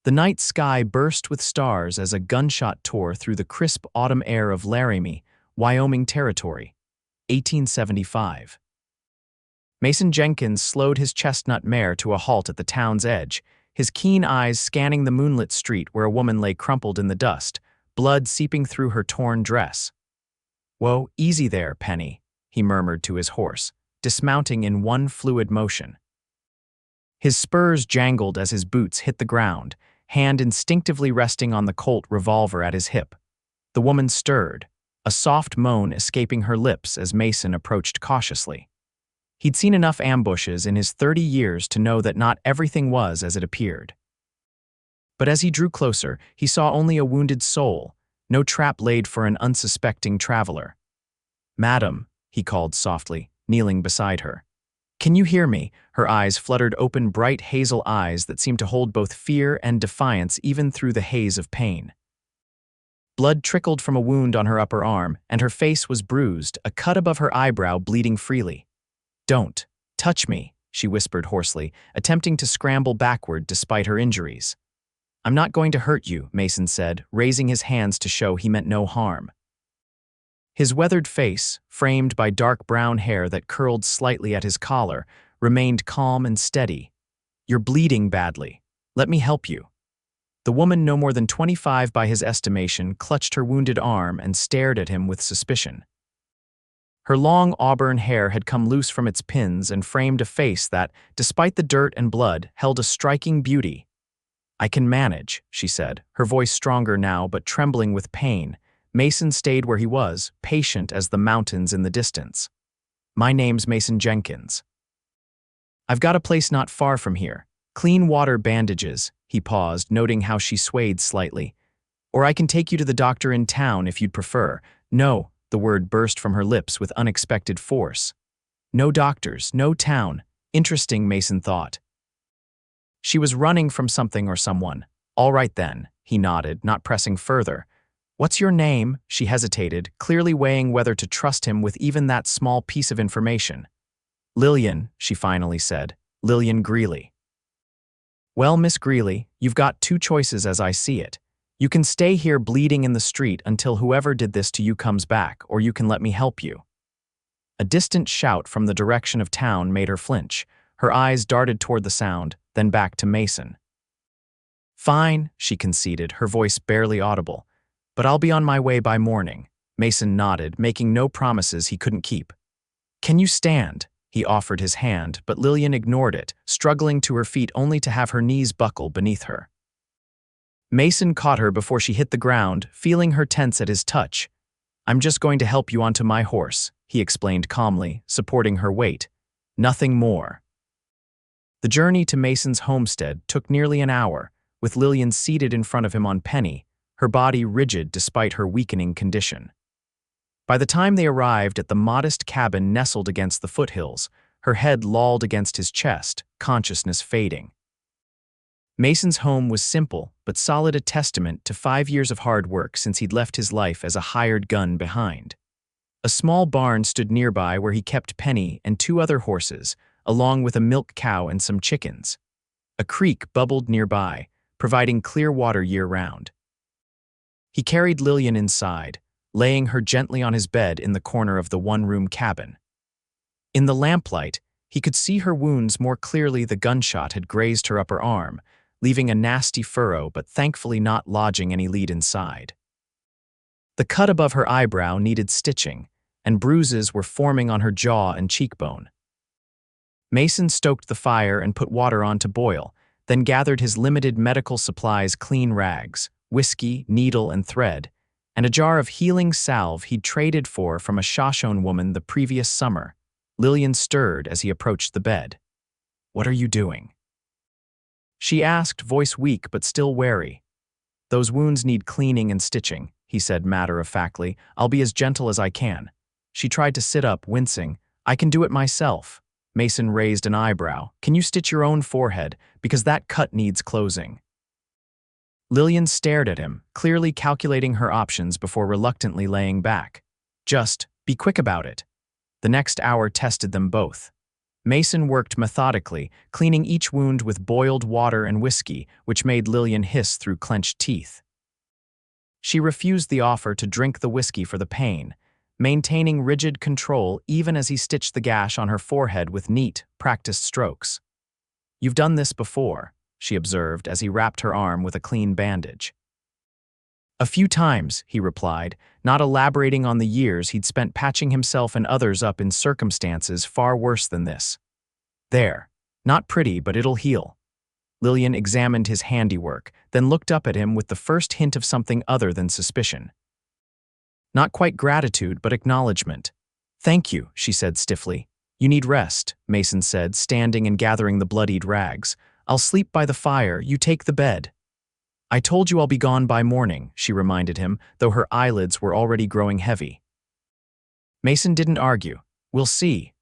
The night sky burst with stars as a gunshot tore through the crisp autumn air of Laramie, Wyoming Territory, 1875. Mason Jenkins slowed his chestnut mare to a halt at the town's edge, his keen eyes scanning the moonlit street where a woman lay crumpled in the dust, blood seeping through her torn dress. "Whoa, easy there, Penny," he murmured to his horse, dismounting in one fluid motion. His spurs jangled as his boots hit the ground, hand instinctively resting on the Colt revolver at his hip. The woman stirred, a soft moan escaping her lips as Mason approached cautiously. He'd seen enough ambushes in his 30 years to know that not everything was as it appeared. But as he drew closer, he saw only a wounded soul, no trap laid for an unsuspecting traveler. "Madam," he called softly, kneeling beside her. "Can you hear me?" Her eyes fluttered open, bright hazel eyes that seemed to hold both fear and defiance even through the haze of pain. Blood trickled from a wound on her upper arm, and her face was bruised, a cut above her eyebrow bleeding freely. "Don't touch me," she whispered hoarsely, attempting to scramble backward despite her injuries. "I'm not going to hurt you," Mason said, raising his hands to show he meant no harm. His weathered face, framed by dark brown hair that curled slightly at his collar, remained calm and steady. "You're bleeding badly. Let me help you." The woman, no more than 25 by his estimation, clutched her wounded arm and stared at him with suspicion. Her long auburn hair had come loose from its pins and framed a face that, despite the dirt and blood, held a striking beauty. "I can manage," she said, her voice stronger now but trembling with pain. Mason stayed where he was, patient as the mountains in the distance. "My name's Mason Jenkins. I've got a place not far from here. Clean water bandages," he paused, noting how she swayed slightly. "Or I can take you to the doctor in town if you'd prefer." "No," the word burst from her lips with unexpected force. "No doctors, no town." Interesting, Mason thought. She was running from something or someone. "All right then," he nodded, not pressing further. "What's your name?" She hesitated, clearly weighing whether to trust him with even that small piece of information. "Lillian," she finally said. "Lillian Greeley." "Well, Miss Greeley, you've got two choices as I see it. You can stay here bleeding in the street until whoever did this to you comes back, or you can let me help you." A distant shout from the direction of town made her flinch. Her eyes darted toward the sound, then back to Mason. "Fine," she conceded, her voice barely audible. "But I'll be on my way by morning." Mason nodded, making no promises he couldn't keep. "Can you stand?" He offered his hand, but Lillian ignored it, struggling to her feet only to have her knees buckle beneath her. Mason caught her before she hit the ground, feeling her tense at his touch. "I'm just going to help you onto my horse," he explained calmly, supporting her weight. "Nothing more." The journey to Mason's homestead took nearly an hour, with Lillian seated in front of him on Penny, her body rigid despite her weakening condition. By the time they arrived at the modest cabin nestled against the foothills, her head lolled against his chest, consciousness fading. Mason's home was simple, but solid, a testament to 5 years of hard work since he'd left his life as a hired gun behind. A small barn stood nearby where he kept Penny and 2 other horses, along with a milk cow and some chickens. A creek bubbled nearby, providing clear water year-round. He carried Lillian inside, laying her gently on his bed in the corner of the one-room cabin. In the lamplight, he could see her wounds more clearly. The gunshot had grazed her upper arm, leaving a nasty furrow but thankfully not lodging any lead inside. The cut above her eyebrow needed stitching, and bruises were forming on her jaw and cheekbone. Mason stoked the fire and put water on to boil, then gathered his limited medical supplies: clean rags, whiskey, needle, and thread, and a jar of healing salve he'd traded for from a Shoshone woman the previous summer. Lillian stirred as he approached the bed. "What are you doing?" she asked, voice weak but still wary. "Those wounds need cleaning and stitching," he said matter-of-factly. "I'll be as gentle as I can." She tried to sit up, wincing. "I can do it myself." Mason raised an eyebrow. "Can you stitch your own forehead? Because that cut needs closing." Lillian stared at him, clearly calculating her options before reluctantly laying back. "Just be quick about it." The next hour tested them both. Mason worked methodically, cleaning each wound with boiled water and whiskey, which made Lillian hiss through clenched teeth. She refused the offer to drink the whiskey for the pain, maintaining rigid control even as he stitched the gash on her forehead with neat, practiced strokes. "You've done this before," she observed as he wrapped her arm with a clean bandage. "A few times," he replied, not elaborating on the years he'd spent patching himself and others up in circumstances far worse than this. "There. Not pretty, but it'll heal." Lillian examined his handiwork, then looked up at him with the first hint of something other than suspicion. Not quite gratitude, but acknowledgement. "Thank you," she said stiffly. "You need rest," Mason said, standing and gathering the bloodied rags. "I'll sleep by the fire, you take the bed." "I told you I'll be gone by morning," she reminded him, though her eyelids were already growing heavy. Mason didn't argue. "We'll see."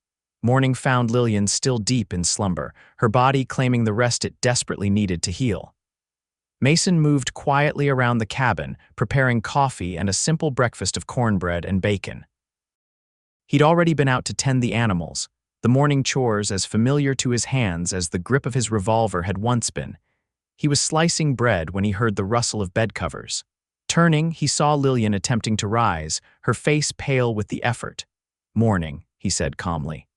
Morning found Lillian still deep in slumber, her body claiming the rest it desperately needed to heal. Mason moved quietly around the cabin, preparing coffee and a simple breakfast of cornbread and bacon. He'd already been out to tend the animals, the morning chores as familiar to his hands as the grip of his revolver had once been. He was slicing bread when he heard the rustle of bed covers. Turning, he saw Lillian attempting to rise, her face pale with the effort. "Morning," he said calmly.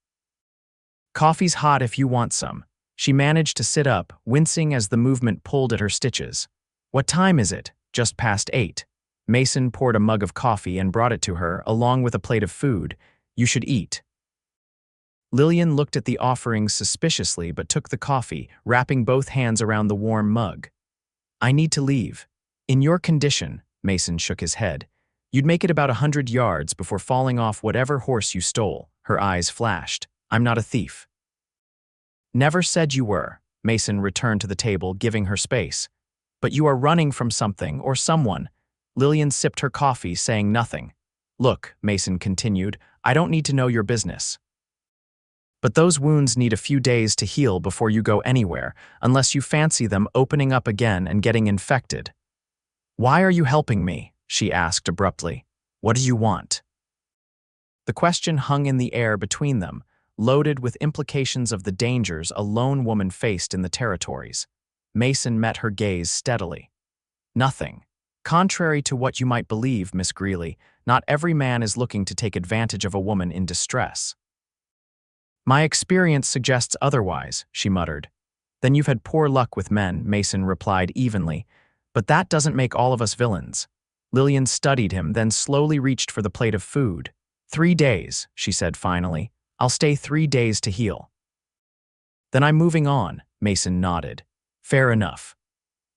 "Coffee's hot if you want some." She managed to sit up, wincing as the movement pulled at her stitches. "What time is it?" "Just past 8. Mason poured a mug of coffee and brought it to her, along with a plate of food. "You should eat." Lillian looked at the offerings suspiciously but took the coffee, wrapping both hands around the warm mug. "I need to leave." "In your condition," Mason shook his head, "you'd make it about 100 yards before falling off whatever horse you stole." Her eyes flashed. "I'm not a thief." "Never said you were." Mason returned to the table, giving her space. "But you are running from something or someone." Lillian sipped her coffee, saying nothing. "Look," Mason continued, "I don't need to know your business. But those wounds need a few days to heal before you go anywhere, unless you fancy them opening up again and getting infected." "Why are you helping me?" she asked abruptly. "What do you want?" The question hung in the air between them, loaded with implications of the dangers a lone woman faced in the territories. Mason met her gaze steadily. "Nothing. Contrary to what you might believe, Miss Greeley, not every man is looking to take advantage of a woman in distress." "My experience suggests otherwise," she muttered. "Then you've had poor luck with men," Mason replied evenly. "But that doesn't make all of us villains." Lillian studied him, then slowly reached for the plate of food. 3 days, she said finally. "I'll stay 3 days to heal." "Then I'm moving on," Mason nodded. "Fair enough."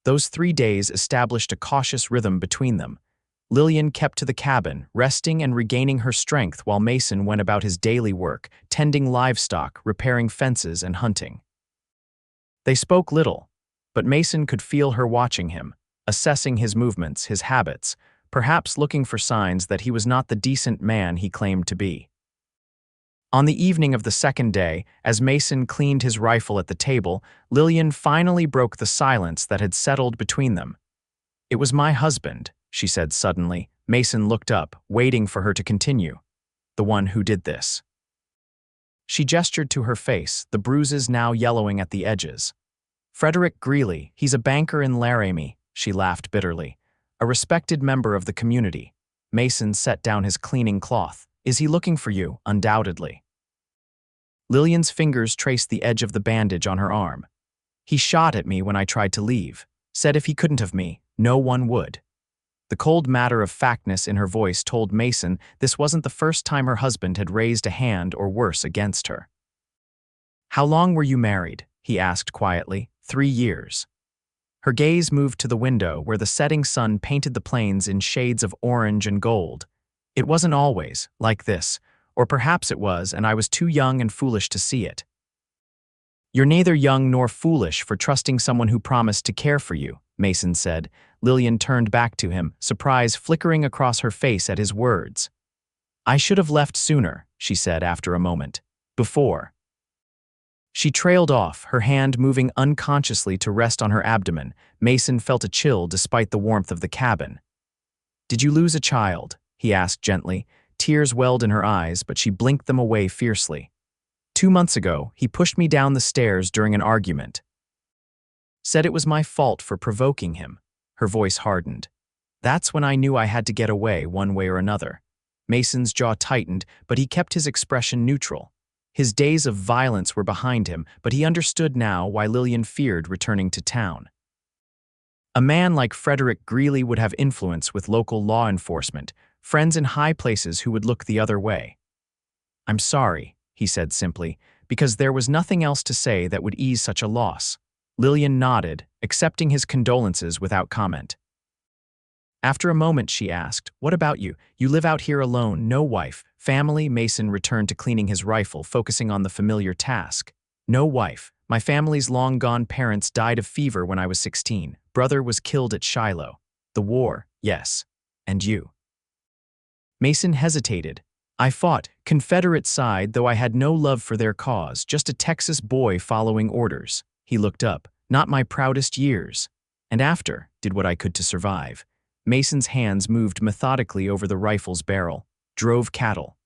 Those 3 days established a cautious rhythm between them. Lillian kept to the cabin, resting and regaining her strength while Mason went about his daily work, tending livestock, repairing fences, and hunting. They spoke little, but Mason could feel her watching him, assessing his movements, his habits, perhaps looking for signs that he was not the decent man he claimed to be. On the evening of the second day, as Mason cleaned his rifle at the table, Lillian finally broke the silence that had settled between them. "It was my husband," she said suddenly. Mason looked up, waiting for her to continue. "The one who did this." She gestured to her face, the bruises now yellowing at the edges. "Frederick Greeley, he's a banker in Laramie," she laughed bitterly. "A respected member of the community." Mason set down his cleaning cloth. "Is he looking for you?" "Undoubtedly." Lillian's fingers traced the edge of the bandage on her arm. "He shot at me when I tried to leave. Said if he couldn't have me, no one would." The cold matter-of-factness in her voice told Mason this wasn't the first time her husband had raised a hand or worse against her. "How long were you married?" he asked quietly. 3 years. Her gaze moved to the window where the setting sun painted the plains in shades of orange and gold. "It wasn't always like this, or perhaps it was, and I was too young and foolish to see it." "You're neither young nor foolish for trusting someone who promised to care for you," Mason said. Lillian turned back to him, surprise flickering across her face at his words. "I should have left sooner," she said after a moment. "Before." She trailed off, her hand moving unconsciously to rest on her abdomen. Mason felt a chill despite the warmth of the cabin. "Did you lose a child?" he asked gently. Tears welled in her eyes, but she blinked them away fiercely. 2 months ago, he pushed me down the stairs during an argument. Said it was my fault for provoking him. Her voice hardened. That's when I knew I had to get away one way or another. Mason's jaw tightened, but he kept his expression neutral. His days of violence were behind him, but he understood now why Lillian feared returning to town. A man like Frederick Greeley would have influence with local law enforcement, friends in high places who would look the other way. I'm sorry, he said simply, because there was nothing else to say that would ease such a loss. Lillian nodded, accepting his condolences without comment. After a moment, she asked, "What about you? You live out here alone, no wife, family?" Mason returned to cleaning his rifle, focusing on the familiar task. "No wife. My family's long-gone parents died of fever when I was 16. Brother was killed at Shiloh. The war, yes. And you?" Mason hesitated. "I fought, Confederate side, though I had no love for their cause, just a Texas boy following orders." He looked up. "Not my proudest years. And after, did what I could to survive." Mason's hands moved methodically over the rifle's barrel. "Drove cattle.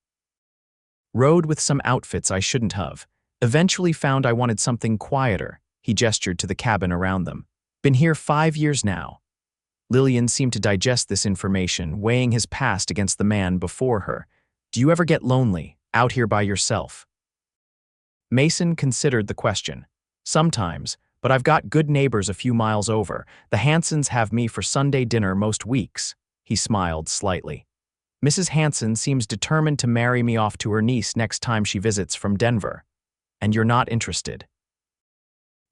Rode with some outfits I shouldn't have. Eventually found I wanted something quieter." He gestured to the cabin around them. "Been here 5 years now." Lillian seemed to digest this information, weighing his past against the man before her. "Do you ever get lonely, out here by yourself?" Mason considered the question. "Sometimes, but I've got good neighbors a few miles over. The Hansons have me for Sunday dinner most weeks." He smiled slightly. "Mrs. Hanson seems determined to marry me off to her niece next time she visits from Denver. And you're not interested?"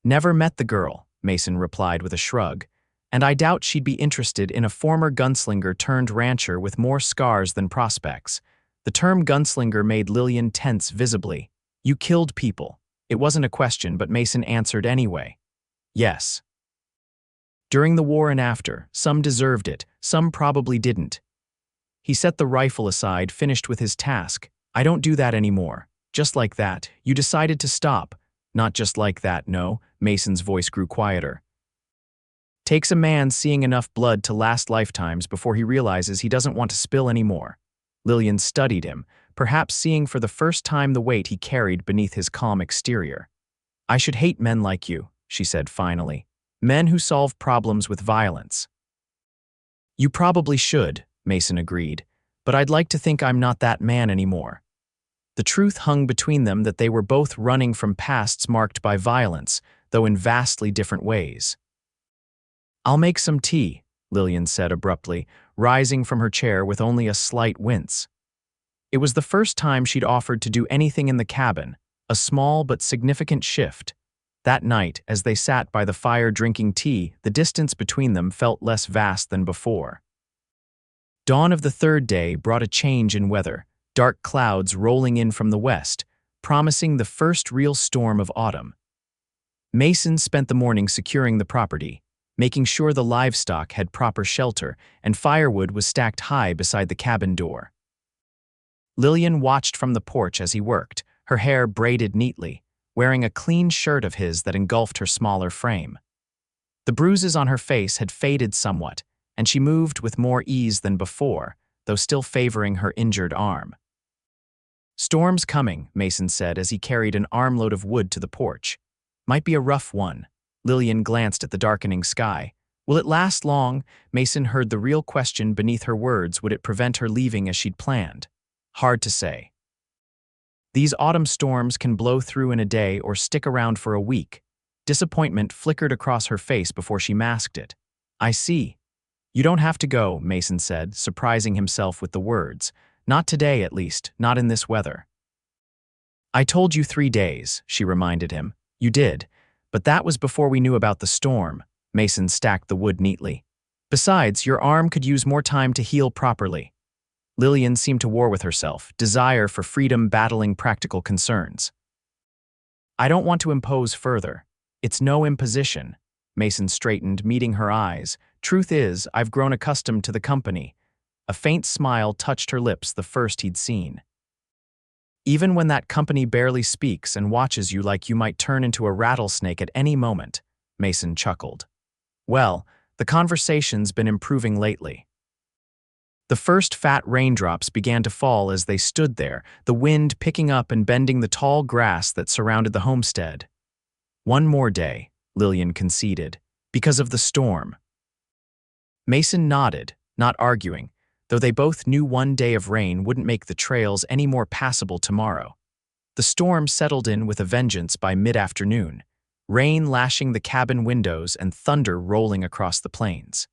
"Never met the girl," Mason replied with a shrug. "And I doubt she'd be interested in a former gunslinger turned rancher with more scars than prospects." The term gunslinger made Lillian tense visibly. "You killed people." It wasn't a question, but Mason answered anyway. "Yes. During the war and after, some deserved it, some probably didn't." He set the rifle aside, finished with his task. "I don't do that anymore. Just like that, you decided to stop." "Not just like that, no." Mason's voice grew quieter. "Takes a man seeing enough blood to last lifetimes before he realizes he doesn't want to spill any more." Lillian studied him, perhaps seeing for the first time the weight he carried beneath his calm exterior. "I should hate men like you," she said finally. "Men who solve problems with violence." "You probably should," Mason agreed, "but I'd like to think I'm not that man anymore." The truth hung between them that they were both running from pasts marked by violence, though in vastly different ways. "I'll make some tea," Lillian said abruptly, rising from her chair with only a slight wince. It was the first time she'd offered to do anything in the cabin, a small but significant shift. That night, as they sat by the fire drinking tea, the distance between them felt less vast than before. Dawn of the third day brought a change in weather, dark clouds rolling in from the west, promising the first real storm of autumn. Mason spent the morning securing the property, making sure the livestock had proper shelter and firewood was stacked high beside the cabin door. Lillian watched from the porch as he worked, her hair braided neatly, wearing a clean shirt of his that engulfed her smaller frame. The bruises on her face had faded somewhat, and she moved with more ease than before, though still favoring her injured arm. "Storm's coming," Mason said as he carried an armload of wood to the porch. "Might be a rough one." Lillian glanced at the darkening sky. "Will it last long?" Mason heard the real question beneath her words. Would it prevent her leaving as she'd planned? Hard to say. These autumn storms can blow through in a day or stick around for a week. Disappointment flickered across her face before she masked it. "I see. You don't have to go," Mason said, surprising himself with the words. "Not today, at least, not in this weather." "I told you 3 days," she reminded him. "You did, but that was before we knew about the storm." Mason stacked the wood neatly. "Besides, your arm could use more time to heal properly." Lillian seemed to war with herself, desire for freedom battling practical concerns. "I don't want to impose further. It's no imposition." Mason straightened, meeting her eyes. "Truth is, I've grown accustomed to the company." A faint smile touched her lips, the first he'd seen. "Even when that company barely speaks and watches you like you might turn into a rattlesnake at any moment," Mason chuckled. "Well, the conversation's been improving lately." The first fat raindrops began to fall as they stood there, the wind picking up and bending the tall grass that surrounded the homestead. One more day, Lillian conceded, because of the storm. Mason nodded, not arguing, though they both knew one day of rain wouldn't make the trails any more passable tomorrow. The storm settled in with a vengeance by mid-afternoon, rain lashing the cabin windows and thunder rolling across the plains.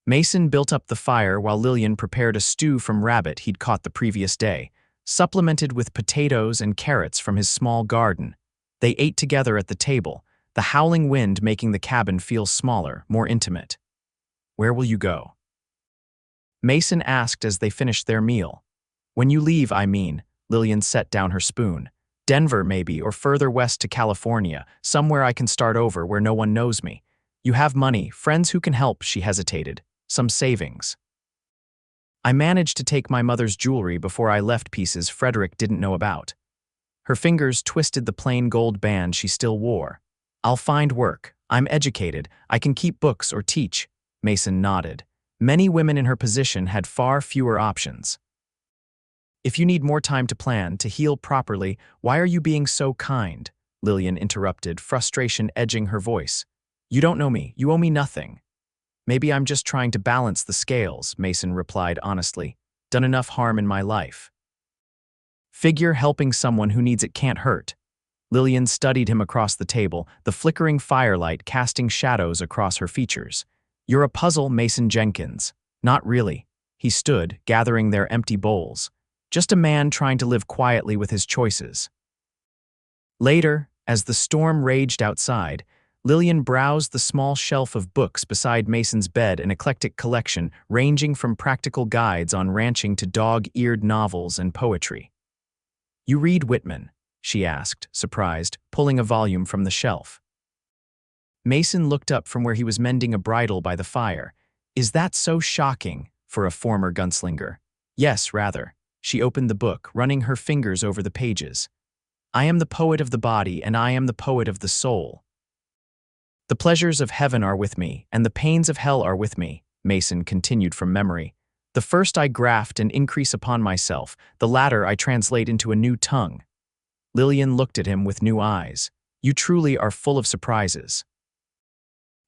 Mason built up the fire while Lillian prepared a stew from rabbit he'd caught the previous day, supplemented with potatoes and carrots from his small garden. They ate together at the table, the howling wind making the cabin feel smaller, more intimate. "Where will you go?" Mason asked as they finished their meal. "When you leave, I mean," Lillian set down her spoon. "Denver, maybe, or further west to California, somewhere I can start over where no one knows me. You have money, friends who can help," she hesitated. "Some savings." "I managed to take my mother's jewelry before I left, pieces Frederick didn't know about." Her fingers twisted the plain gold band she still wore. "I'll find work. I'm educated. I can keep books or teach." Mason nodded. Many women in her position had far fewer options. "If you need more time to plan, to heal properly, why are you being so kind?" Lillian interrupted, frustration edging her voice. "You don't know me. You owe me nothing." "Maybe I'm just trying to balance the scales," Mason replied honestly. "Done enough harm in my life." "Figure helping someone who needs it can't hurt." Lillian studied him across the table, the flickering firelight casting shadows across her features. "You're a puzzle, Mason Jenkins." "Not really." He stood, gathering their empty bowls. "Just a man trying to live quietly with his choices." Later, as the storm raged outside, Lillian browsed the small shelf of books beside Mason's bed, an eclectic collection ranging from practical guides on ranching to dog-eared novels and poetry. "You read Whitman?" she asked, surprised, pulling a volume from the shelf. Mason looked up from where he was mending a bridle by the fire. "Is that so shocking for a former gunslinger?" "Yes, rather." She opened the book, running her fingers over the pages. "I am the poet of the body, and I am the poet of the soul. The pleasures of heaven are with me, and the pains of hell are with me," Mason continued from memory. "The first I graft and increase upon myself, the latter I translate into a new tongue." Lillian looked at him with new eyes. "You truly are full of surprises."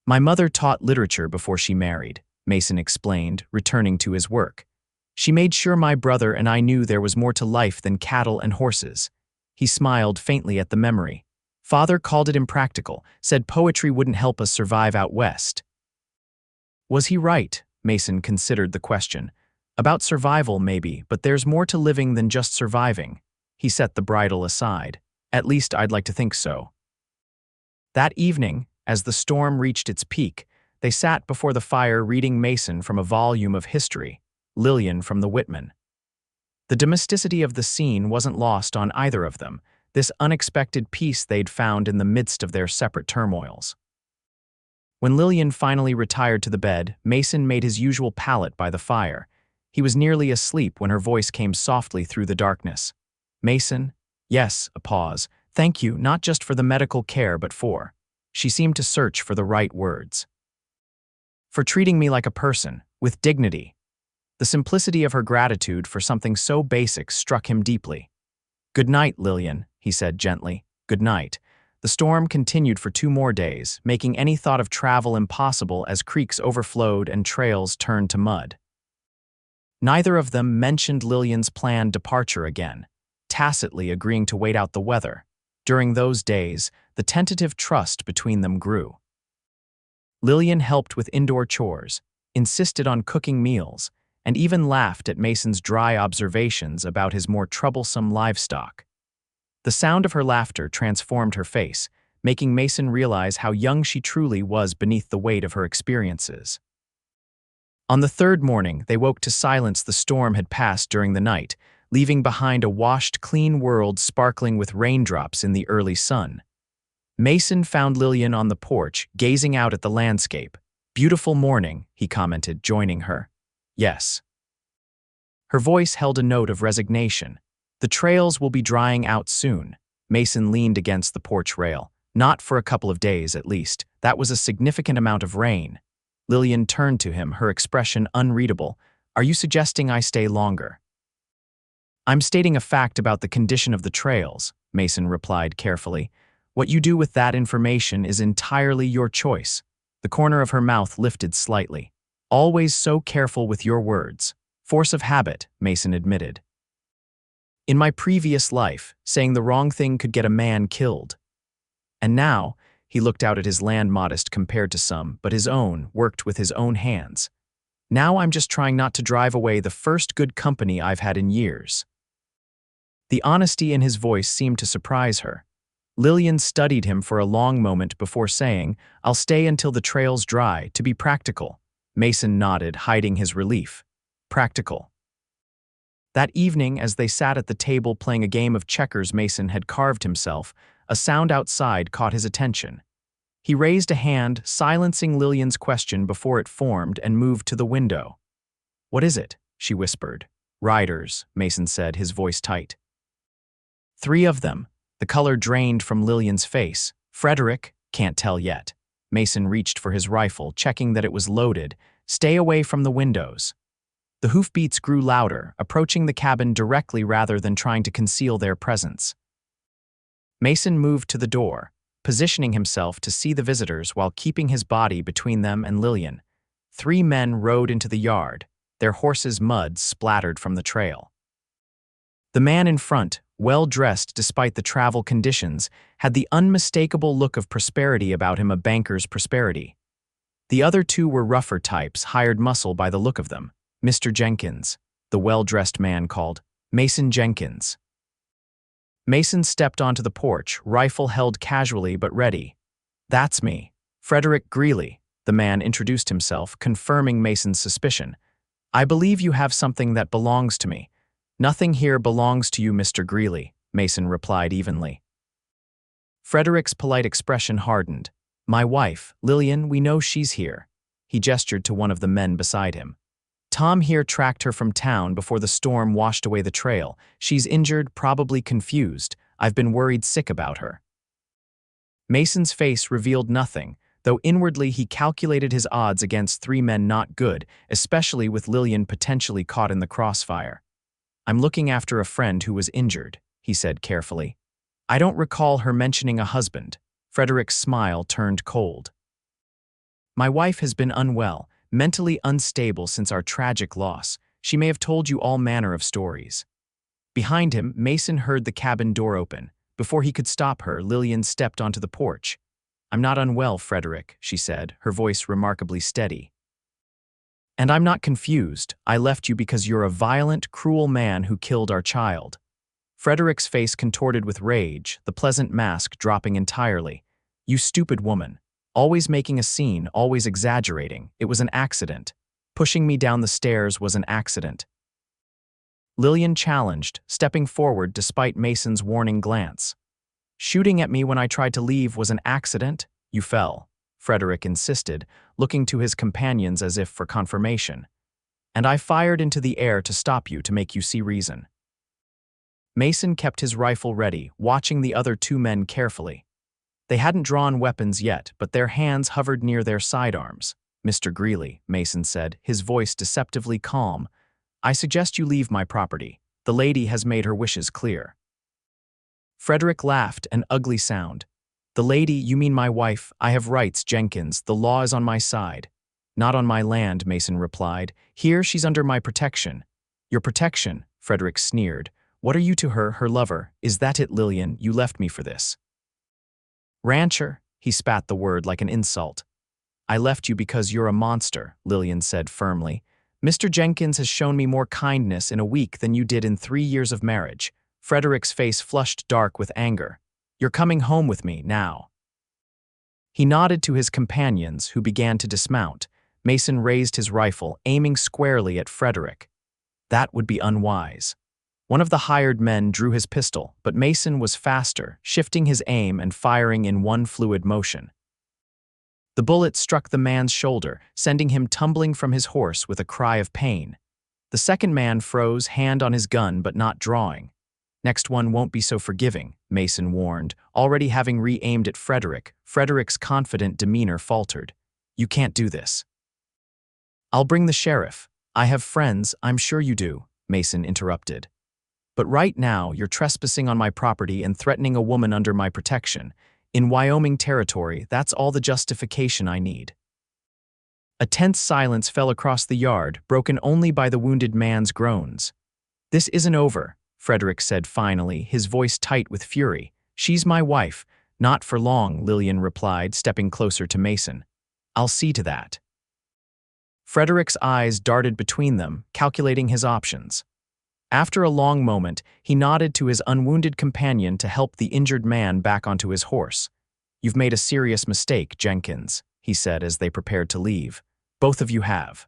"My mother taught literature before she married," Mason explained, returning to his work. "She made sure my brother and I knew there was more to life than cattle and horses." He smiled faintly at the memory. "Father called it impractical, said poetry wouldn't help us survive out west." Was he right? Mason considered the question. "About survival, maybe, but there's more to living than just surviving." He set the bridle aside. "At least I'd like to think so." That evening, as the storm reached its peak, they sat before the fire reading Mason from a volume of history, Lillian from the Whitman. The domesticity of the scene wasn't lost on either of them, this unexpected peace they'd found in the midst of their separate turmoils. When Lillian finally retired to the bed, Mason made his usual pallet by the fire. He was nearly asleep when her voice came softly through the darkness. "Mason?" "Yes," a pause. "Thank you, not just for the medical care, but for..." She seemed to search for the right words. "For treating me like a person, with dignity." The simplicity of her gratitude for something so basic struck him deeply. "Good night, Lillian," he said gently. "Good night." The storm continued for 2 more days, making any thought of travel impossible as creeks overflowed and trails turned to mud. Neither of them mentioned Lillian's planned departure again, tacitly agreeing to wait out the weather. During those days, the tentative trust between them grew. Lillian helped with indoor chores, insisted on cooking meals, and even laughed at Mason's dry observations about his more troublesome livestock. The sound of her laughter transformed her face, making Mason realize how young she truly was beneath the weight of her experiences. On the 3rd morning, they woke to silence the storm had passed during the night, leaving behind a washed, clean world sparkling with raindrops in the early sun. Mason found Lillian on the porch, gazing out at the landscape. "Beautiful morning," he commented, joining her. "Yes." Her voice held a note of resignation. "The trails will be drying out soon." Mason leaned against the porch rail. "Not for a couple of days, at least. That was a significant amount of rain." Lillian turned to him, her expression unreadable. Are you suggesting I stay longer? I'm stating a fact about the condition of the trails, Mason replied carefully. What you do with that information is entirely your choice. The corner of her mouth lifted slightly. Always so careful with your words. Force of habit, Mason admitted. In my previous life, saying the wrong thing could get a man killed. And now, he looked out at his land modest compared to some, but his own, worked with his own hands. Now I'm just trying not to drive away the first good company I've had in years. The honesty in his voice seemed to surprise her. Lillian studied him for a long moment before saying, I'll stay until the trail's dry, to be practical. Mason nodded, hiding his relief. Practical. That evening, as they sat at the table playing a game of checkers Mason had carved himself, a sound outside caught his attention. He raised a hand, silencing Lillian's question before it formed, and moved to the window. What is it? She whispered. Riders, Mason said, his voice tight. 3 of them. The color drained from Lillian's face. Frederick, can't tell yet. Mason reached for his rifle, checking that it was loaded. Stay away from the windows. The hoofbeats grew louder, approaching the cabin directly rather than trying to conceal their presence. Mason moved to the door, positioning himself to see the visitors while keeping his body between them and Lillian. 3 men rode into the yard, their horses' mud splattered from the trail. The man in front, well-dressed despite the travel conditions, had the unmistakable look of prosperity about him, a banker's prosperity. The other 2 were rougher types, hired muscle by the look of them. Mr. Jenkins, the well-dressed man called Mason Jenkins. Mason stepped onto the porch, rifle held casually but ready. That's me. Frederick Greeley, the man introduced himself, confirming Mason's suspicion. I believe you have something that belongs to me. Nothing here belongs to you, Mr. Greeley, Mason replied evenly. Frederick's polite expression hardened. My wife, Lillian, we know she's here. He gestured to one of the men beside him. Tom here tracked her from town before the storm washed away the trail. She's injured, probably confused. I've been worried sick about her. Mason's face revealed nothing, though inwardly he calculated his odds against 3 men not good, especially with Lillian potentially caught in the crossfire. I'm looking after a friend who was injured, he said carefully. I don't recall her mentioning a husband. Frederick's smile turned cold. My wife has been unwell, mentally unstable since our tragic loss. She may have told you all manner of stories. Behind him, Mason heard the cabin door open. Before he could stop her, Lillian stepped onto the porch. I'm not unwell, Frederick, she said, her voice remarkably steady. And I'm not confused. I left you because you're a violent, cruel man who killed our child. Frederick's face contorted with rage, the pleasant mask dropping entirely. You stupid woman. Always making a scene, always exaggerating. It was an accident. Pushing me down the stairs was an accident. Lillian challenged, stepping forward despite Mason's warning glance. Shooting at me when I tried to leave was an accident? You fell, Frederick insisted, looking to his companions as if for confirmation. And I fired into the air to stop you, to make you see reason. Mason kept his rifle ready, watching the other 2 men carefully. They hadn't drawn weapons yet, but their hands hovered near their sidearms. Mr. Greeley, Mason said, his voice deceptively calm. I suggest you leave my property. The lady has made her wishes clear. Frederick laughed, an ugly sound. The lady, you mean my wife? I have rights, Jenkins. The law is on my side. Not on my land, Mason replied. Here she's under my protection. Your protection, Frederick sneered. What are you to her, her lover? Is that it, Lillian? You left me for this. Rancher, he spat the word like an insult. I left you because you're a monster, Lillian said firmly. Mr. Jenkins has shown me more kindness in a week than you did in 3 years of marriage. Frederick's face flushed dark with anger. You're coming home with me now. He nodded to his companions, who began to dismount. Mason raised his rifle, aiming squarely at Frederick. That would be unwise. One of the hired men drew his pistol, but Mason was faster, shifting his aim and firing in one fluid motion. The bullet struck the man's shoulder, sending him tumbling from his horse with a cry of pain. The second man froze, hand on his gun but not drawing. Next one won't be so forgiving, Mason warned, already having re-aimed at Frederick. Frederick's confident demeanor faltered. You can't do this. I'll bring the sheriff. I have friends, I'm sure you do, Mason interrupted. But right now, you're trespassing on my property and threatening a woman under my protection. In Wyoming Territory, that's all the justification I need. A tense silence fell across the yard, broken only by the wounded man's groans. This isn't over, Frederick said finally, his voice tight with fury. She's my wife. Not for long, Lillian replied, stepping closer to Mason. I'll see to that. Frederick's eyes darted between them, calculating his options. After a long moment, he nodded to his unwounded companion to help the injured man back onto his horse. You've made a serious mistake, Jenkins, he said as they prepared to leave. Both of you have.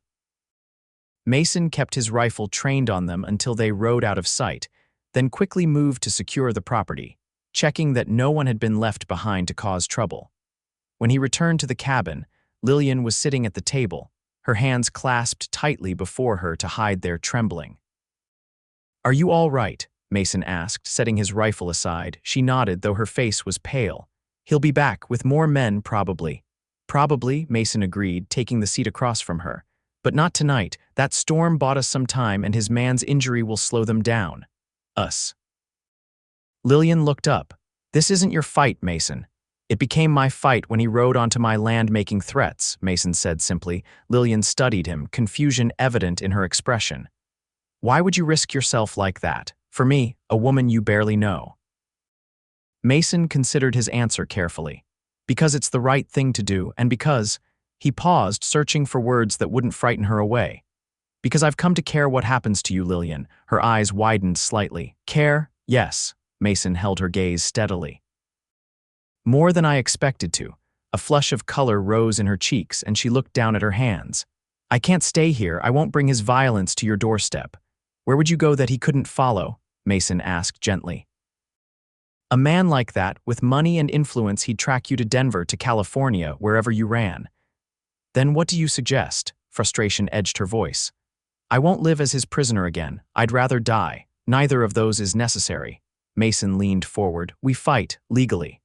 Mason kept his rifle trained on them until they rode out of sight, then quickly moved to secure the property, checking that no one had been left behind to cause trouble. When he returned to the cabin, Lillian was sitting at the table, her hands clasped tightly before her to hide their trembling. Are you all right? Mason asked, setting his rifle aside. She nodded, though her face was pale. He'll be back with more men, probably. Probably, Mason agreed, taking the seat across from her. But not tonight. That storm bought us some time, and his man's injury will slow them down. Us. Lillian looked up. This isn't your fight, Mason. It became my fight when he rode onto my land making threats, Mason said simply. Lillian studied him, confusion evident in her expression. Why would you risk yourself like that? For me, a woman you barely know. Mason considered his answer carefully. Because it's the right thing to do, and because, he paused, searching for words that wouldn't frighten her away. Because I've come to care what happens to you, Lillian. Her eyes widened slightly. Care? Yes. Mason held her gaze steadily. More than I expected to. A flush of color rose in her cheeks, and she looked down at her hands. I can't stay here. I won't bring his violence to your doorstep. Where would you go that he couldn't follow? Mason asked gently. A man like that, with money and influence, he'd track you to Denver, to California, wherever you ran. Then what do you suggest? Frustration edged her voice. I won't live as his prisoner again. I'd rather die. Neither of those is necessary. Mason leaned forward. We fight, legally.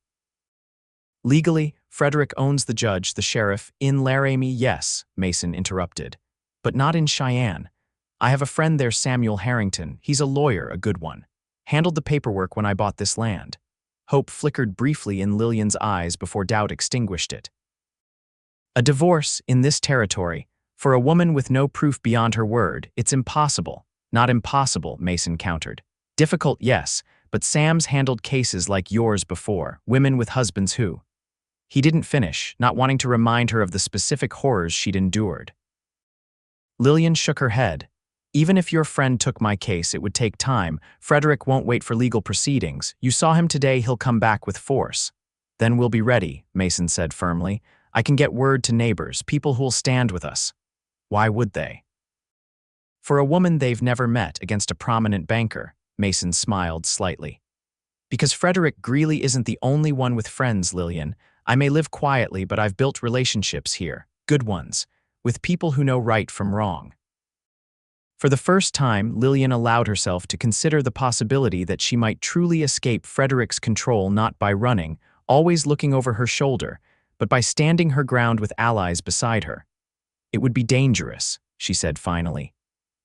Legally, Frederick owns the judge, the sheriff. In Laramie, yes, Mason interrupted. But not in Cheyenne. I have a friend there, Samuel Harrington. He's a lawyer, a good one. Handled the paperwork when I bought this land. Hope flickered briefly in Lillian's eyes before doubt extinguished it. A divorce in this territory, for a woman with no proof beyond her word, it's impossible. Not impossible, Mason countered. Difficult, yes, but Sam's handled cases like yours before, women with husbands who. He didn't finish, not wanting to remind her of the specific horrors she'd endured. Lillian shook her head. Even if your friend took my case, it would take time. Frederick won't wait for legal proceedings. You saw him today, he'll come back with force. Then we'll be ready, Mason said firmly. I can get word to neighbors, people who'll stand with us. Why would they? For a woman they've never met against a prominent banker, Mason smiled slightly. Because Frederick Greeley isn't the only one with friends, Lillian. I may live quietly, but I've built relationships here, good ones, with people who know right from wrong. For the first time, Lillian allowed herself to consider the possibility that she might truly escape Frederick's control, not by running, always looking over her shoulder, but by standing her ground with allies beside her. It would be dangerous, she said finally.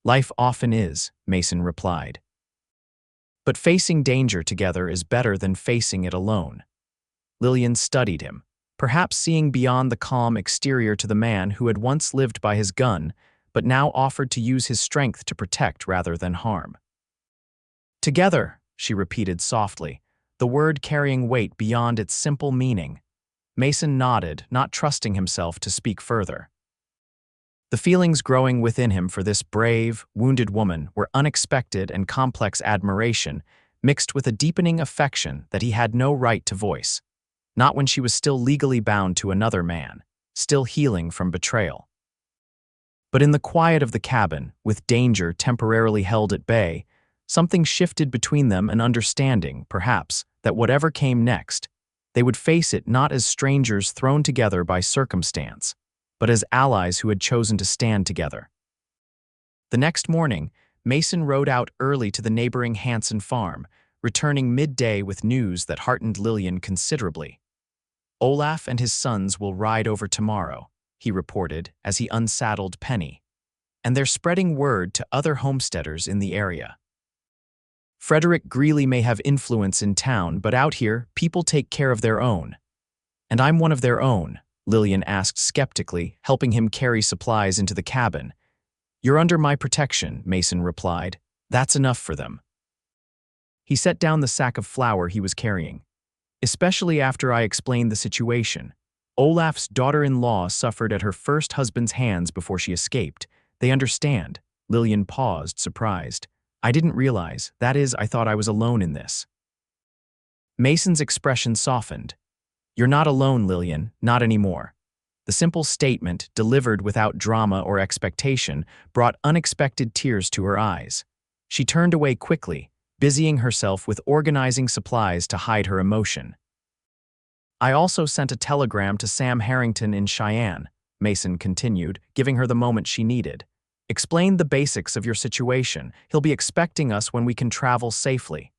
Life often is, Mason replied. But facing danger together is better than facing it alone. Lillian studied him, perhaps seeing beyond the calm exterior to the man who had once lived by his gun, but now offered to use his strength to protect rather than harm. Together, she repeated softly, the word carrying weight beyond its simple meaning. Mason nodded, not trusting himself to speak further. The feelings growing within him for this brave, wounded woman were unexpected and complex admiration, mixed with a deepening affection that he had no right to voice. Not when she was still legally bound to another man, still healing from betrayal. But in the quiet of the cabin, with danger temporarily held at bay, something shifted between them, an understanding, perhaps, that whatever came next, they would face it not as strangers thrown together by circumstance, but as allies who had chosen to stand together. The next morning, Mason rode out early to the neighboring Hanson farm, returning midday with news that heartened Lillian considerably. Olaf and his sons will ride over tomorrow, he reported as he unsaddled Penny. and they're spreading word to other homesteaders in the area. Frederick Greeley may have influence in town, but out here, people take care of their own. And I'm one of their own, Lillian asked skeptically, helping him carry supplies into the cabin. You're under my protection, Mason replied. That's enough for them. He set down the sack of flour he was carrying. Especially after I explained the situation. Olaf's daughter-in-law suffered at her first husband's hands before she escaped. They understand. Lillian paused, surprised. I didn't realize. That is, I thought I was alone in this. Mason's expression softened. You're not alone, Lillian, not anymore. The simple statement, delivered without drama or expectation, brought unexpected tears to her eyes. She turned away quickly, busying herself with organizing supplies to hide her emotion. I also sent a telegram to Sam Harrington in Cheyenne, Mason continued, giving her the moment she needed. Explain the basics of your situation. He'll be expecting us when we can travel safely.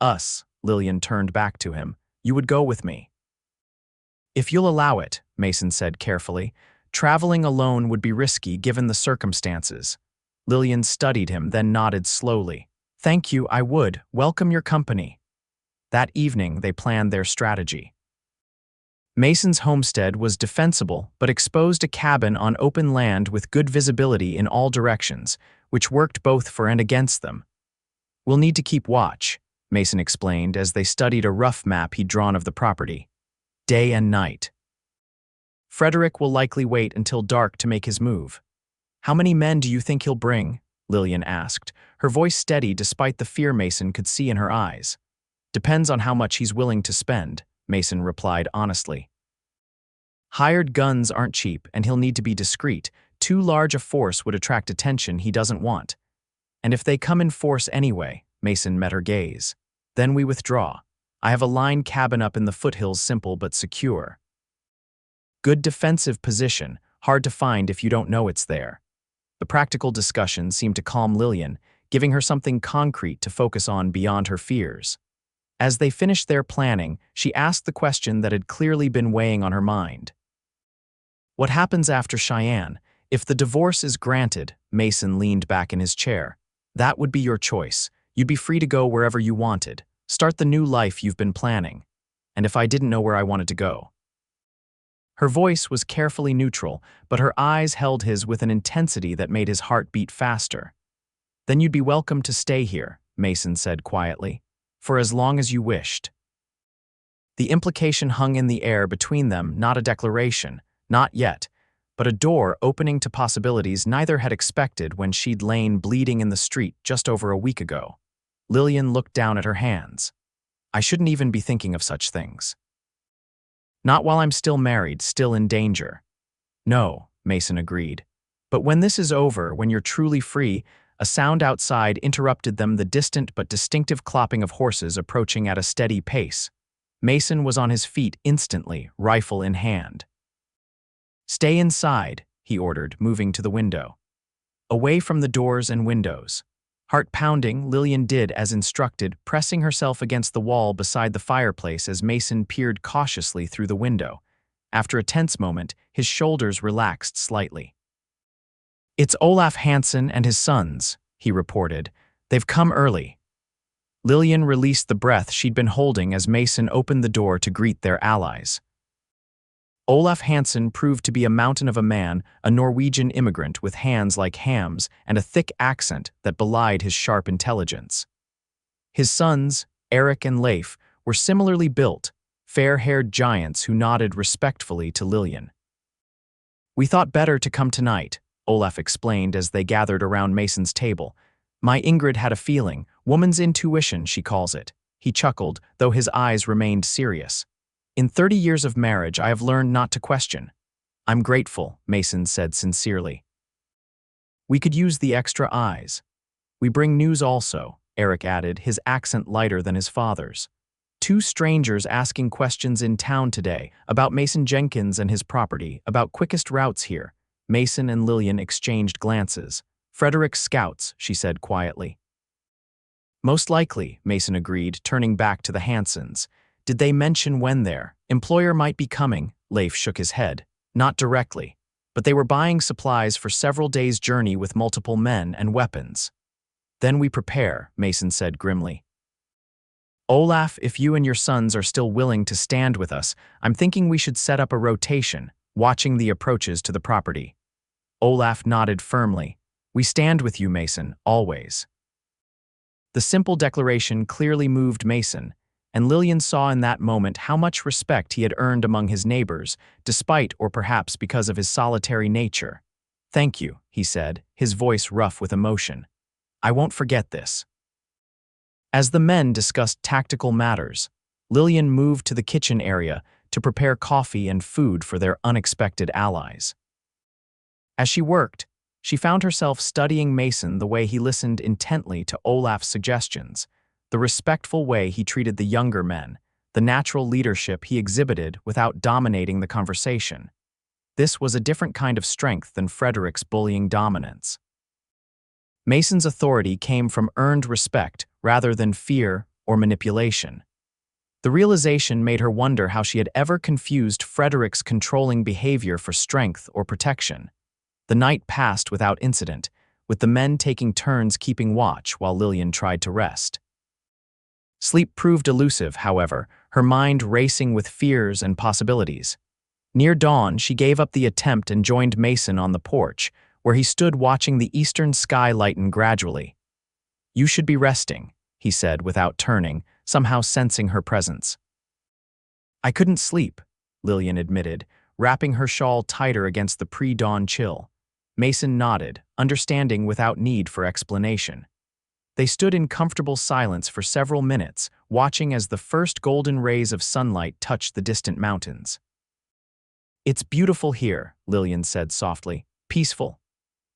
Us, Lillian turned back to him. You would go with me. If you'll allow it, Mason said carefully. Traveling alone would be risky given the circumstances. Lillian studied him, then nodded slowly. Thank you, I would. Welcome your company. That evening, they planned their strategy. Mason's homestead was defensible, but exposed a cabin on open land with good visibility in all directions, which worked both for and against them. We'll need to keep watch, Mason explained as they studied a rough map he'd drawn of the property. Day and night. Frederick will likely wait until dark to make his move. How many men do you think he'll bring? Lillian asked, her voice steady despite the fear Mason could see in her eyes. Depends on how much he's willing to spend, Mason replied honestly. Hired guns aren't cheap, and he'll need to be discreet. Too large a force would attract attention he doesn't want. And if they come in force anyway, Mason met her gaze. Then we withdraw. I have a line cabin up in the foothills, simple but secure. Good defensive position, hard to find if you don't know it's there. The practical discussion seemed to calm Lillian, giving her something concrete to focus on beyond her fears. As they finished their planning, she asked the question that had clearly been weighing on her mind. What happens after Cheyenne? If the divorce is granted, Mason leaned back in his chair. That would be your choice. You'd be free to go wherever you wanted. Start the new life you've been planning. And if I didn't know where I wanted to go? Her voice was carefully neutral, but her eyes held his with an intensity that made his heart beat faster. Then you'd be welcome to stay here, Mason said quietly, for as long as you wished. The implication hung in the air between them, not a declaration, not yet, but a door opening to possibilities neither had expected when she'd lain bleeding in the street just over a week ago. Lillian looked down at her hands. I shouldn't even be thinking of such things. Not while I'm still married, still in danger. No, Mason agreed. But when this is over, when you're truly free, a sound outside interrupted them, the distant but distinctive clopping of horses approaching at a steady pace. Mason was on his feet instantly, rifle in hand. Stay inside, he ordered, moving to the window. Away from the doors and windows. Heart pounding, Lillian did as instructed, pressing herself against the wall beside the fireplace as Mason peered cautiously through the window. After a tense moment, his shoulders relaxed slightly. It's Olaf Hansen and his sons, he reported. They've come early. Lillian released the breath she'd been holding as Mason opened the door to greet their allies. Olaf Hansen proved to be a mountain of a man, a Norwegian immigrant with hands like hams and a thick accent that belied his sharp intelligence. His sons, Eric and Leif, were similarly built, fair-haired giants who nodded respectfully to Lillian. We thought better to come tonight, Olaf explained as they gathered around Mason's table. My Ingrid had a feeling, woman's intuition, she calls it. He chuckled, though his eyes remained serious. In 30 years of marriage, I have learned not to question. I'm grateful, Mason said sincerely. We could use the extra eyes. We bring news also, Eric added, his accent lighter than his father's. 2 strangers asking questions in town today about Mason Jenkins and his property, about quickest routes here. Mason and Lillian exchanged glances. Frederick's scouts, she said quietly. Most likely, Mason agreed, turning back to the Hansens. Did they mention when their employer might be coming? Leif shook his head. Not directly. but they were buying supplies for several days' journey with multiple men and weapons. Then we prepare, Mason said grimly. Olaf, if you and your sons are still willing to stand with us, I'm thinking we should set up a rotation, watching the approaches to the property. Olaf nodded firmly. We stand with you, Mason, always. The simple declaration clearly moved Mason, and Lillian saw in that moment how much respect he had earned among his neighbors, despite or perhaps because of his solitary nature. Thank you, he said, his voice rough with emotion. I won't forget this. As the men discussed tactical matters, Lillian moved to the kitchen area to prepare coffee and food for their unexpected allies. As she worked, she found herself studying Mason the way he listened intently to Olaf's suggestions, the respectful way he treated the younger men, the natural leadership he exhibited without dominating the conversation. This was a different kind of strength than Frederick's bullying dominance. Mason's authority came from earned respect rather than fear or manipulation. The realization made her wonder how she had ever confused Frederick's controlling behavior for strength or protection. The night passed without incident, with the men taking turns keeping watch while Lillian tried to rest. Sleep proved elusive, however, her mind racing with fears and possibilities. Near dawn, she gave up the attempt and joined Mason on the porch, where he stood watching the eastern sky lighten gradually. You should be resting, he said without turning, somehow sensing her presence. I couldn't sleep, Lillian admitted, wrapping her shawl tighter against the pre-dawn chill. Mason nodded, understanding without need for explanation. They stood in comfortable silence for several minutes, watching as the first golden rays of sunlight touched the distant mountains. It's beautiful here, Lillian said softly. Peaceful.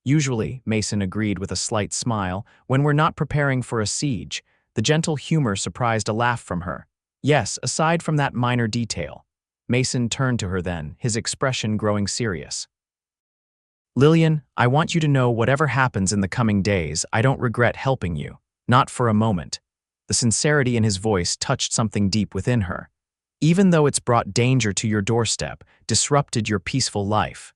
Usually, Mason agreed with a slight smile, when we're not preparing for a siege. The gentle humor surprised a laugh from her. Yes, aside from that minor detail. Mason turned to her then, his expression growing serious. Lillian, I want you to know whatever happens in the coming days, I don't regret helping you. Not for a moment. The sincerity in his voice touched something deep within her. Even though it's brought danger to your doorstep, disrupted your peaceful life.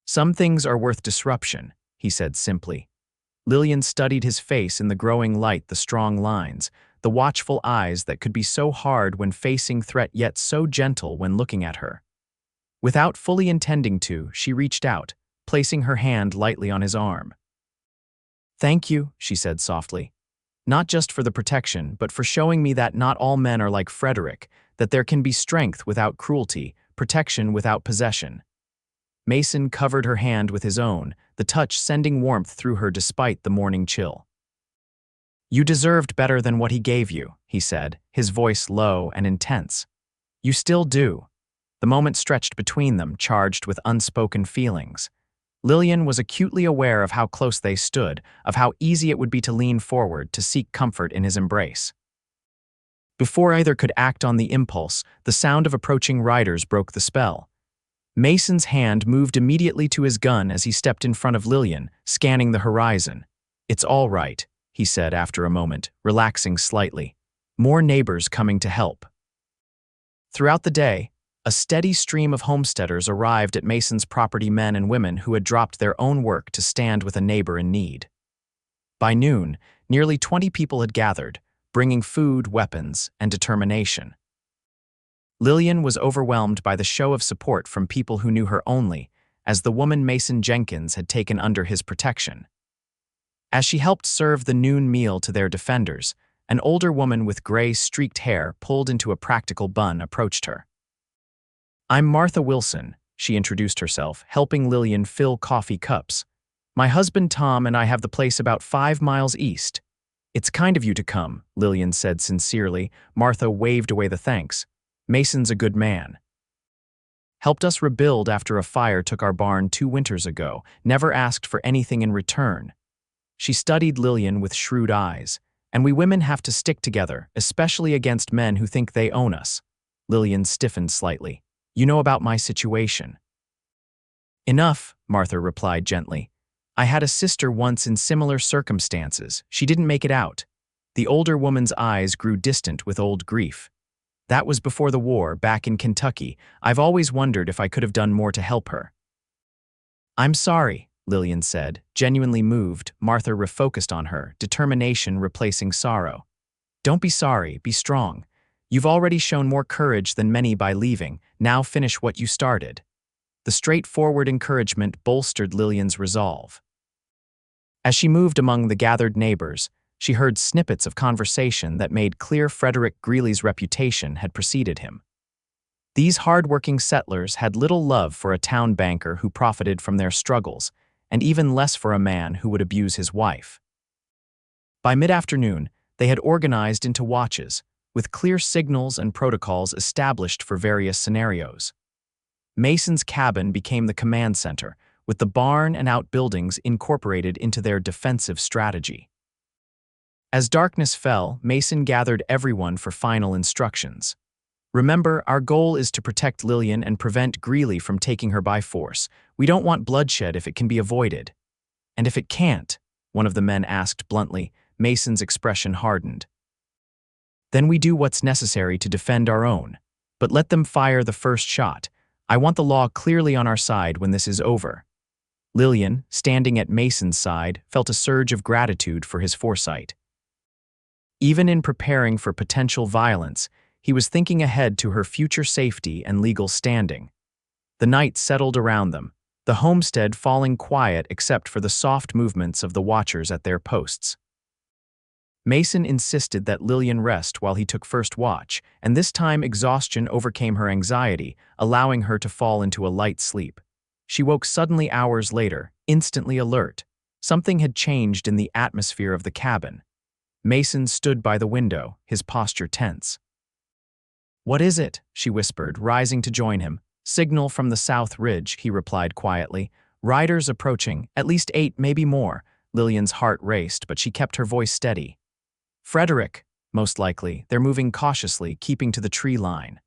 Some things are worth disruption, he said simply. Lillian studied his face in the growing light, the strong lines, the watchful eyes that could be so hard when facing threat yet so gentle when looking at her. Without fully intending to, she reached out, placing her hand lightly on his arm. Thank you, she said softly. Not just for the protection, but for showing me that not all men are like Frederick, that there can be strength without cruelty, protection without possession. Mason covered her hand with his own, the touch sending warmth through her despite the morning chill. You deserved better than what he gave you, he said, his voice low and intense. You still do. The moment stretched between them, charged with unspoken feelings. Lillian was acutely aware of how close they stood, of how easy it would be to lean forward to seek comfort in his embrace. Before either could act on the impulse, the sound of approaching riders broke the spell. Mason's hand moved immediately to his gun as he stepped in front of Lillian, scanning the horizon. It's all right, he said after a moment, relaxing slightly. More neighbors coming to help. Throughout the day, a steady stream of homesteaders arrived at Mason's property, men and women who had dropped their own work to stand with a neighbor in need. By noon, nearly 20 people had gathered, bringing food, weapons, and determination. Lillian was overwhelmed by the show of support from people who knew her only, as the woman Mason Jenkins had taken under his protection. As she helped serve the noon meal to their defenders, an older woman with gray streaked hair pulled into a practical bun approached her. I'm Martha Wilson, she introduced herself, helping Lillian fill coffee cups. My husband Tom and I have the place about 5 miles east. It's kind of you to come, Lillian said sincerely. Martha waved away the thanks. Mason's a good man. Helped us rebuild after a fire took our barn 2 winters ago, never asked for anything in return. She studied Lillian with shrewd eyes. And we women have to stick together, especially against men who think they own us. Lillian stiffened slightly. You know about my situation. Enough, Martha replied gently. I had a sister once in similar circumstances. She didn't make it out. The older woman's eyes grew distant with old grief. That was before the war, back in Kentucky. I've always wondered if I could have done more to help her. I'm sorry, Lillian said, genuinely moved. Martha refocused on her, determination replacing sorrow. Don't be sorry, be strong. You've already shown more courage than many by leaving. Now finish what you started. The straightforward encouragement bolstered Lillian's resolve. As she moved among the gathered neighbors, she heard snippets of conversation that made clear Frederick Greeley's reputation had preceded him. These hard-working settlers had little love for a town banker who profited from their struggles, and even less for a man who would abuse his wife. By mid-afternoon, they had organized into watches, with clear signals and protocols established for various scenarios. Mason's cabin became the command center, with the barn and outbuildings incorporated into their defensive strategy. As darkness fell, Mason gathered everyone for final instructions. Remember, our goal is to protect Lillian and prevent Greeley from taking her by force. We don't want bloodshed if it can be avoided. And if it can't, one of the men asked bluntly, Mason's expression hardened. Then we do what's necessary to defend our own. But let them fire the first shot. I want the law clearly on our side when this is over. Lillian, standing at Mason's side, felt a surge of gratitude for his foresight. Even in preparing for potential violence, he was thinking ahead to her future safety and legal standing. The night settled around them, the homestead falling quiet except for the soft movements of the watchers at their posts. Mason insisted that Lillian rest while he took first watch, and this time exhaustion overcame her anxiety, allowing her to fall into a light sleep. She woke suddenly hours later, instantly alert. Something had changed in the atmosphere of the cabin. Mason stood by the window, his posture tense. "What is it?" she whispered, rising to join him. "Signal from the south ridge," he replied quietly. "Riders approaching, at least 8, maybe more." Lillian's heart raced, but she kept her voice steady. "Frederick, most likely. They're moving cautiously, keeping to the tree line."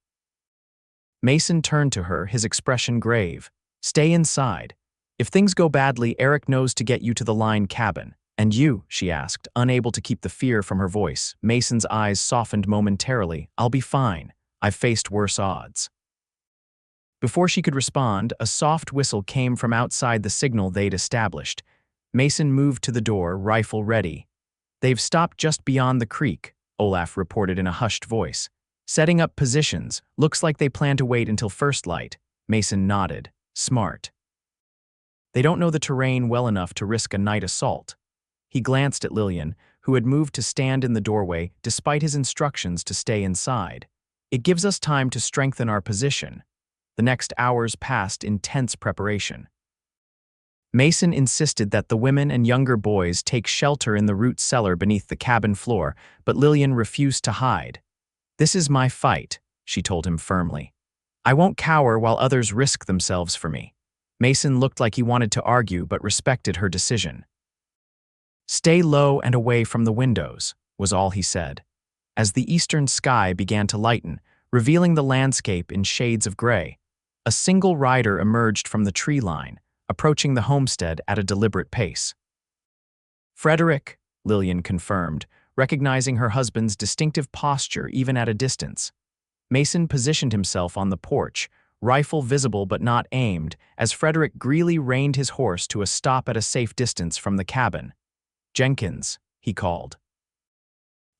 Mason turned to her, his expression grave. "Stay inside. If things go badly, Eric knows to get you to the line cabin. And you?" she asked, unable to keep the fear from her voice. Mason's eyes softened momentarily. "I'll be fine. I've faced worse odds." Before she could respond, a soft whistle came from outside the signal they'd established. Mason moved to the door, rifle ready. "They've stopped just beyond the creek," Olaf reported in a hushed voice. "Setting up positions. Looks like they plan to wait until first light." Mason nodded. "Smart. They don't know the terrain well enough to risk a night assault." He glanced at Lillian, who had moved to stand in the doorway despite his instructions to stay inside. "It gives us time to strengthen our position." The next hours passed in tense preparation. Mason insisted that the women and younger boys take shelter in the root cellar beneath the cabin floor, but Lillian refused to hide. "This is my fight," she told him firmly. "I won't cower while others risk themselves for me." Mason looked like he wanted to argue but respected her decision. "Stay low and away from the windows," was all he said. As the eastern sky began to lighten, revealing the landscape in shades of gray, a single rider emerged from the tree line, approaching the homestead at a deliberate pace. "Frederick," Lillian confirmed, recognizing her husband's distinctive posture even at a distance. Mason positioned himself on the porch, rifle visible but not aimed, as Frederick Greeley reined his horse to a stop at a safe distance from the cabin. "Jenkins," he called.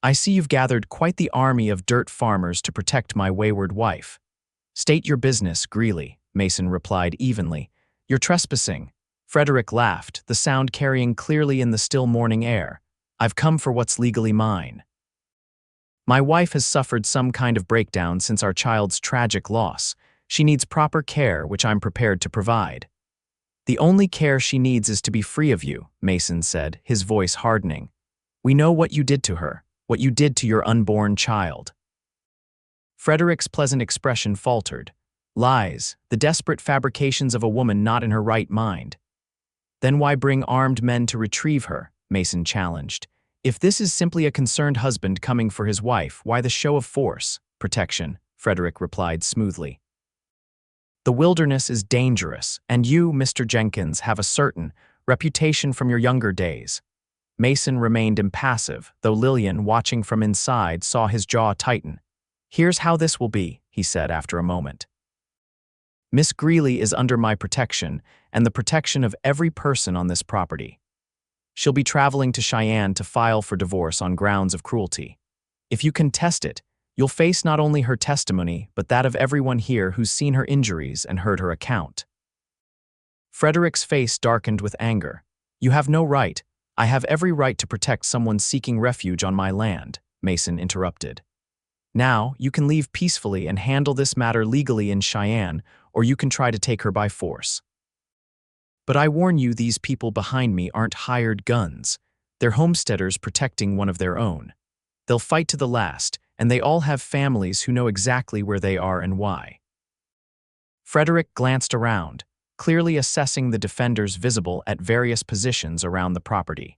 "I see you've gathered quite the army of dirt farmers to protect my wayward wife." "State your business, Greeley," Mason replied evenly. "You're trespassing." Frederick laughed, the sound carrying clearly in the still morning air. "I've come for what's legally mine. My wife has suffered some kind of breakdown since our child's tragic loss. She needs proper care, which I'm prepared to provide." "The only care she needs is to be free of you," Mason said, his voice hardening. "We know what you did to her, what you did to your unborn child." Frederick's pleasant expression faltered. "Lies, the desperate fabrications of a woman not in her right mind." "Then why bring armed men to retrieve her?" Mason challenged. "If this is simply a concerned husband coming for his wife, why the show of force?" "Protection," Frederick replied smoothly. "The wilderness is dangerous, and you, Mr. Jenkins, have a certain reputation from your younger days." Mason remained impassive, though Lillian, watching from inside, saw his jaw tighten. "Here's how this will be," he said after a moment. Miss Greeley is under my protection and the protection of every person on this property. She'll be traveling to Cheyenne to file for divorce on grounds of cruelty. If you contest it, you'll face not only her testimony, but that of everyone here who's seen her injuries and heard her account." Frederick's face darkened with anger. "You have no right. I have every right to protect someone seeking refuge on my land," Mason interrupted. "Now, you can leave peacefully and handle this matter legally in Cheyenne, or you can try to take her by force. But I warn you, these people behind me aren't hired guns. They're homesteaders protecting one of their own. They'll fight to the last, and they all have families who know exactly where they are and why." Frederick glanced around, clearly assessing the defenders visible at various positions around the property.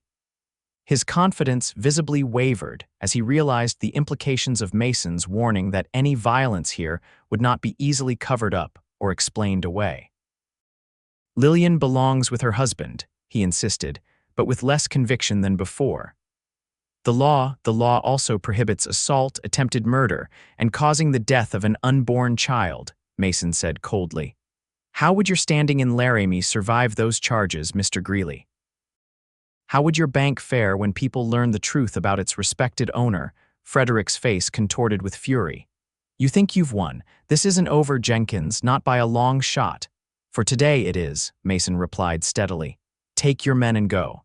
His confidence visibly wavered as he realized the implications of Mason's warning that any violence here would not be easily covered up or explained away. "Lillian belongs with her husband," he insisted, but with less conviction than before. The law also prohibits assault, attempted murder, and causing the death of an unborn child," Mason said coldly. "How would your standing in Laramie survive those charges, Mr. Greeley? How would your bank fare when people learn the truth about its respected owner?" Frederick's face contorted with fury. "You think you've won. This isn't over, Jenkins, not by a long shot." "For today it is," Mason replied steadily. "Take your men and go."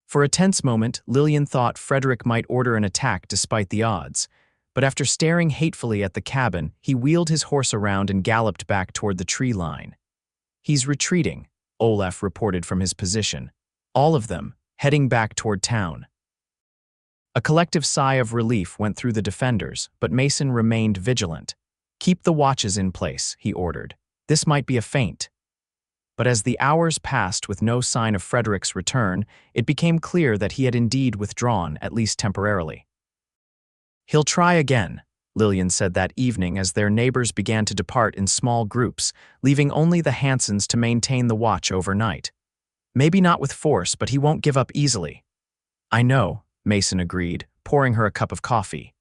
For a tense moment, Lillian thought Frederick might order an attack despite the odds, but after staring hatefully at the cabin, he wheeled his horse around and galloped back toward the tree line. "He's retreating," Olaf reported from his position. "All of them, heading back toward town." A collective sigh of relief went through the defenders, but Mason remained vigilant. "Keep the watches in place," he ordered. "This might be a feint." But as the hours passed with no sign of Frederick's return, it became clear that he had indeed withdrawn, at least temporarily. "He'll try again," Lillian said that evening as their neighbors began to depart in small groups, leaving only the Hansons to maintain the watch overnight. "Maybe not with force, but he won't give up easily." "I know," Mason agreed, pouring her a cup of coffee.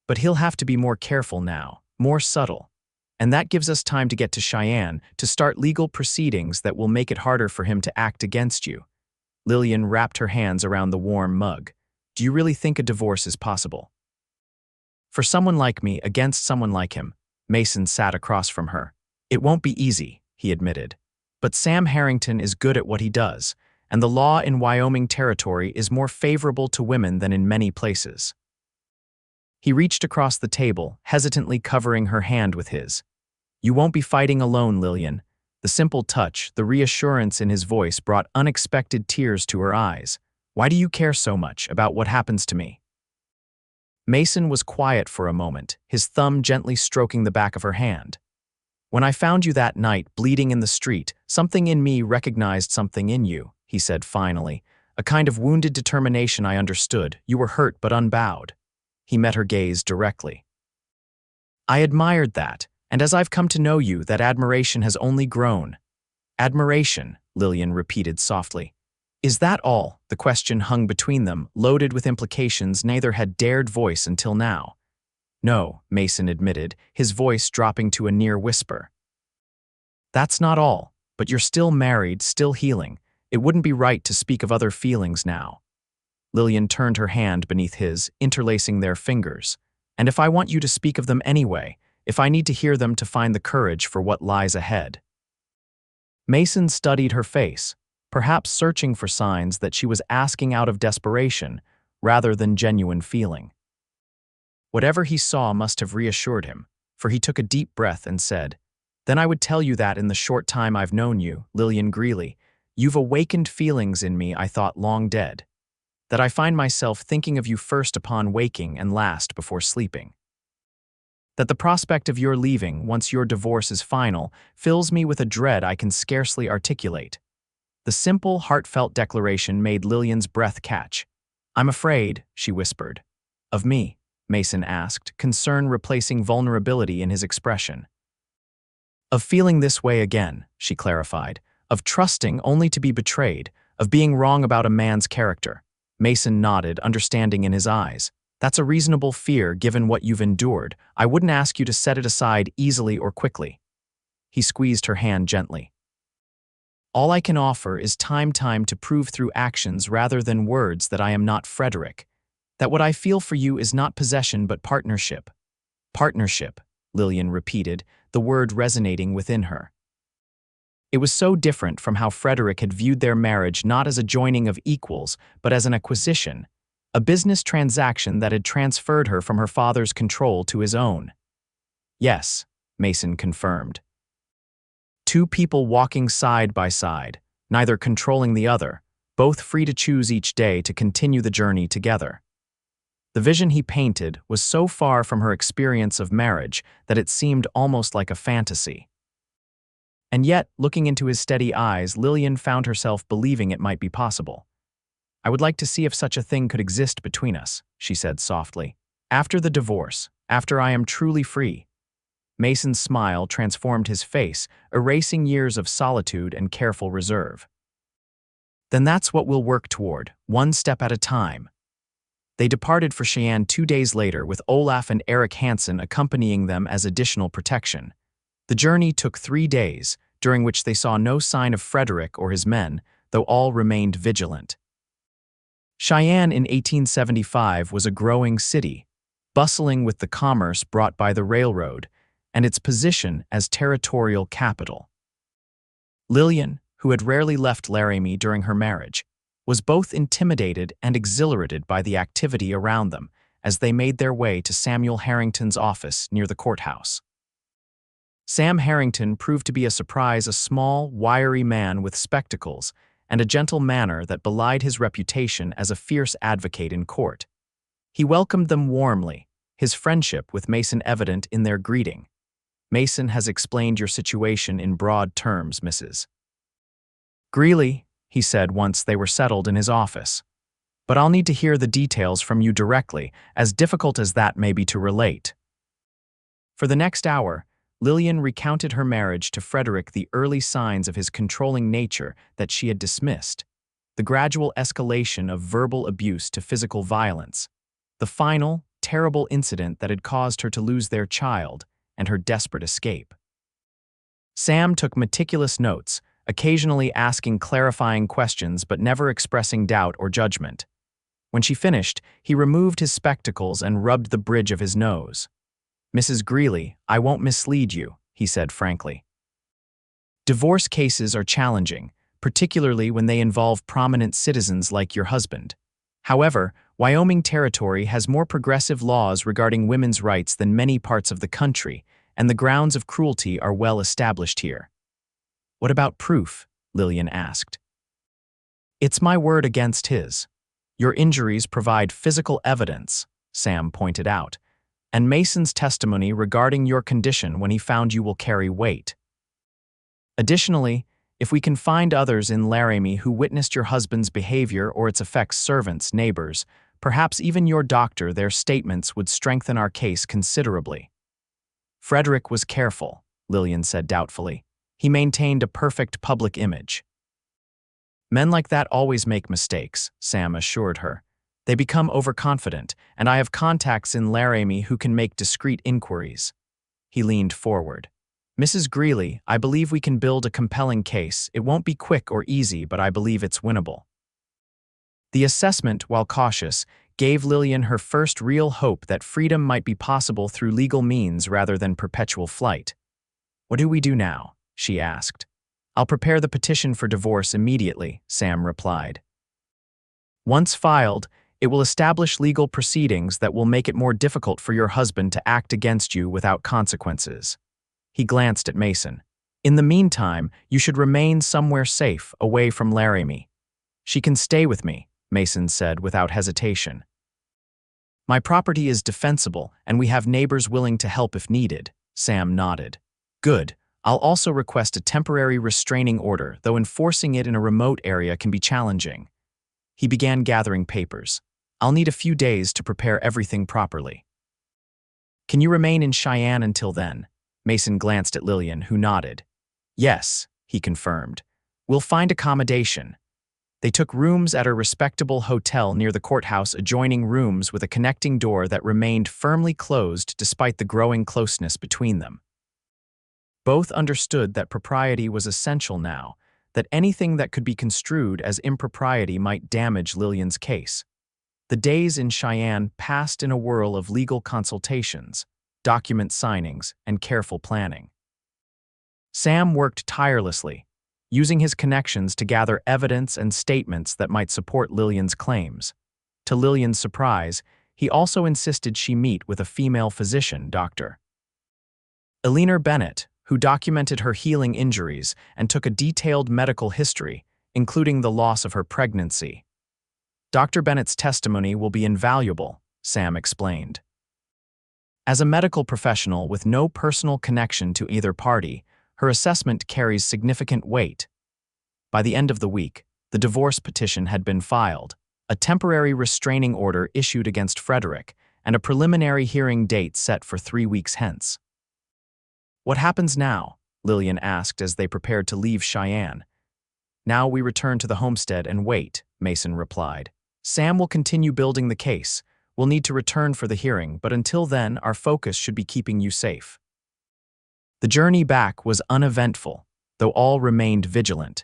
"But he'll have to be more careful now, more subtle. And that gives us time to get to Cheyenne, to start legal proceedings that will make it harder for him to act against you." Lillian wrapped her hands around the warm mug. "Do you really think a divorce is possible?" "For someone like me against someone like him," Mason sat across from her. "It won't be easy," he admitted. "But Sam Harrington is good at what he does, and the law in Wyoming Territory is more favorable to women than in many places." He reached across the table, hesitantly covering her hand with his. "You won't be fighting alone, Lillian." The simple touch, the reassurance in his voice brought unexpected tears to her eyes. "Why do you care so much about what happens to me?" Mason was quiet for a moment, his thumb gently stroking the back of her hand. "When I found you that night, bleeding in the street, something in me recognized something in you," he said finally. "A kind of wounded determination I understood. You were hurt but unbowed." He met her gaze directly. "I admired that, and as I've come to know you, that admiration has only grown." "Admiration," Lillian repeated softly. "Is that all?" The question hung between them, loaded with implications neither had dared voice until now. "No," Mason admitted, his voice dropping to a near whisper. "That's not all, but you're still married, still healing. It wouldn't be right to speak of other feelings now." Lillian turned her hand beneath his, interlacing their fingers. "And if I want you to speak of them anyway, if I need to hear them to find the courage for what lies ahead." Mason studied her face, perhaps searching for signs that she was asking out of desperation rather than genuine feeling. Whatever he saw must have reassured him, for he took a deep breath and said, "Then I would tell you that in the short time I've known you, Lillian Greeley, you've awakened feelings in me I thought long dead. That I find myself thinking of you first upon waking and last before sleeping. That the prospect of your leaving, once your divorce is final, fills me with a dread I can scarcely articulate." The simple, heartfelt declaration made Lillian's breath catch. "I'm afraid," she whispered. "Of me?" Mason asked, concern replacing vulnerability in his expression. "Of feeling this way again," she clarified. "Of trusting only to be betrayed, of being wrong about a man's character." Mason nodded, understanding in his eyes. "That's a reasonable fear given what you've endured. I wouldn't ask you to set it aside easily or quickly." He squeezed her hand gently. All I can offer is time to prove through actions rather than words that I am not Frederick, that what I feel for you is not possession but partnership. Partnership, Lillian repeated, the word resonating within her. It was so different from how Frederick had viewed their marriage, not as a joining of equals, but as an acquisition, a business transaction that had transferred her from her father's control to his own. Yes, Mason confirmed. Two people walking side by side, neither controlling the other, both free to choose each day to continue the journey together. The vision he painted was so far from her experience of marriage that it seemed almost like a fantasy. And yet, looking into his steady eyes, Lillian found herself believing it might be possible. I would like to see if such a thing could exist between us, she said softly. After the divorce, after I am truly free. Mason's smile transformed his face, erasing years of solitude and careful reserve. Then that's what we'll work toward, one step at a time. They departed for Cheyenne 2 days later, with Olaf and Eric Hansen accompanying them as additional protection. The journey took 3 days, during which they saw no sign of Frederick or his men, though all remained vigilant. Cheyenne in 1875 was a growing city, bustling with the commerce brought by the railroad, and its position as territorial capital. Lillian, who had rarely left Laramie during her marriage, was both intimidated and exhilarated by the activity around them as they made their way to Samuel Harrington's office near the courthouse. Sam Harrington proved to be a surprise, a small, wiry man with spectacles and a gentle manner that belied his reputation as a fierce advocate in court. He welcomed them warmly, his friendship with Mason evident in their greeting. Mason has explained your situation in broad terms, Mrs. Greeley, he said once they were settled in his office. But I'll need to hear the details from you directly, as difficult as that may be to relate. For the next hour, Lillian recounted her marriage to Frederick, the early signs of his controlling nature that she had dismissed, the gradual escalation of verbal abuse to physical violence, the final, terrible incident that had caused her to lose their child, and her desperate escape. Sam took meticulous notes, occasionally asking clarifying questions but never expressing doubt or judgment. When she finished, he removed his spectacles and rubbed the bridge of his nose. Mrs. Greeley, I won't mislead you, he said frankly. Divorce cases are challenging, particularly when they involve prominent citizens like your husband. However, Wyoming Territory has more progressive laws regarding women's rights than many parts of the country, and the grounds of cruelty are well established here. What about proof? Lillian asked. It's my word against his. Your injuries provide physical evidence, Sam pointed out, and Mason's testimony regarding your condition when he found you will carry weight. Additionally, if we can find others in Laramie who witnessed your husband's behavior or its effects, servants, neighbors, perhaps even your doctor, their statements would strengthen our case considerably. Frederick was careful, Lillian said doubtfully. He maintained a perfect public image. Men like that always make mistakes, Sam assured her. They become overconfident, and I have contacts in Laramie who can make discreet inquiries. He leaned forward. Mrs. Greeley, I believe we can build a compelling case. It won't be quick or easy, but I believe it's winnable. The assessment, while cautious, gave Lillian her first real hope that freedom might be possible through legal means rather than perpetual flight. What do we do now? She asked. I'll prepare the petition for divorce immediately, Sam replied. Once filed, it will establish legal proceedings that will make it more difficult for your husband to act against you without consequences. He glanced at Mason. In the meantime, you should remain somewhere safe, away from Laramie. She can stay with me, Mason said without hesitation. My property is defensible, and we have neighbors willing to help if needed, Sam nodded. Good. I'll also request a temporary restraining order, though enforcing it in a remote area can be challenging. He began gathering papers. I'll need a few days to prepare everything properly. Can you remain in Cheyenne until then? Mason glanced at Lillian, who nodded. Yes, he confirmed. We'll find accommodation. They took rooms at a respectable hotel near the courthouse, adjoining rooms with a connecting door that remained firmly closed despite the growing closeness between them. Both understood that propriety was essential now, that anything that could be construed as impropriety might damage Lillian's case. The days in Cheyenne passed in a whirl of legal consultations, document signings, and careful planning. Sam worked tirelessly, using his connections to gather evidence and statements that might support Lillian's claims. To Lillian's surprise, he also insisted she meet with a female physician, Dr. Eleanor Bennett, who documented her healing injuries and took a detailed medical history, including the loss of her pregnancy. Dr. Bennett's testimony will be invaluable, Sam explained. As a medical professional with no personal connection to either party, her assessment carries significant weight. By the end of the week, the divorce petition had been filed, a temporary restraining order issued against Frederick, and a preliminary hearing date set for 3 weeks hence. "What happens now?" Lillian asked as they prepared to leave Cheyenne. "Now we return to the homestead and wait," Mason replied. "Sam will continue building the case. We'll need to return for the hearing, but until then, our focus should be keeping you safe." The journey back was uneventful, though all remained vigilant.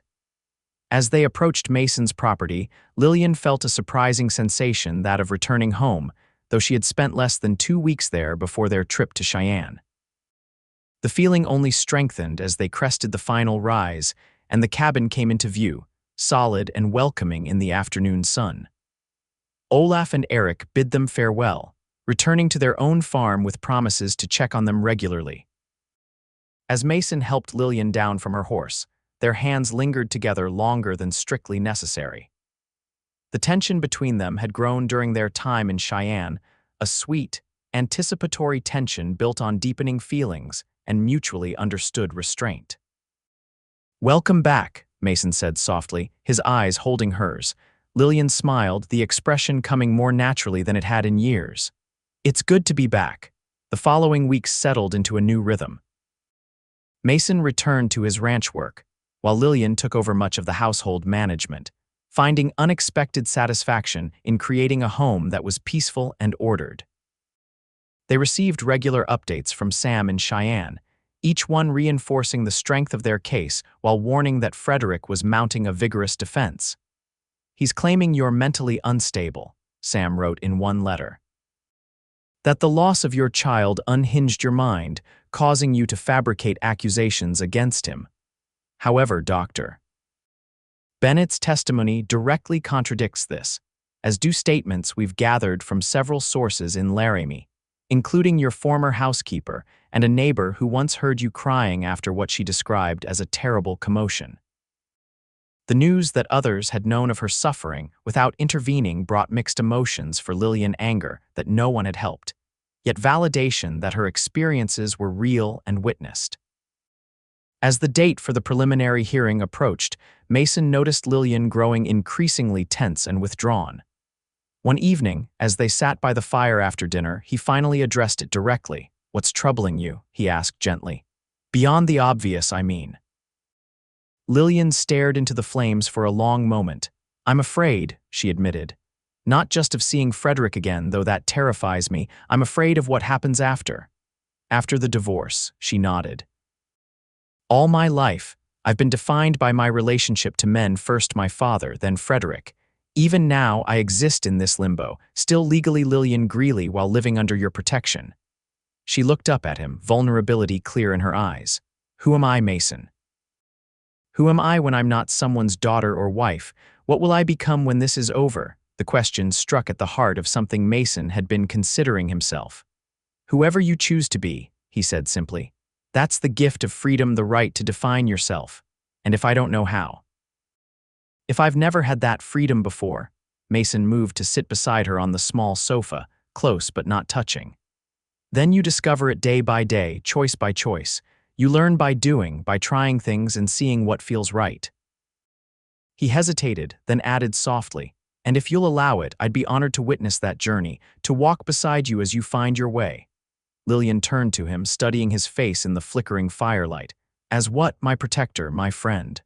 As they approached Mason's property, Lillian felt a surprising sensation, that of returning home, though she had spent less than 2 weeks there before their trip to Cheyenne. The feeling only strengthened as they crested the final rise, and the cabin came into view, solid and welcoming in the afternoon sun. Olaf and Eric bid them farewell, returning to their own farm with promises to check on them regularly. As Mason helped Lillian down from her horse, their hands lingered together longer than strictly necessary. The tension between them had grown during their time in Cheyenne, a sweet, anticipatory tension built on deepening feelings and mutually understood restraint. "Welcome back," Mason said softly, his eyes holding hers. Lillian smiled, the expression coming more naturally than it had in years. "It's good to be back." The following weeks settled into a new rhythm. Mason returned to his ranch work, while Lillian took over much of the household management, finding unexpected satisfaction in creating a home that was peaceful and ordered. They received regular updates from Sam and Cheyenne, each one reinforcing the strength of their case while warning that Frederick was mounting a vigorous defense. "He's claiming you're mentally unstable," Sam wrote in one letter. "That the loss of your child unhinged your mind, causing you to fabricate accusations against him. However, Dr. Bennett's testimony directly contradicts this, as do statements we've gathered from several sources in Laramie, including your former housekeeper and a neighbor who once heard you crying after what she described as a terrible commotion." The news that others had known of her suffering without intervening brought mixed emotions for Lillian: anger that no one had helped, yet validation that her experiences were real and witnessed. As the date for the preliminary hearing approached, Mason noticed Lillian growing increasingly tense and withdrawn. One evening, as they sat by the fire after dinner, he finally addressed it directly. "What's troubling you?" he asked gently. "Beyond the obvious, I mean." Lillian stared into the flames for a long moment. "I'm afraid," she admitted. "Not just of seeing Frederick again, though that terrifies me. I'm afraid of what happens after." "After the divorce," she nodded. "All my life, I've been defined by my relationship to men, first my father, then Frederick. Even now, I exist in this limbo, still legally Lillian Greeley while living under your protection." She looked up at him, vulnerability clear in her eyes. "Who am I, Mason? Who am I when I'm not someone's daughter or wife? What will I become when this is over?" The question struck at the heart of something Mason had been considering himself. "Whoever you choose to be," he said simply. "That's the gift of freedom, the right to define yourself. And if I don't know how?" "If I've never had that freedom before," Mason moved to sit beside her on the small sofa, close but not touching. "Then you discover it day by day, choice by choice. You learn by doing, by trying things and seeing what feels right." He hesitated, then added softly, "And if you'll allow it, I'd be honored to witness that journey, to walk beside you as you find your way." Lillian turned to him, studying his face in the flickering firelight. "As what, my protector, my friend?"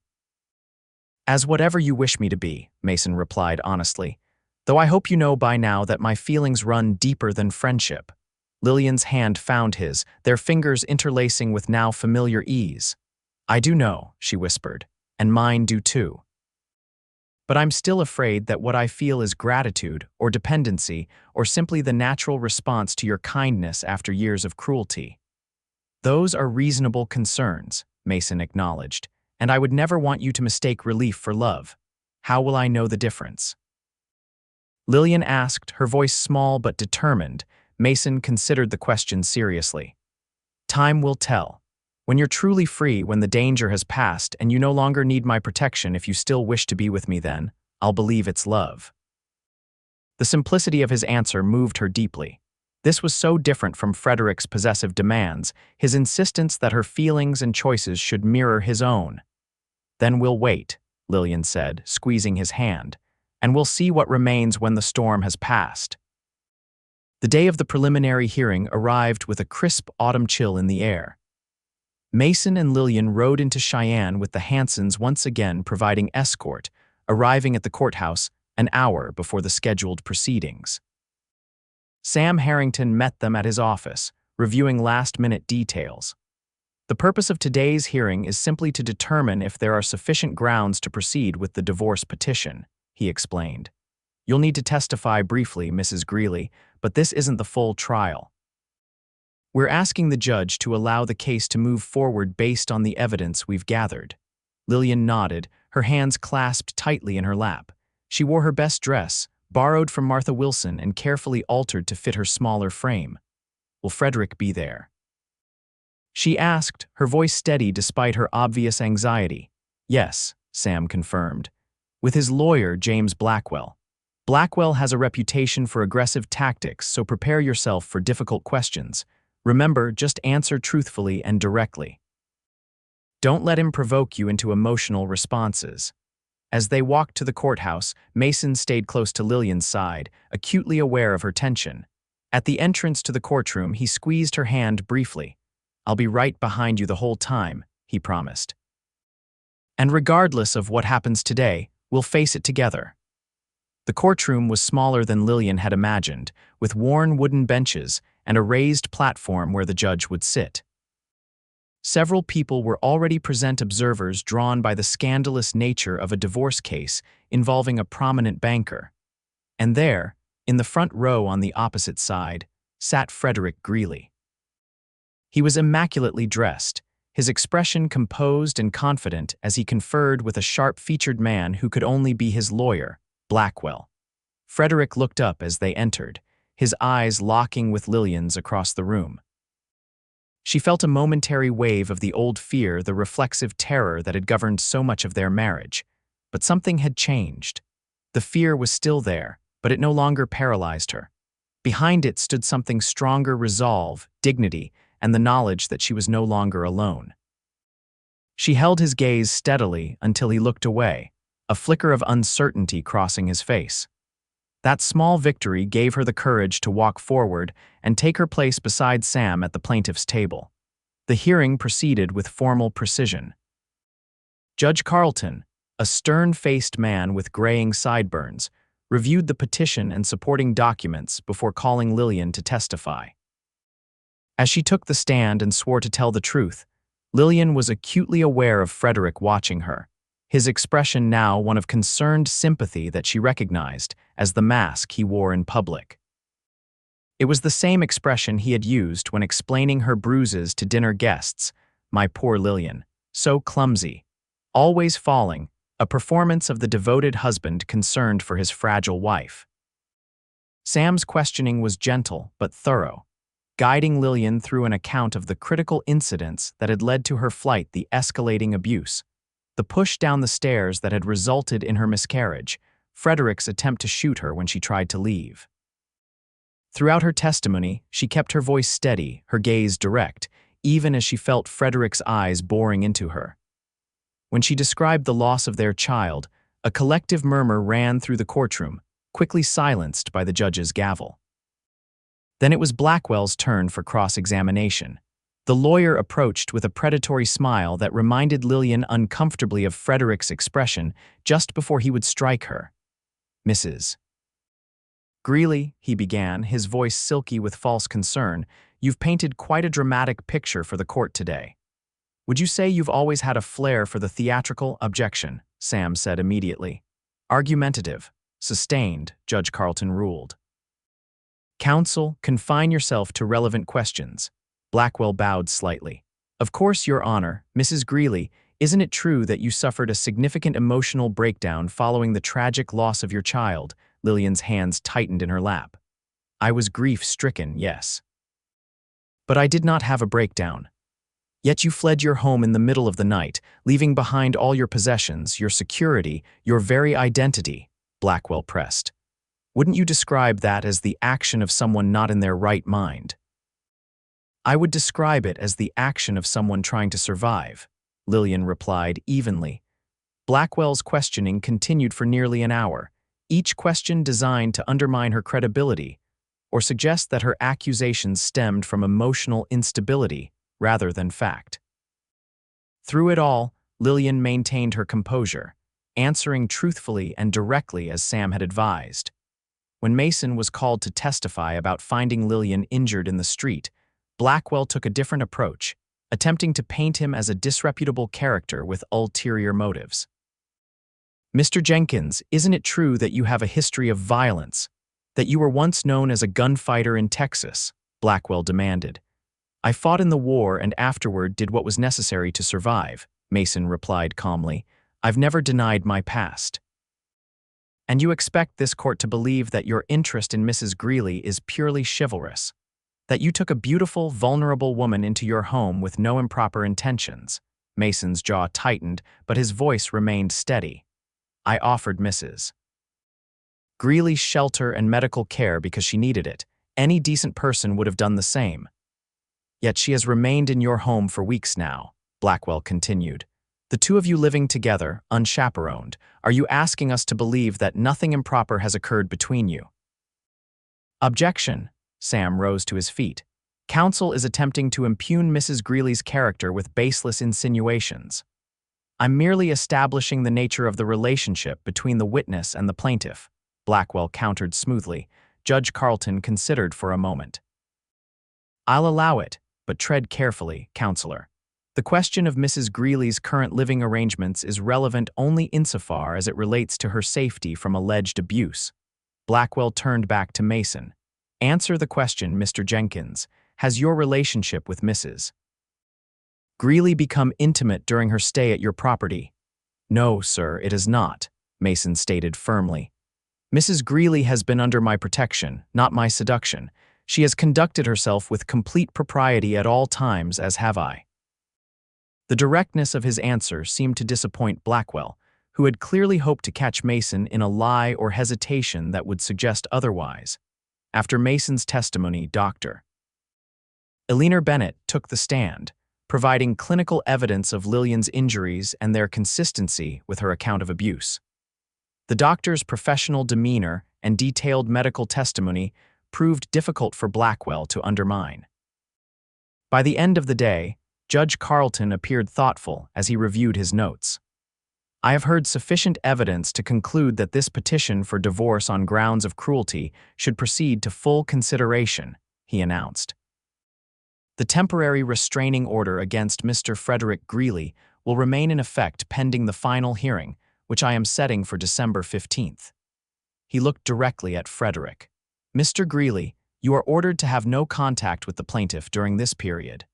"As whatever you wish me to be," Mason replied honestly, "though I hope you know by now that my feelings run deeper than friendship." Lillian's hand found his, their fingers interlacing with now familiar ease. "I do know," she whispered, "and mine do too. But I'm still afraid that what I feel is gratitude, or dependency, or simply the natural response to your kindness after years of cruelty." "Those are reasonable concerns," Mason acknowledged, "and I would never want you to mistake relief for love. How will I know the difference?" Lillian asked, her voice small but determined. Mason considered the question seriously. "Time will tell. When you're truly free, when the danger has passed, and you no longer need my protection, if you still wish to be with me then, I'll believe it's love." The simplicity of his answer moved her deeply. This was so different from Frederick's possessive demands, his insistence that her feelings and choices should mirror his own. "Then we'll wait," Lillian said, squeezing his hand, "and we'll see what remains when the storm has passed." The day of the preliminary hearing arrived with a crisp autumn chill in the air. Mason and Lillian rode into Cheyenne with the Hansons once again providing escort, arriving at the courthouse an hour before the scheduled proceedings. Sam Harrington met them at his office, reviewing last-minute details. "The purpose of today's hearing is simply to determine if there are sufficient grounds to proceed with the divorce petition," he explained. "You'll need to testify briefly, Mrs. Greeley, but this isn't the full trial. We're asking the judge to allow the case to move forward based on the evidence we've gathered." Lillian nodded, her hands clasped tightly in her lap. She wore her best dress, borrowed from Martha Wilson and carefully altered to fit her smaller frame. "Will Frederick be there?" she asked, her voice steady despite her obvious anxiety. "Yes," Sam confirmed. "With his lawyer, James Blackwell. Blackwell has a reputation for aggressive tactics, so prepare yourself for difficult questions. Remember, just answer truthfully and directly. Don't let him provoke you into emotional responses." As they walked to the courthouse, Mason stayed close to Lillian's side, acutely aware of her tension. At the entrance to the courtroom, he squeezed her hand briefly. "I'll be right behind you the whole time," he promised. "And regardless of what happens today, we'll face it together." The courtroom was smaller than Lillian had imagined, with worn wooden benches and a raised platform where the judge would sit. Several people were already present observers drawn by the scandalous nature of a divorce case involving a prominent banker. And there, in the front row on the opposite side, sat Frederick Greeley. He was immaculately dressed, his expression composed and confident as he conferred with a sharp-featured man who could only be his lawyer, Blackwell. Frederick looked up as they entered, his eyes locking with Lillian's across the room. She felt a momentary wave of the old fear, the reflexive terror that had governed so much of their marriage. But something had changed. The fear was still there, but it no longer paralyzed her. Behind it stood something stronger: resolve, dignity, and the knowledge that she was no longer alone. She held his gaze steadily until he looked away, a flicker of uncertainty crossing his face. That small victory gave her the courage to walk forward and take her place beside Sam at the plaintiff's table. The hearing proceeded with formal precision. Judge Carlton, a stern-faced man with graying sideburns, reviewed the petition and supporting documents before calling Lillian to testify. As she took the stand and swore to tell the truth, Lillian was acutely aware of Frederick watching her, his expression now one of concerned sympathy that she recognized as the mask he wore in public. It was the same expression he had used when explaining her bruises to dinner guests. "My poor Lillian, so clumsy, always falling," a performance of the devoted husband concerned for his fragile wife. Sam's questioning was gentle but thorough, guiding Lillian through an account of the critical incidents that had led to her flight: the escalating abuse, the push down the stairs that had resulted in her miscarriage, Frederick's attempt to shoot her when she tried to leave. Throughout her testimony, she kept her voice steady, her gaze direct, even as she felt Frederick's eyes boring into her. When she described the loss of their child, a collective murmur ran through the courtroom, quickly silenced by the judge's gavel. Then it was Blackwell's turn for cross-examination. The lawyer approached with a predatory smile that reminded Lillian uncomfortably of Frederick's expression just before he would strike her. "Mrs. Greeley, he began, his voice silky with false concern, you've painted quite a dramatic picture for the court today. Would you say you've always had a flair for the theatrical? Objection, Sam said immediately. Argumentative, sustained, Judge Carlton ruled. Counsel, confine yourself to relevant questions. Blackwell bowed slightly. Of course, Your Honor, Mrs. Greeley, isn't it true that you suffered a significant emotional breakdown following the tragic loss of your child? Lillian's hands tightened in her lap. I was grief-stricken, yes. But I did not have a breakdown. Yet you fled your home in the middle of the night, leaving behind all your possessions, your security, your very identity, Blackwell pressed. Wouldn't you describe that as the action of someone not in their right mind? I would describe it as the action of someone trying to survive, Lillian replied evenly. Blackwell's questioning continued for nearly an hour, each question designed to undermine her credibility or suggest that her accusations stemmed from emotional instability rather than fact. Through it all, Lillian maintained her composure, answering truthfully and directly as Sam had advised. When Mason was called to testify about finding Lillian injured in the street, Blackwell took a different approach, attempting to paint him as a disreputable character with ulterior motives. Mr. Jenkins, isn't it true that you have a history of violence, that you were once known as a gunfighter in Texas? Blackwell demanded. I fought in the war and afterward did what was necessary to survive, Mason replied calmly. I've never denied my past. And you expect this court to believe that your interest in Mrs. Greeley is purely chivalrous, that you took a beautiful, vulnerable woman into your home with no improper intentions. Mason's jaw tightened, but his voice remained steady. I offered Mrs. Greeley shelter and medical care because she needed it. Any decent person would have done the same. Yet she has remained in your home for weeks now, Blackwell continued. The two of you living together, unchaperoned, are you asking us to believe that nothing improper has occurred between you? Objection. Sam rose to his feet. Counsel is attempting to impugn Mrs. Greeley's character with baseless insinuations. I'm merely establishing the nature of the relationship between the witness and the plaintiff, Blackwell countered smoothly. Judge Carlton considered for a moment. I'll allow it, but tread carefully, counselor. The question of Mrs. Greeley's current living arrangements is relevant only insofar as it relates to her safety from alleged abuse. Blackwell turned back to Mason. Answer the question, Mr. Jenkins. Has your relationship with Mrs. Greeley become intimate during her stay at your property? No, sir, it has not, Mason stated firmly. Mrs. Greeley has been under my protection, not my seduction. She has conducted herself with complete propriety at all times, as have I. The directness of his answer seemed to disappoint Blackwell, who had clearly hoped to catch Mason in a lie or hesitation that would suggest otherwise. After Mason's testimony, Dr. Eleanor Bennett took the stand, providing clinical evidence of Lillian's injuries and their consistency with her account of abuse. The doctor's professional demeanor and detailed medical testimony proved difficult for Blackwell to undermine. By the end of the day, Judge Carlton appeared thoughtful as he reviewed his notes. I have heard sufficient evidence to conclude that this petition for divorce on grounds of cruelty should proceed to full consideration, he announced. The temporary restraining order against Mr. Frederick Greeley will remain in effect pending the final hearing, which I am setting for December 15th. He looked directly at Frederick. Mr. Greeley, you are ordered to have no contact with the plaintiff during this period.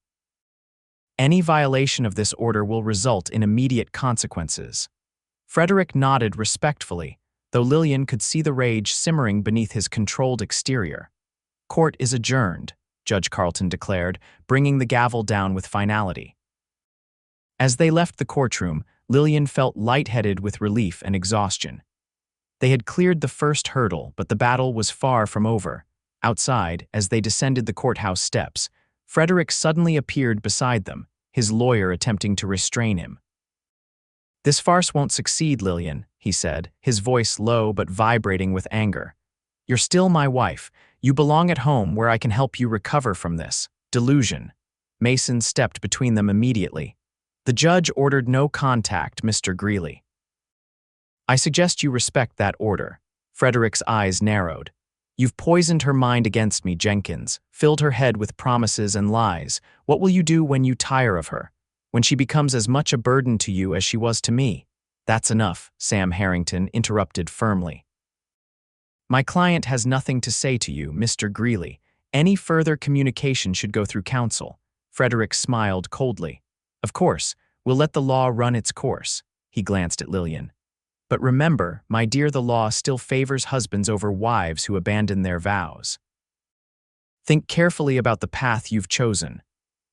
Any violation of this order will result in immediate consequences. Frederick nodded respectfully, though Lillian could see the rage simmering beneath his controlled exterior. Court is adjourned, Judge Carlton declared, bringing the gavel down with finality. As they left the courtroom, Lillian felt lightheaded with relief and exhaustion. They had cleared the first hurdle, but the battle was far from over. Outside, as they descended the courthouse steps, Frederick suddenly appeared beside them, his lawyer attempting to restrain him. This farce won't succeed, Lillian, he said, his voice low but vibrating with anger. You're still my wife. You belong at home where I can help you recover from this delusion. Mason stepped between them immediately. The judge ordered no contact, Mr. Greeley. I suggest you respect that order. Frederick's eyes narrowed. You've poisoned her mind against me, Jenkins, filled her head with promises and lies. What will you do when you tire of her? When she becomes as much a burden to you as she was to me? That's enough, Sam Harrington interrupted firmly. My client has nothing to say to you, Mr. Greeley. Any further communication should go through counsel. Frederick smiled coldly. Of course, we'll let the law run its course. He glanced at Lillian. But remember, my dear, the law still favors husbands over wives who abandon their vows. Think carefully about the path you've chosen.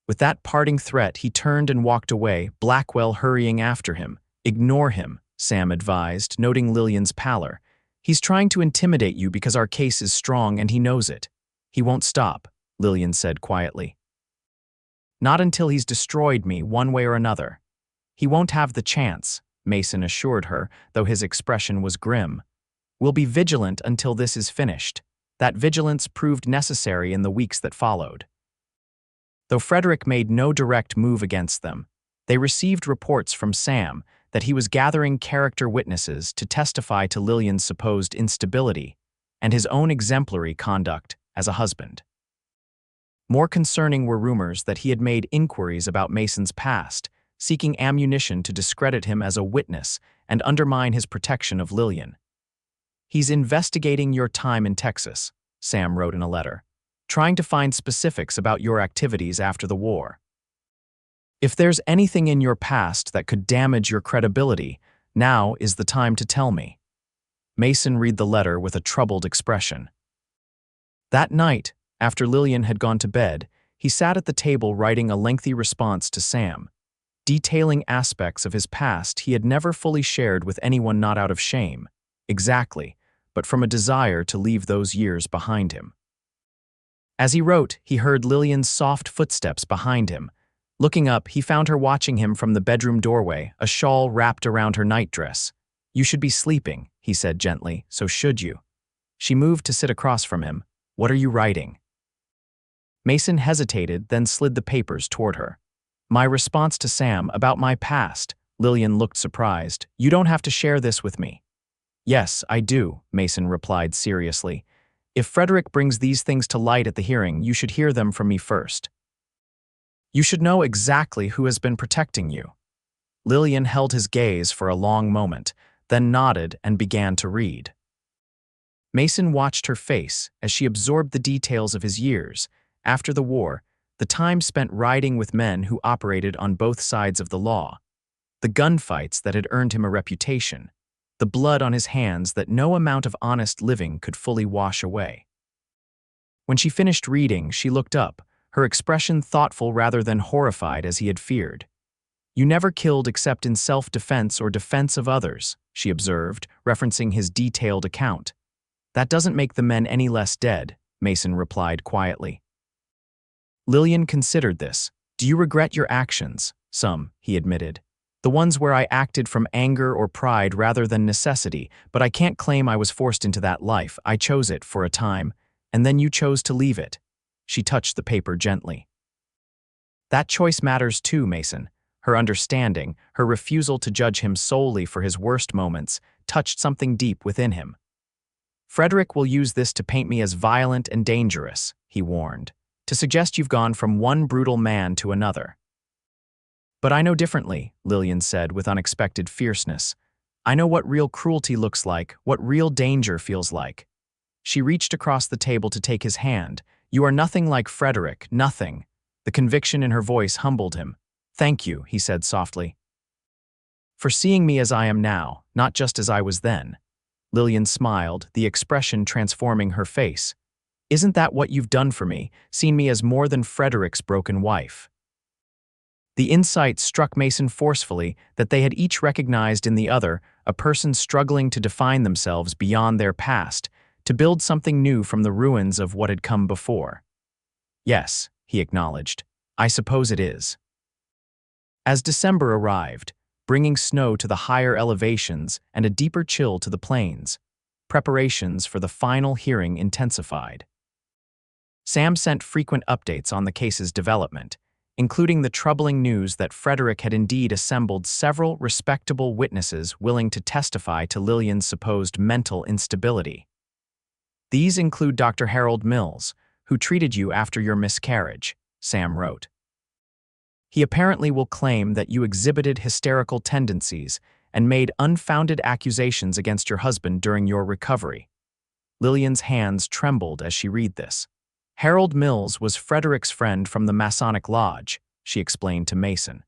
With that parting threat, he turned and walked away, Blackwell hurrying after him. Ignore him, Sam advised, noting Lillian's pallor. He's trying to intimidate you because our case is strong and he knows it. He won't stop, Lillian said quietly. Not until he's destroyed me one way or another. He won't have the chance, Mason assured her, though his expression was grim. We'll be vigilant until this is finished. That vigilance proved necessary in the weeks that followed. Though Frederick made no direct move against them, they received reports from Sam that he was gathering character witnesses to testify to Lillian's supposed instability and his own exemplary conduct as a husband. More concerning were rumors that he had made inquiries about Mason's past, seeking ammunition to discredit him as a witness and undermine his protection of Lillian. He's investigating your time in Texas, Sam wrote in a letter, trying to find specifics about your activities after the war. If there's anything in your past that could damage your credibility, now is the time to tell me. Mason read the letter with a troubled expression. That night, after Lillian had gone to bed, he sat at the table writing a lengthy response to Sam, detailing aspects of his past he had never fully shared with anyone, not out of shame, exactly, but from a desire to leave those years behind him. As he wrote, he heard Lillian's soft footsteps behind him. Looking up, he found her watching him from the bedroom doorway, a shawl wrapped around her nightdress. You should be sleeping, he said gently, so should you. She moved to sit across from him. What are you writing? Mason hesitated, then slid the papers toward her. My response to Sam about my past. Lillian looked surprised. You don't have to share this with me. Yes, I do, Mason replied seriously. If Frederick brings these things to light at the hearing, you should hear them from me first. You should know exactly who has been protecting you. Lillian held his gaze for a long moment, then nodded and began to read. Mason watched her face as she absorbed the details of his years, after the war, the time spent riding with men who operated on both sides of the law, the gunfights that had earned him a reputation, the blood on his hands that no amount of honest living could fully wash away. When she finished reading, she looked up, her expression thoughtful rather than horrified as he had feared. You never killed except in self-defense or defense of others, she observed, referencing his detailed account. That doesn't make the men any less dead, Mason replied quietly. Lillian considered this. Do you regret your actions? Some, he admitted. The ones where I acted from anger or pride rather than necessity, but I can't claim I was forced into that life. I chose it for a time, and then you chose to leave it. She touched the paper gently. That choice matters too, Mason. Her understanding, her refusal to judge him solely for his worst moments, touched something deep within him. Frederick will use this to paint me as violent and dangerous, he warned, to suggest you've gone from one brutal man to another. But I know differently, Lillian said with unexpected fierceness. I know what real cruelty looks like, what real danger feels like. She reached across the table to take his hand. You are nothing like Frederick, nothing. The conviction in her voice humbled him. Thank you, he said softly. For seeing me as I am now, not just as I was then. Lillian smiled, the expression transforming her face. Isn't that what you've done for me, seen me as more than Frederick's broken wife? The insight struck Mason forcefully that they had each recognized in the other a person struggling to define themselves beyond their past, to build something new from the ruins of what had come before. Yes, he acknowledged, I suppose it is. As December arrived, bringing snow to the higher elevations and a deeper chill to the plains, preparations for the final hearing intensified. Sam sent frequent updates on the case's development, including the troubling news that Frederick had indeed assembled several respectable witnesses willing to testify to Lillian's supposed mental instability. These include Dr. Harold Mills, who treated you after your miscarriage, Sam wrote. He apparently will claim that you exhibited hysterical tendencies and made unfounded accusations against your husband during your recovery. Lillian's hands trembled as she read this. Harold Mills was Frederick's friend from the Masonic Lodge, she explained to Mason.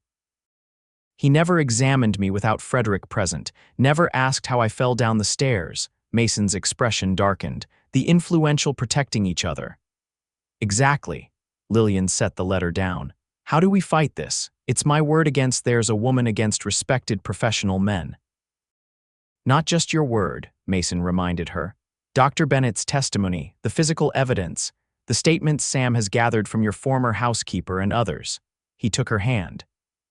He never examined me without Frederick present, never asked how I fell down the stairs. Mason's expression darkened. The influential protecting each other. Exactly. Lillian set the letter down. How do we fight this? It's my word against theirs, a woman against respected professional men. Not just your word, Mason reminded her. Dr. Bennett's testimony, the physical evidence, the statements Sam has gathered from your former housekeeper and others. He took her hand.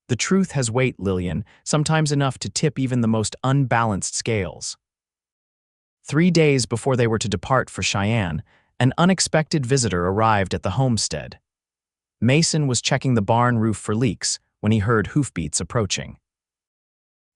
The truth has weight, Lillian, sometimes enough to tip even the most unbalanced scales. 3 days before they were to depart for Cheyenne, an unexpected visitor arrived at the homestead. Mason was checking the barn roof for leaks when he heard hoofbeats approaching.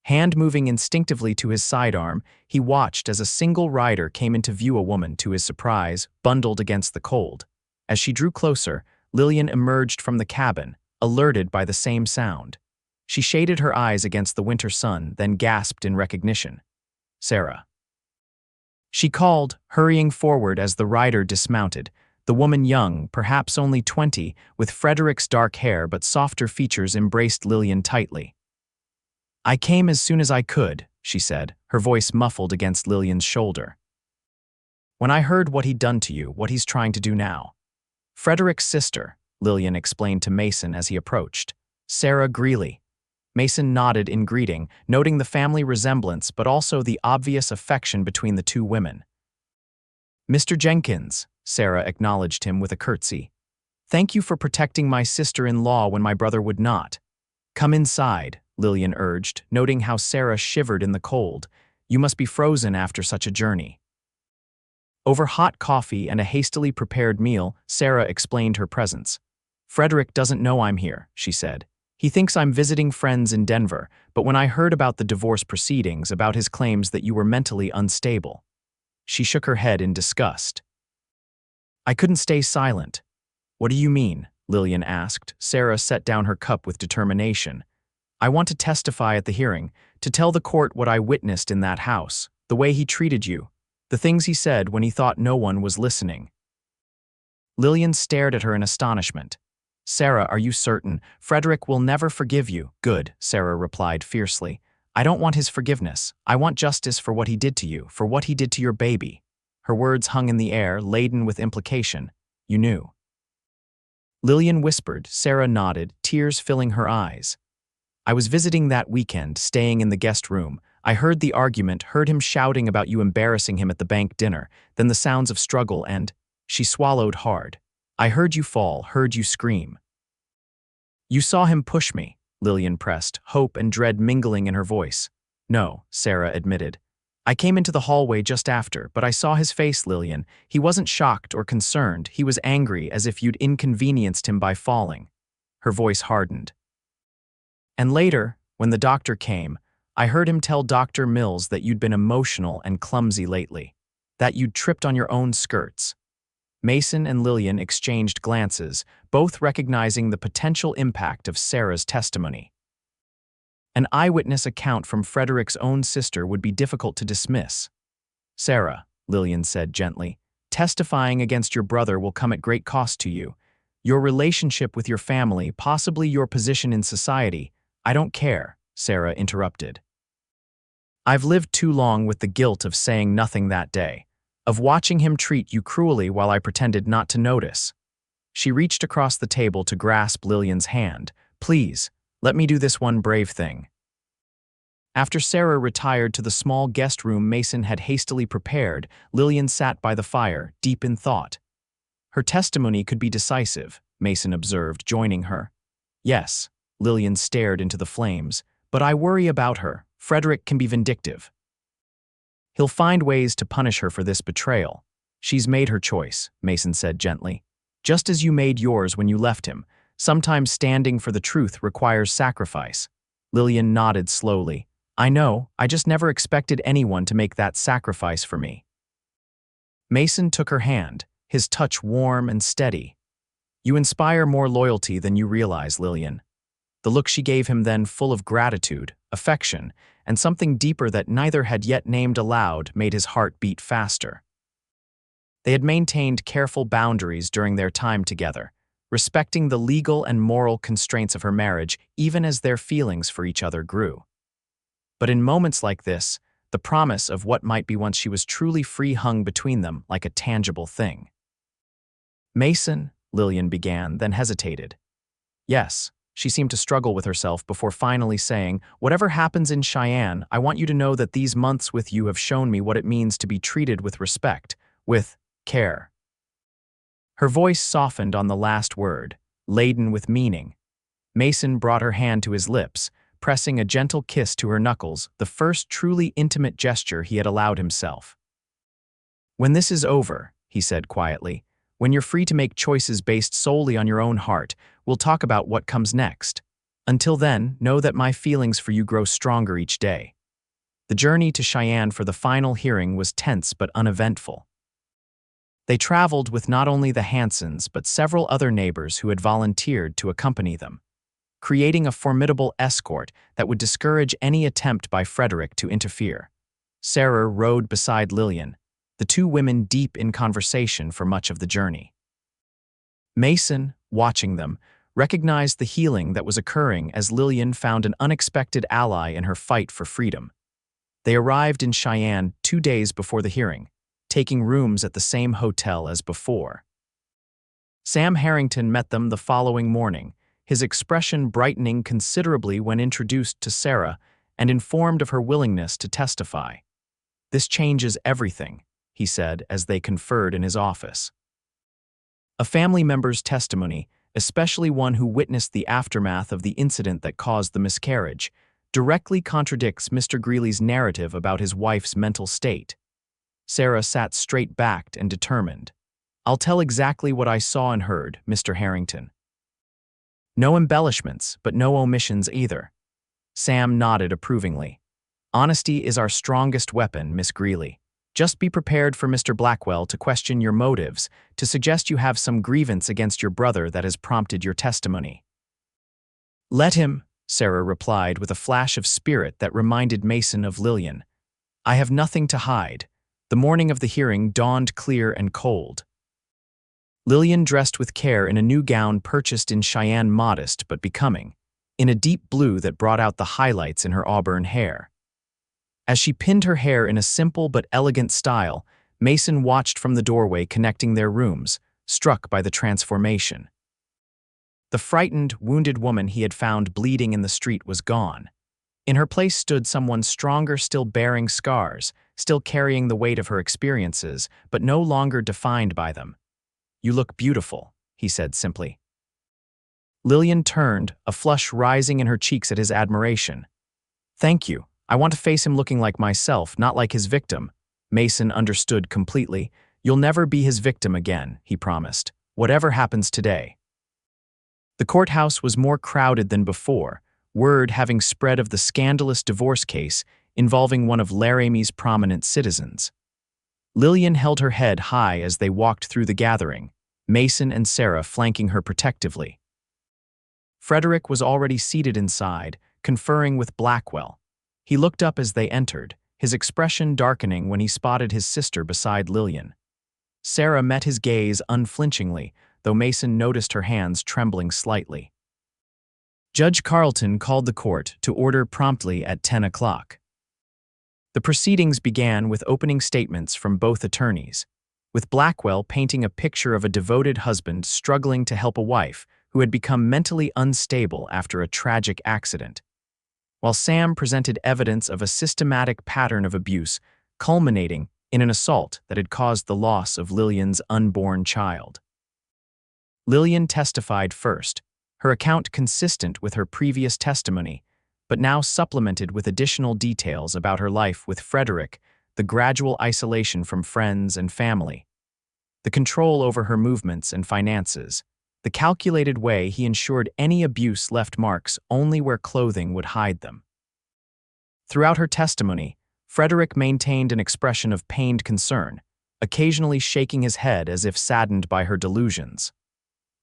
Hand moving instinctively to his sidearm, he watched as a single rider came into view, a woman, to his surprise, bundled against the cold. As she drew closer, Lillian emerged from the cabin, alerted by the same sound. She shaded her eyes against the winter sun, then gasped in recognition. Sarah. She called, hurrying forward as the rider dismounted. The woman, young, perhaps only 20, with Frederick's dark hair but softer features, embraced Lillian tightly. I came as soon as I could, she said, her voice muffled against Lillian's shoulder. When I heard what he'd done to you, what he's trying to do now. Frederick's sister, Lillian explained to Mason as he approached. Sarah Greeley. Mason nodded in greeting, noting the family resemblance but also the obvious affection between the two women. Mr. Jenkins, Sarah acknowledged him with a curtsy. Thank you for protecting my sister-in-law when my brother would not. Come inside, Lillian urged, noting how Sarah shivered in the cold. You must be frozen after such a journey. Over hot coffee and a hastily prepared meal, Sarah explained her presence. Frederick doesn't know I'm here, she said. He thinks I'm visiting friends in Denver, but when I heard about the divorce proceedings, about his claims that you were mentally unstable. She shook her head in disgust. I couldn't stay silent. What do you mean? Lillian asked. Sarah set down her cup with determination. I want to testify at the hearing, to tell the court what I witnessed in that house, the way he treated you, the things he said when he thought no one was listening. Lillian stared at her in astonishment. Sarah, are you certain? Frederick will never forgive you. Good, Sarah replied fiercely. I don't want his forgiveness. I want justice for what he did to you, for what he did to your baby. Her words hung in the air, laden with implication. You knew. Lillian whispered. Sarah nodded, tears filling her eyes. I was visiting that weekend, staying in the guest room. I heard the argument, heard him shouting about you embarrassing him at the bank dinner, then the sounds of struggle and… She swallowed hard. I heard you fall, heard you scream. You saw him push me, Lillian pressed, hope and dread mingling in her voice. No, Sarah admitted. I came into the hallway just after, but I saw his face, Lillian. He wasn't shocked or concerned. He was angry, as if you'd inconvenienced him by falling. Her voice hardened. And later, when the doctor came, I heard him tell Dr. Mills that you'd been emotional and clumsy lately, that you'd tripped on your own skirts. Mason and Lillian exchanged glances, both recognizing the potential impact of Sarah's testimony. An eyewitness account from Frederick's own sister would be difficult to dismiss. Sarah, Lillian said gently, testifying against your brother will come at great cost to you. Your relationship with your family, possibly your position in society. I don't care, Sarah interrupted. I've lived too long with the guilt of saying nothing that day, of watching him treat you cruelly while I pretended not to notice. She reached across the table to grasp Lillian's hand. Please, let me do this one brave thing. After Sarah retired to the small guest room Mason had hastily prepared, Lillian sat by the fire, deep in thought. Her testimony could be decisive, Mason observed, joining her. Yes, Lillian stared into the flames, but I worry about her. Frederick can be vindictive. He'll find ways to punish her for this betrayal. She's made her choice, Mason said gently. Just as you made yours when you left him. Sometimes standing for the truth requires sacrifice. Lillian nodded slowly. I know, I just never expected anyone to make that sacrifice for me. Mason took her hand, his touch warm and steady. "You inspire more loyalty than you realize, Lillian." The look she gave him then, full of gratitude, affection, and something deeper that neither had yet named aloud, made his heart beat faster. They had maintained careful boundaries during their time together, respecting the legal and moral constraints of her marriage even as their feelings for each other grew. But in moments like this, the promise of what might be once she was truly free hung between them like a tangible thing. "Mason," Lillian began, then hesitated. "Yes." She seemed to struggle with herself before finally saying, "Whatever happens in Cheyenne, I want you to know that these months with you have shown me what it means to be treated with respect, with care." Her voice softened on the last word, laden with meaning. Mason brought her hand to his lips, pressing a gentle kiss to her knuckles, the first truly intimate gesture he had allowed himself. "When this is over," he said quietly, "when you're free to make choices based solely on your own heart, we'll talk about what comes next. Until then, know that my feelings for you grow stronger each day." The journey to Cheyenne for the final hearing was tense but uneventful. They traveled with not only the Hansons but several other neighbors who had volunteered to accompany them, creating a formidable escort that would discourage any attempt by Frederick to interfere. Sarah rode beside Lillian, the two women deep in conversation for much of the journey. Mason, watching them, recognized the healing that was occurring as Lillian found an unexpected ally in her fight for freedom. They arrived in Cheyenne 2 days before the hearing, taking rooms at the same hotel as before. Sam Harrington met them the following morning, his expression brightening considerably when introduced to Sarah and informed of her willingness to testify. "This changes everything," he said as they conferred in his office. A family member's testimony, especially one who witnessed the aftermath of the incident that caused the miscarriage, directly contradicts Mr. Greeley's narrative about his wife's mental state. Sarah sat straight-backed and determined. "I'll tell exactly what I saw and heard, Mr. Harrington." "No embellishments, but no omissions either." Sam nodded approvingly. "Honesty is our strongest weapon, Miss Greeley. Just be prepared for Mr. Blackwell to question your motives, to suggest you have some grievance against your brother that has prompted your testimony." "Let him," Sarah replied with a flash of spirit that reminded Mason of Lillian. "I have nothing to hide." The morning of the hearing dawned clear and cold. Lillian dressed with care in a new gown purchased in Cheyenne, modest but becoming, in a deep blue that brought out the highlights in her auburn hair. As she pinned her hair in a simple but elegant style, Mason watched from the doorway connecting their rooms, struck by the transformation. The frightened, wounded woman he had found bleeding in the street was gone. In her place stood someone stronger, still bearing scars, still carrying the weight of her experiences, but no longer defined by them. "You look beautiful," he said simply. Lillian turned, a flush rising in her cheeks at his admiration. "Thank you. I want to face him looking like myself, not like his victim." Mason understood completely. "You'll never be his victim again," he promised, "whatever happens today." The courthouse was more crowded than before, word having spread of the scandalous divorce case involving one of Laramie's prominent citizens. Lillian held her head high as they walked through the gathering, Mason and Sarah flanking her protectively. Frederick was already seated inside, conferring with Blackwell. He looked up as they entered, his expression darkening when he spotted his sister beside Lillian. Sarah met his gaze unflinchingly, though Mason noticed her hands trembling slightly. Judge Carlton called the court to order promptly at 10 o'clock. The proceedings began with opening statements from both attorneys, with Blackwell painting a picture of a devoted husband struggling to help a wife who had become mentally unstable after a tragic accident, while Sam presented evidence of a systematic pattern of abuse culminating in an assault that had caused the loss of Lillian's unborn child. Lillian testified first, her account consistent with her previous testimony, but now supplemented with additional details about her life with Frederick, the gradual isolation from friends and family, the control over her movements and finances, the calculated way he ensured any abuse left marks only where clothing would hide them. Throughout her testimony, Frederick maintained an expression of pained concern, occasionally shaking his head as if saddened by her delusions.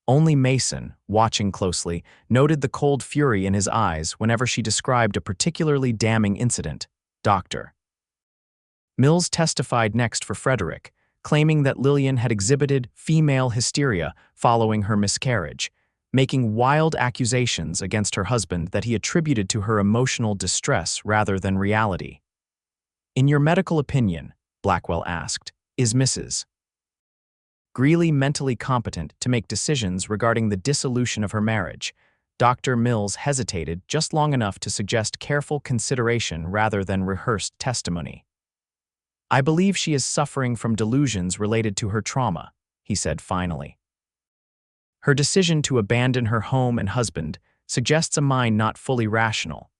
Only Mason, watching closely, noted the cold fury in his eyes whenever she described a particularly damning incident. Dr. Mills testified next for Frederick, claiming that Lillian had exhibited female hysteria following her miscarriage, making wild accusations against her husband that he attributed to her emotional distress rather than reality. "In your medical opinion," Blackwell asked, "is Mrs. Greeley mentally competent to make decisions regarding the dissolution of her marriage?" Dr. Mills hesitated just long enough to suggest careful consideration rather than rehearsed testimony. "I believe she is suffering from delusions related to her trauma," he said finally. "Her decision to abandon her home and husband suggests a mind not fully rational."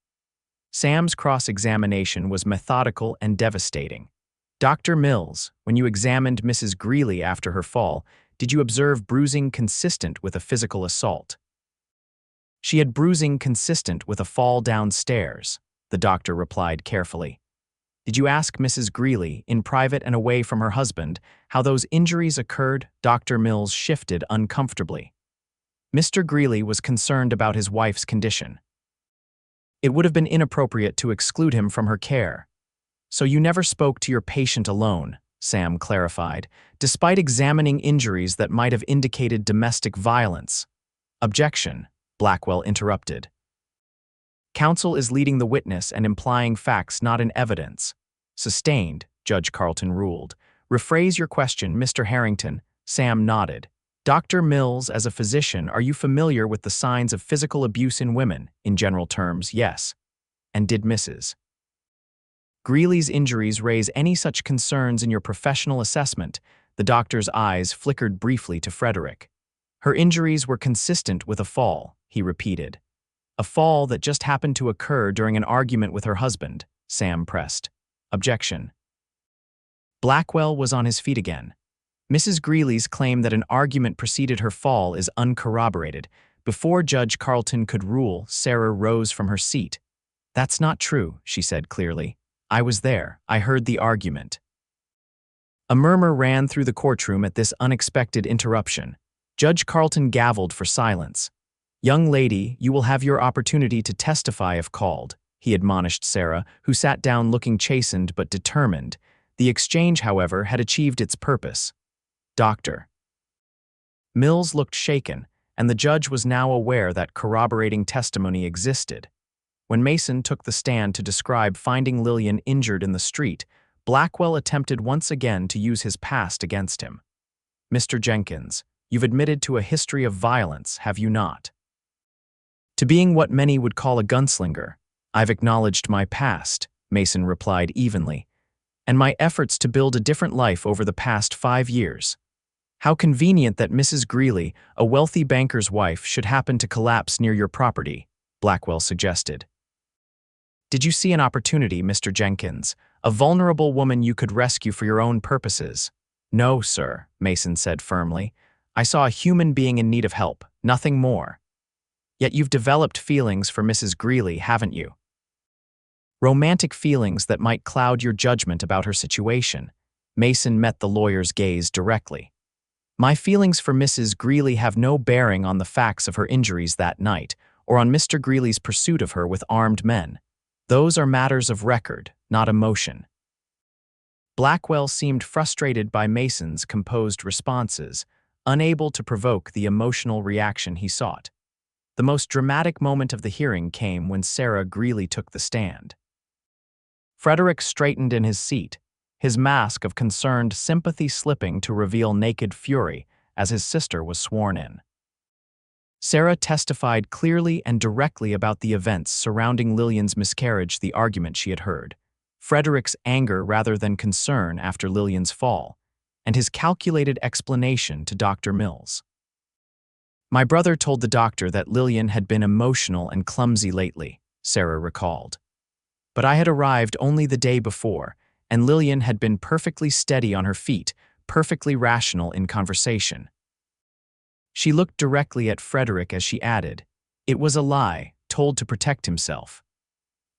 Sam's cross-examination was methodical and devastating. "Dr. Mills, when you examined Mrs. Greeley after her fall, did you observe bruising consistent with a physical assault?" "She had bruising consistent with a fall downstairs," the doctor replied carefully. "Did you ask Mrs. Greeley, in private and away from her husband, how those injuries occurred?" Dr. Mills shifted uncomfortably. Mr. Greeley was concerned about his wife's condition. "It would have been inappropriate to exclude him from her care." "So you never spoke to your patient alone," Sam clarified, "despite examining injuries that might have indicated domestic violence." "Objection," Blackwell interrupted. "Counsel is leading the witness and implying facts not in evidence." "Sustained," Judge Carlton ruled. "Rephrase your question, Mr. Harrington." Sam nodded. "Dr. Mills, as a physician, are you familiar with the signs of physical abuse in women?" "In general terms, yes." "And did Mrs. Greeley's injuries raise any such concerns in your professional assessment?" The doctor's eyes flickered briefly to Frederick. "Her injuries were consistent with a fall," he repeated. "A fall that just happened to occur during an argument with her husband," Sam pressed. "Objection." Blackwell was on his feet again. "Mrs. Greeley's claim that an argument preceded her fall is uncorroborated." Before Judge Carlton could rule, Sarah rose from her seat. "That's not true," she said clearly. "I was there. I heard the argument." A murmur ran through the courtroom at this unexpected interruption. Judge Carlton gavelled for silence. "Young lady, you will have your opportunity to testify if called," he admonished Sarah, who sat down looking chastened but determined. The exchange, however, had achieved its purpose. "Dr. Mills looked shaken, and the judge was now aware that corroborating testimony existed. When Mason took the stand to describe finding Lillian injured in the street, Blackwell attempted once again to use his past against him. "Mr. Jenkins, you've admitted to a history of violence, have you not? To being what many would call a gunslinger." "I've acknowledged my past," Mason replied evenly, "and my efforts to build a different life over the past 5 years. How convenient that Mrs. Greeley, a wealthy banker's wife, should happen to collapse near your property," Blackwell suggested. "Did you see an opportunity, Mr. Jenkins, a vulnerable woman you could rescue for your own purposes?" "No, sir," Mason said firmly. "I saw a human being in need of help, nothing more." "Yet you've developed feelings for Mrs. Greeley, haven't you? Romantic feelings that might cloud your judgment about her situation." Mason met the lawyer's gaze directly. "My feelings for Mrs. Greeley have no bearing on the facts of her injuries that night, or on Mr. Greeley's pursuit of her with armed men. Those are matters of record, not emotion." Blackwell seemed frustrated by Mason's composed responses, unable to provoke the emotional reaction he sought. The most dramatic moment of the hearing came when Sarah Greeley took the stand. Frederick straightened in his seat, his mask of concerned sympathy slipping to reveal naked fury as his sister was sworn in. Sarah testified clearly and directly about the events surrounding Lillian's miscarriage, the argument she had heard, Frederick's anger rather than concern after Lillian's fall, and his calculated explanation to Dr. Mills. "My brother told the doctor that Lillian had been emotional and clumsy lately," Sarah recalled. "But I had arrived only the day before, and Lillian had been perfectly steady on her feet, perfectly rational in conversation." She looked directly at Frederick as she added, "It was a lie, told to protect himself."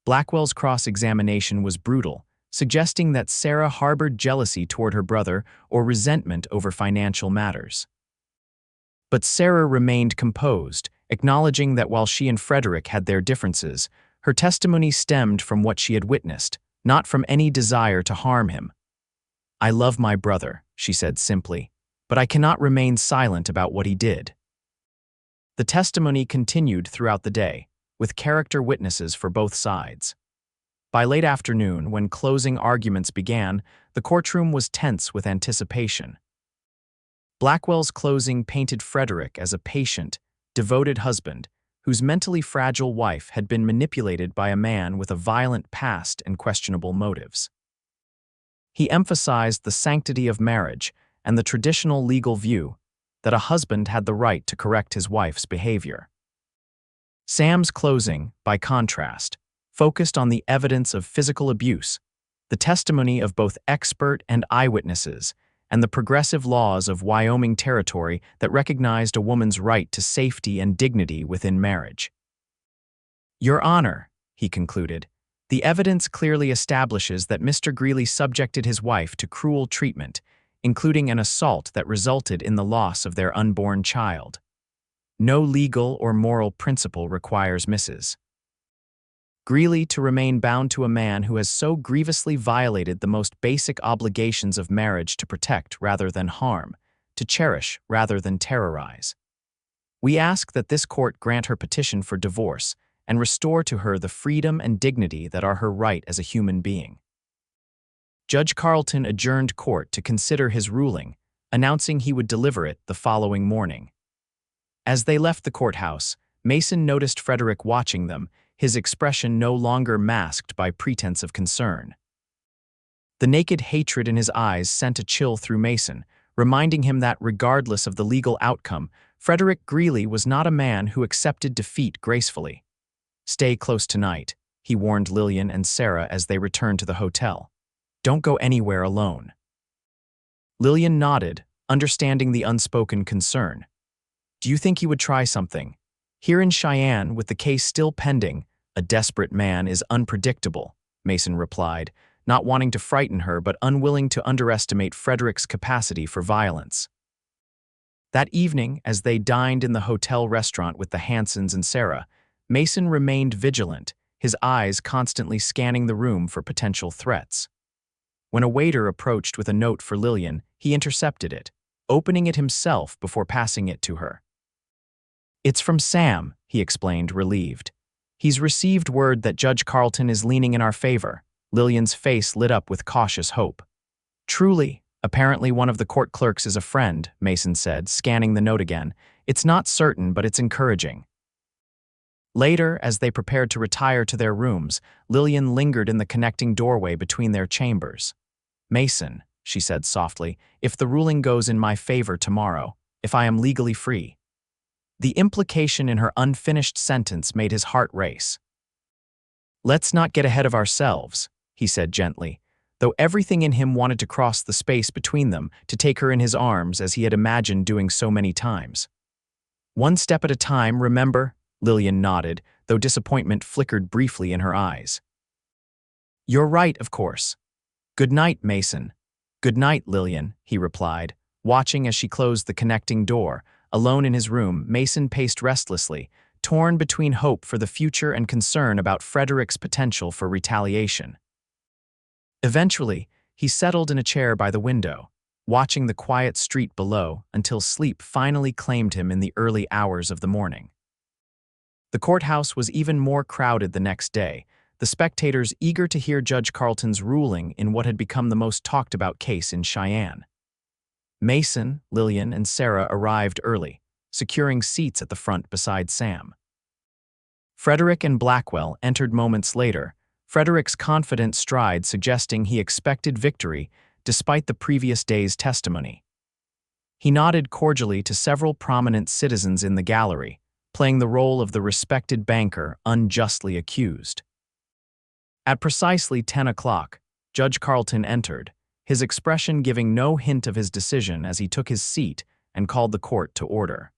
Blackwell's cross-examination was brutal, suggesting that Sarah harbored jealousy toward her brother or resentment over financial matters. But Sarah remained composed, acknowledging that while she and Frederick had their differences, her testimony stemmed from what she had witnessed, not from any desire to harm him. "I love my brother," she said simply, "but I cannot remain silent about what he did." The testimony continued throughout the day, with character witnesses for both sides. By late afternoon, when closing arguments began, the courtroom was tense with anticipation. Blackwell's closing painted Frederick as a patient, devoted husband whose mentally fragile wife had been manipulated by a man with a violent past and questionable motives. He emphasized the sanctity of marriage and the traditional legal view that a husband had the right to correct his wife's behavior. Sam's closing, by contrast, focused on the evidence of physical abuse, the testimony of both expert and eyewitnesses, and the progressive laws of Wyoming Territory that recognized a woman's right to safety and dignity within marriage. "Your Honor," he concluded, "the evidence clearly establishes that Mr. Greeley subjected his wife to cruel treatment, including an assault that resulted in the loss of their unborn child. No legal or moral principle requires Mrs. Greeley to remain bound to a man who has so grievously violated the most basic obligations of marriage to protect rather than harm, to cherish rather than terrorize. We ask that this court grant her petition for divorce and restore to her the freedom and dignity that are her right as a human being." Judge Carlton adjourned court to consider his ruling, announcing he would deliver it the following morning. As they left the courthouse, Mason noticed Frederick watching them, his expression no longer masked by pretense of concern. The naked hatred in his eyes sent a chill through Mason, reminding him that, regardless of the legal outcome, Frederick Greeley was not a man who accepted defeat gracefully. "Stay close tonight," he warned Lillian and Sarah as they returned to the hotel. "Don't go anywhere alone." Lillian nodded, understanding the unspoken concern. "Do you think he would try something? Here in Cheyenne, with the case still pending, a desperate man is unpredictable," Mason replied, not wanting to frighten her but unwilling to underestimate Frederick's capacity for violence. That evening, as they dined in the hotel restaurant with the Hansons and Sarah, Mason remained vigilant, his eyes constantly scanning the room for potential threats. When a waiter approached with a note for Lillian, he intercepted it, opening it himself before passing it to her. "It's from Sam," he explained, relieved. "He's received word that Judge Carlton is leaning in our favor." Lillian's face lit up with cautious hope. "Truly, apparently one of the court clerks is a friend," Mason said, scanning the note again. "It's not certain, but it's encouraging." Later, as they prepared to retire to their rooms, Lillian lingered in the connecting doorway between their chambers. "Mason," she said softly, "if the ruling goes in my favor tomorrow, if I am legally free." The implication in her unfinished sentence made his heart race. "Let's not get ahead of ourselves," he said gently, though everything in him wanted to cross the space between them, to take her in his arms as he had imagined doing so many times. "One step at a time, remember?" Lillian nodded, though disappointment flickered briefly in her eyes. "You're right, of course. Good night, Mason." "Good night, Lillian," he replied, watching as she closed the connecting door. Alone in his room, Mason paced restlessly, torn between hope for the future and concern about Frederick's potential for retaliation. Eventually, he settled in a chair by the window, watching the quiet street below until sleep finally claimed him in the early hours of the morning. The courthouse was even more crowded the next day, the spectators eager to hear Judge Carlton's ruling in what had become the most talked-about case in Cheyenne. Mason, Lillian, and Sarah arrived early, securing seats at the front beside Sam. Frederick and Blackwell entered moments later, Frederick's confident stride suggesting he expected victory despite the previous day's testimony. He nodded cordially to several prominent citizens in the gallery, playing the role of the respected banker unjustly accused. At precisely 10 o'clock, Judge Carlton entered, his expression giving no hint of his decision as he took his seat and called the court to order.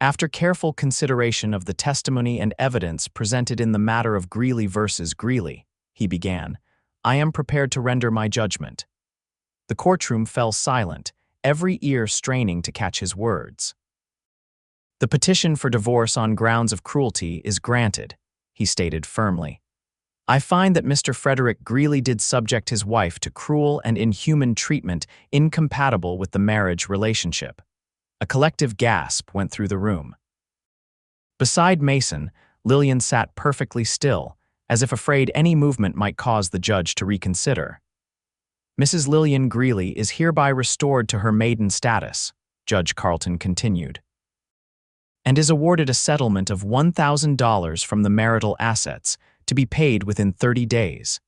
After careful consideration of the testimony and evidence presented in the matter of Greeley versus Greeley, he began, I am prepared to render my judgment." The courtroom fell silent, every ear straining to catch his words. "The petition for divorce on grounds of cruelty is granted," he stated firmly. "I find that Mr. Frederick Greeley did subject his wife to cruel and inhuman treatment incompatible with the marriage relationship." A collective gasp went through the room. Beside Mason, Lillian sat perfectly still, as if afraid any movement might cause the judge to reconsider. "Mrs. Lillian Greeley is hereby restored to her maiden status," Judge Carlton continued, "and is awarded a settlement of $1,000 from the marital assets, to be paid within 30 days.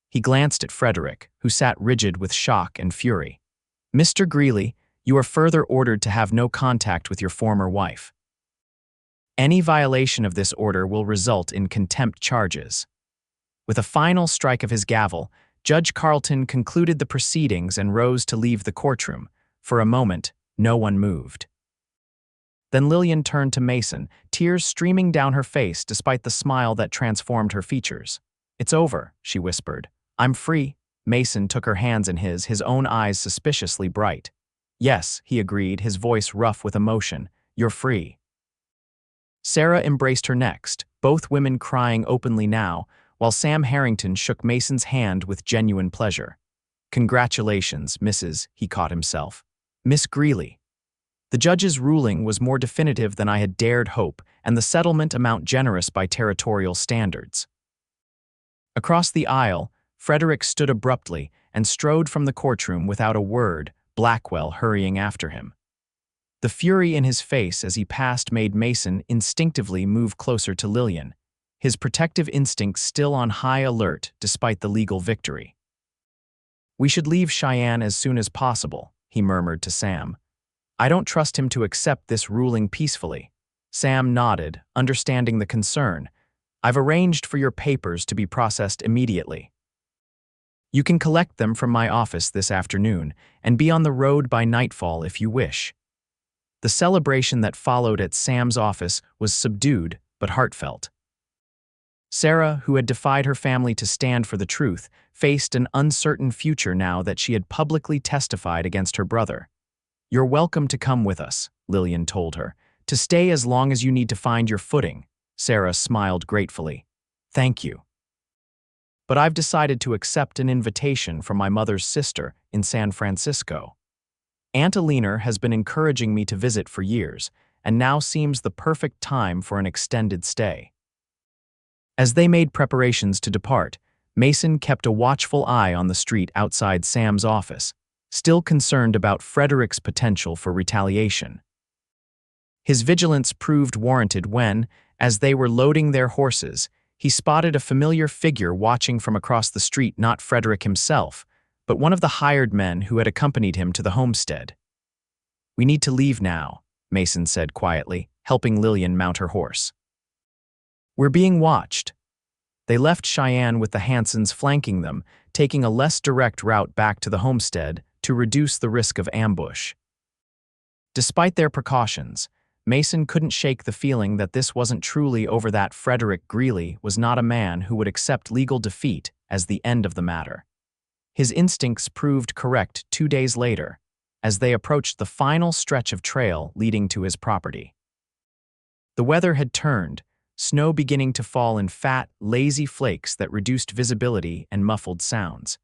He glanced at Frederick, who sat rigid with shock and fury. "Mr. Greeley, you are further ordered to have no contact with your former wife. Any violation of this order will result in contempt charges." With a final strike of his gavel, Judge Carlton concluded the proceedings and rose to leave the courtroom. For a moment, no one moved. Then Lillian turned to Mason, tears streaming down her face despite the smile that transformed her features. "It's over," she whispered. "I'm free." Mason took her hands in his own eyes suspiciously bright. "Yes," he agreed, his voice rough with emotion. "You're free." Sarah embraced her next, both women crying openly now, while Sam Harrington shook Mason's hand with genuine pleasure. "Congratulations, Mrs." he caught himself. "Miss Greeley." The judge's ruling was more definitive than I had dared hope, and the settlement amount generous by territorial standards. Across the aisle, Frederick stood abruptly and strode from the courtroom without a word, Blackwell hurrying after him. The fury in his face as he passed made Mason instinctively move closer to Lillian, his protective instincts still on high alert despite the legal victory. "We should leave Cheyenne as soon as possible," he murmured to Sam. "I don't trust him to accept this ruling peacefully." Sam nodded, understanding the concern. "I've arranged for your papers to be processed immediately. You can collect them from my office this afternoon and be on the road by nightfall if you wish." The celebration that followed at Sam's office was subdued but heartfelt. Sarah, who had defied her family to stand for the truth, faced an uncertain future now that she had publicly testified against her brother. "You're welcome to come with us," Lillian told her. "To stay as long as you need to find your footing." Sarah smiled gratefully. "Thank you. But I've decided to accept an invitation from my mother's sister in San Francisco. Aunt Alina has been encouraging me to visit for years, and now seems the perfect time for an extended stay." As they made preparations to depart, Mason kept a watchful eye on the street outside Sam's office, still concerned about Frederick's potential for retaliation. His vigilance proved warranted when, as they were loading their horses, he spotted a familiar figure watching from across the street, not Frederick himself, but one of the hired men who had accompanied him to the homestead. "We need to leave now," Mason said quietly, helping Lillian mount her horse. "We're being watched." They left Cheyenne with the Hansons flanking them, taking a less direct route back to the homestead to reduce the risk of ambush. Despite their precautions, Mason couldn't shake the feeling that this wasn't truly over, that Frederick Greeley was not a man who would accept legal defeat as the end of the matter. His instincts proved correct 2 days later, as they approached the final stretch of trail leading to his property. The weather had turned, snow beginning to fall in fat, lazy flakes that reduced visibility and muffled sounds.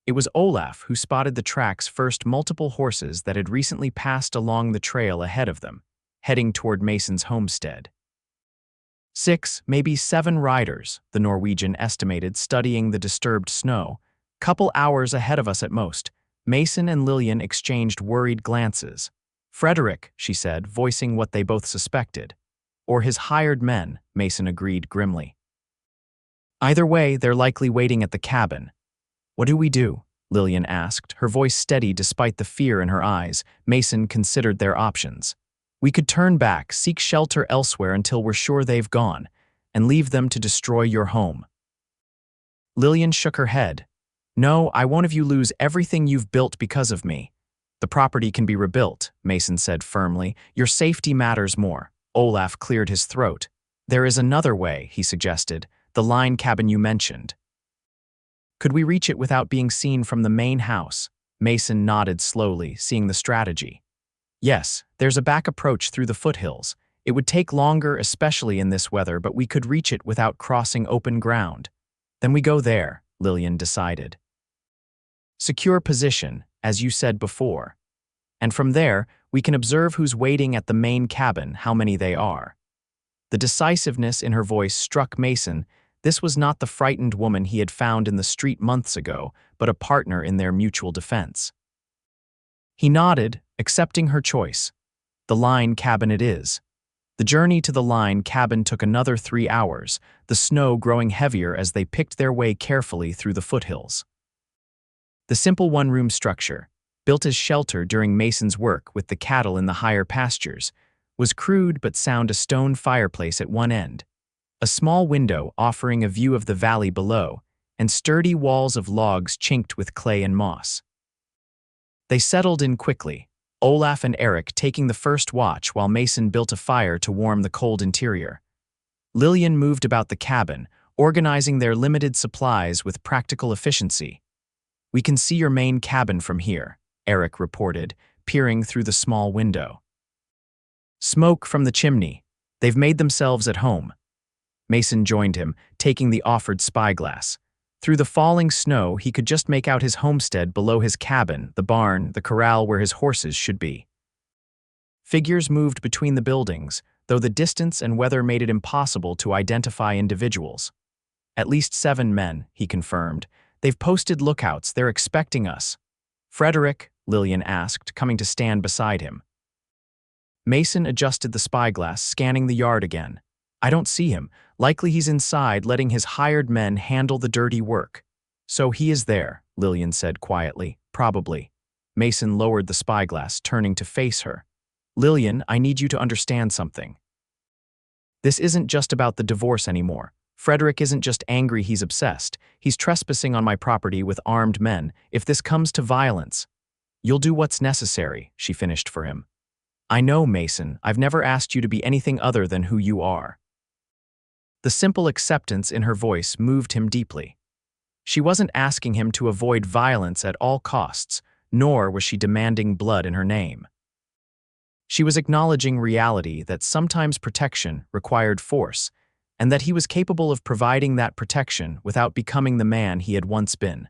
It was Olaf who spotted the track's first multiple horses that had recently passed along the trail ahead of them, heading toward Mason's homestead. 6, maybe 7 riders, the Norwegian estimated, studying the disturbed snow. "Couple hours ahead of us at most." Mason and Lillian exchanged worried glances. "Frederick," she said, voicing what they both suspected. "Or his hired men," Mason agreed grimly. "Either way, they're likely waiting at the cabin." "What do we do?" Lillian asked, her voice steady despite the fear in her eyes. Mason considered their options. "We could turn back, seek shelter elsewhere until we're sure they've gone, and leave them to destroy your home." Lillian shook her head. "No, I won't have you lose everything you've built because of me." "The property can be rebuilt," Mason said firmly. "Your safety matters more." Olaf cleared his throat. "There is another way," he suggested, "the line cabin you mentioned." Could we reach it without being seen from the main house? Mason nodded slowly, seeing the strategy. Yes, there's a back approach through the foothills. It would take longer, especially in this weather, but we could reach it without crossing open ground. Then we go there, Lillian decided. Secure position, as you said before. And from there, we can observe who's waiting at the main cabin, how many they are. The decisiveness in her voice struck Mason. This was not the frightened woman he had found in the street months ago, but a partner in their mutual defense. He nodded, accepting her choice. The line cabin it is. The journey to the line cabin took another 3 hours, the snow growing heavier as they picked their way carefully through the foothills. The simple one-room structure, built as shelter during Mason's work with the cattle in the higher pastures, was crude but sound: a stone fireplace at one end, a small window offering a view of the valley below, and sturdy walls of logs chinked with clay and moss. They settled in quickly, Olaf and Eric taking the first watch while Mason built a fire to warm the cold interior. Lillian moved about the cabin, organizing their limited supplies with practical efficiency. "We can see your main cabin from here," Eric reported, peering through the small window. "Smoke from the chimney. They've made themselves at home." Mason joined him, taking the offered spyglass. Through the falling snow, he could just make out his homestead below his cabin, the barn, the corral where his horses should be. Figures moved between the buildings, though the distance and weather made it impossible to identify individuals. "At least 7 men," he confirmed. "They've posted lookouts. They're expecting us." "Frederick?" Lillian asked, coming to stand beside him. Mason adjusted the spyglass, scanning the yard again. "I don't see him. Likely he's inside, letting his hired men handle the dirty work." "So he is there," Lillian said quietly. "Probably." Mason lowered the spyglass, turning to face her. "Lillian, I need you to understand something. This isn't just about the divorce anymore. Frederick isn't just angry, he's obsessed. He's trespassing on my property with armed men. If this comes to violence, you'll do what's necessary," she finished for him. "I know, Mason. I've never asked you to be anything other than who you are." The simple acceptance in her voice moved him deeply. She wasn't asking him to avoid violence at all costs, nor was she demanding blood in her name. She was acknowledging reality, that sometimes protection required force, and that he was capable of providing that protection without becoming the man he had once been.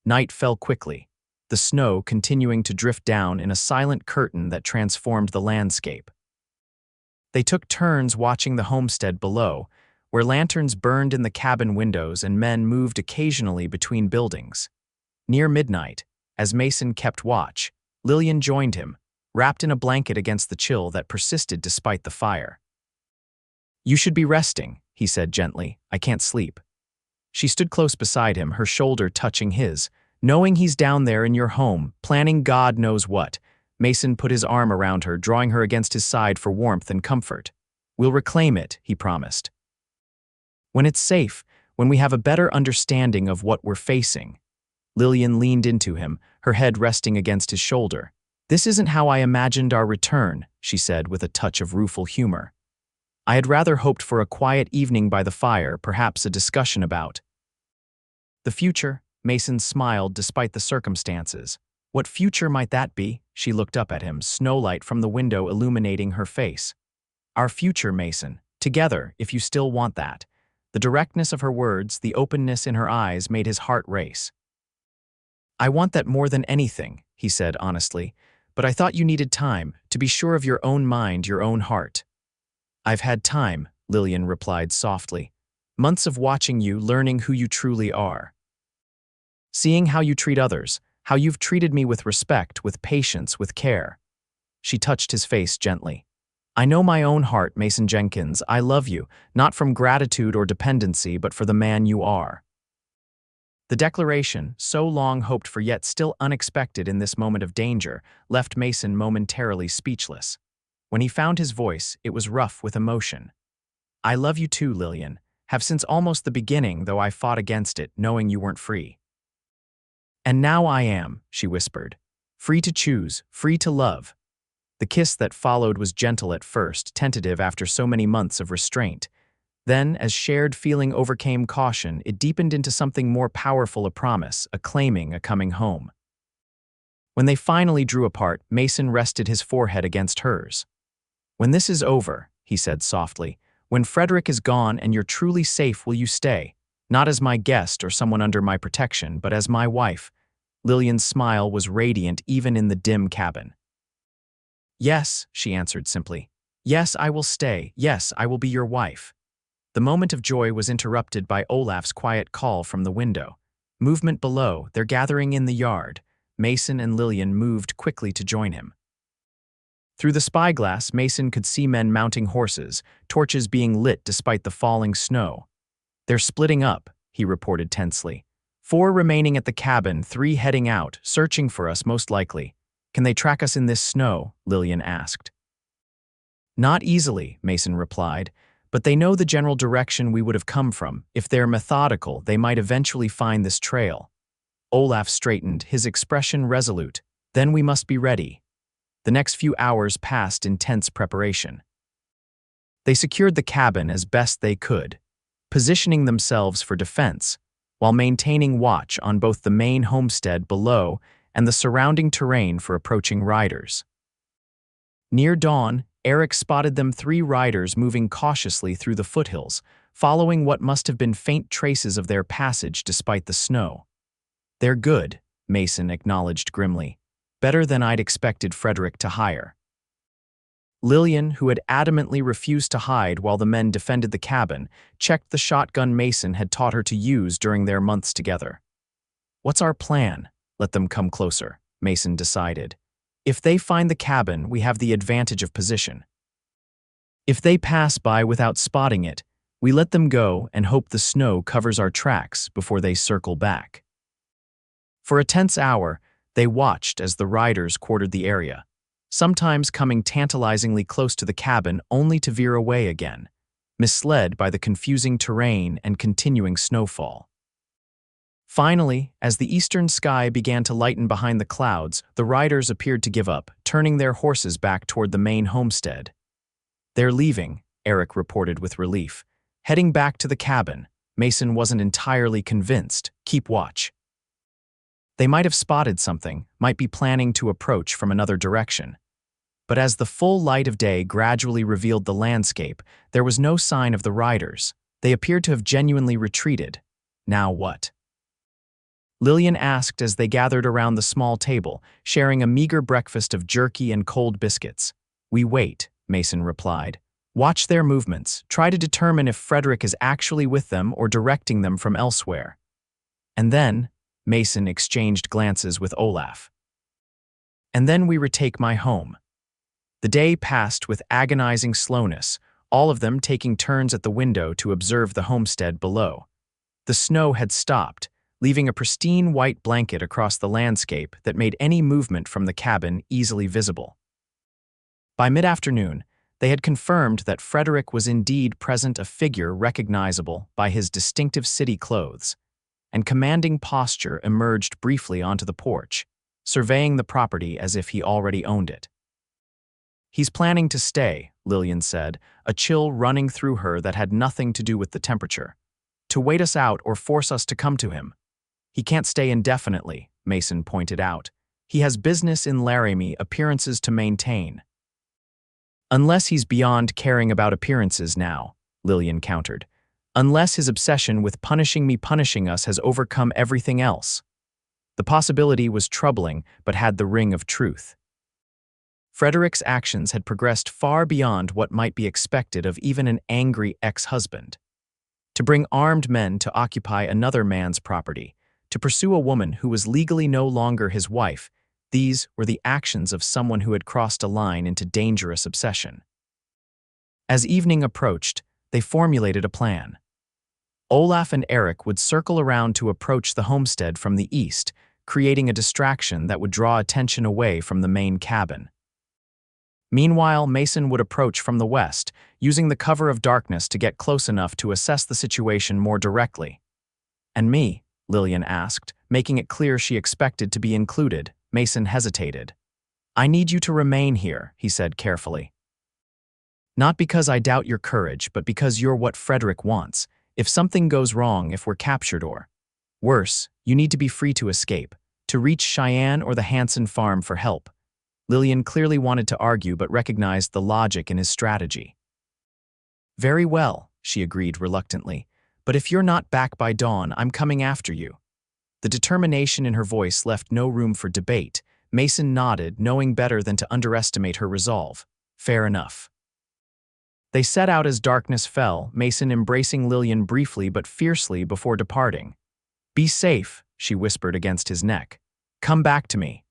Night fell quickly, the snow continuing to drift down in a silent curtain that transformed the landscape. They took turns watching the homestead below, where lanterns burned in the cabin windows and men moved occasionally between buildings. Near midnight, as Mason kept watch, Lillian joined him, wrapped in a blanket against the chill that persisted despite the fire. "You should be resting," he said gently. "I can't sleep." She stood close beside him, her shoulder touching his. "Knowing he's down there in your home, planning God knows what." Mason put his arm around her, drawing her against his side for warmth and comfort. "We'll reclaim it," he promised. "When it's safe, when we have a better understanding of what we're facing." Lillian leaned into him, her head resting against his shoulder. "This isn't how I imagined our return," she said with a touch of rueful humor. "I had rather hoped for a quiet evening by the fire, perhaps a discussion about the future." Mason smiled despite the circumstances. "What future might that be?" She looked up at him, snowlight from the window illuminating her face. "Our future, Mason. Together, if you still want that." The directness of her words, the openness in her eyes made his heart race. "I want that more than anything," he said honestly, "but I thought you needed time, to be sure of your own mind, your own heart." "I've had time," Lillian replied softly. "Months of watching you, learning who you truly are. Seeing how you treat others, how you've treated me with respect, with patience, with care." She touched his face gently. "I know my own heart, Mason Jenkins. I love you, not from gratitude or dependency, but for the man you are." The declaration, so long hoped for yet still unexpected in this moment of danger, left Mason momentarily speechless. When he found his voice, it was rough with emotion. "I love you too, Lillian. Have since almost the beginning, though I fought against it, knowing you weren't free." "And now I am," she whispered. "Free to choose, free to love." The kiss that followed was gentle at first, tentative after so many months of restraint. Then, as shared feeling overcame caution, it deepened into something more powerful, a promise, a claiming, a coming home. When they finally drew apart, Mason rested his forehead against hers. "When this is over," he said softly, "when Frederick is gone and you're truly safe, will you stay? Not as my guest or someone under my protection, but as my wife." Lillian's smile was radiant even in the dim cabin. "Yes," she answered simply. "Yes, I will stay. Yes, I will be your wife." The moment of joy was interrupted by Olaf's quiet call from the window. Movement below, they're gathering in the yard. Mason and Lillian moved quickly to join him. Through the spyglass, Mason could see men mounting horses, torches being lit despite the falling snow. "They're splitting up," he reported tensely. "4 remaining at the cabin, 3 heading out, searching for us most likely. Can they track us in this snow?" Lillian asked. "Not easily," Mason replied, "but they know the general direction we would have come from. If they're methodical, they might eventually find this trail." Olaf straightened, his expression resolute. "Then we must be ready." The next few hours passed in tense preparation. They secured the cabin as best they could, positioning themselves for defense, while maintaining watch on both the main homestead below and the surrounding terrain for approaching riders. Near dawn, Eric spotted them 3 riders moving cautiously through the foothills, following what must have been faint traces of their passage despite the snow. "They're good," Mason acknowledged grimly. "Better than I'd expected Frederick to hire." Lillian, who had adamantly refused to hide while the men defended the cabin, checked the shotgun Mason had taught her to use during their months together. "What's our plan?" "Let them come closer," Mason decided. "If they find the cabin, we have the advantage of position. If they pass by without spotting it, we let them go and hope the snow covers our tracks before they circle back." For a tense hour, they watched as the riders quartered the area, sometimes coming tantalizingly close to the cabin only to veer away again, misled by the confusing terrain and continuing snowfall. Finally, as the eastern sky began to lighten behind the clouds, the riders appeared to give up, turning their horses back toward the main homestead. "They're leaving," Eric reported with relief. "Heading back to the cabin." Mason wasn't entirely convinced. "Keep watch. They might have spotted something, might be planning to approach from another direction." But as the full light of day gradually revealed the landscape, there was no sign of the riders. They appeared to have genuinely retreated. "Now what?" Lillian asked as they gathered around the small table, sharing a meager breakfast of jerky and cold biscuits. "We wait," Mason replied. "Watch their movements, try to determine if Frederick is actually with them or directing them from elsewhere." And then, Mason exchanged glances with Olaf. "And then we retake my home." The day passed with agonizing slowness, all of them taking turns at the window to observe the homestead below. The snow had stopped, leaving a pristine white blanket across the landscape that made any movement from the cabin easily visible. By mid-afternoon, they had confirmed that Frederick was indeed present, a figure recognizable by his distinctive city clothes, and commanding posture emerged briefly onto the porch, surveying the property as if he already owned it. "He's planning to stay," Lillian said, a chill running through her that had nothing to do with the temperature. "To wait us out or force us to come to him. He can't stay indefinitely," Mason pointed out. "He has business in Laramie, appearances to maintain." "Unless he's beyond caring about appearances now," Lillian countered. "Unless his obsession with punishing us has overcome everything else." The possibility was troubling, but had the ring of truth. Frederick's actions had progressed far beyond what might be expected of even an angry ex-husband. To bring armed men to occupy another man's property, to pursue a woman who was legally no longer his wife, these were the actions of someone who had crossed a line into dangerous obsession. As evening approached, they formulated a plan. Olaf and Eric would circle around to approach the homestead from the east, creating a distraction that would draw attention away from the main cabin. Meanwhile, Mason would approach from the west, using the cover of darkness to get close enough to assess the situation more directly. "And me?" Lillian asked, making it clear she expected to be included. Mason hesitated. "I need you to remain here," he said carefully. Not because I doubt your courage, but because you're what Frederick wants. If something goes wrong, if we're captured or worse, you need to be free to escape, to reach Cheyenne or the Hanson farm for help. Lillian clearly wanted to argue but recognized the logic in his strategy. Very well, she agreed reluctantly, but if you're not back by dawn, I'm coming after you. The determination in her voice left no room for debate. Mason nodded, knowing better than to underestimate her resolve. Fair enough. They set out as darkness fell, Mason embracing Lillian briefly but fiercely before departing. Be safe, she whispered against his neck. Come back to me.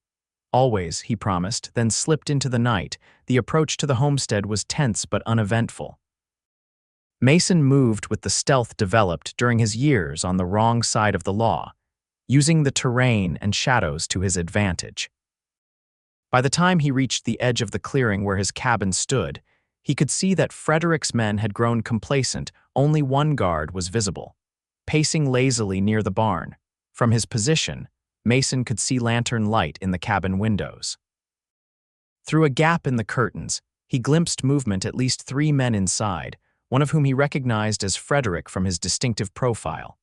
Always, he promised, then slipped into the night. The approach to the homestead was tense but uneventful. Mason moved with the stealth developed during his years on the wrong side of the law, using the terrain and shadows to his advantage. By the time he reached the edge of the clearing where his cabin stood, he could see that Frederick's men had grown complacent. Only one guard was visible, pacing lazily near the barn. From his position, Mason could see lantern light in the cabin windows. Through a gap in the curtains, he glimpsed movement. At least 3 men inside, one of whom he recognized as Frederick from his distinctive profile.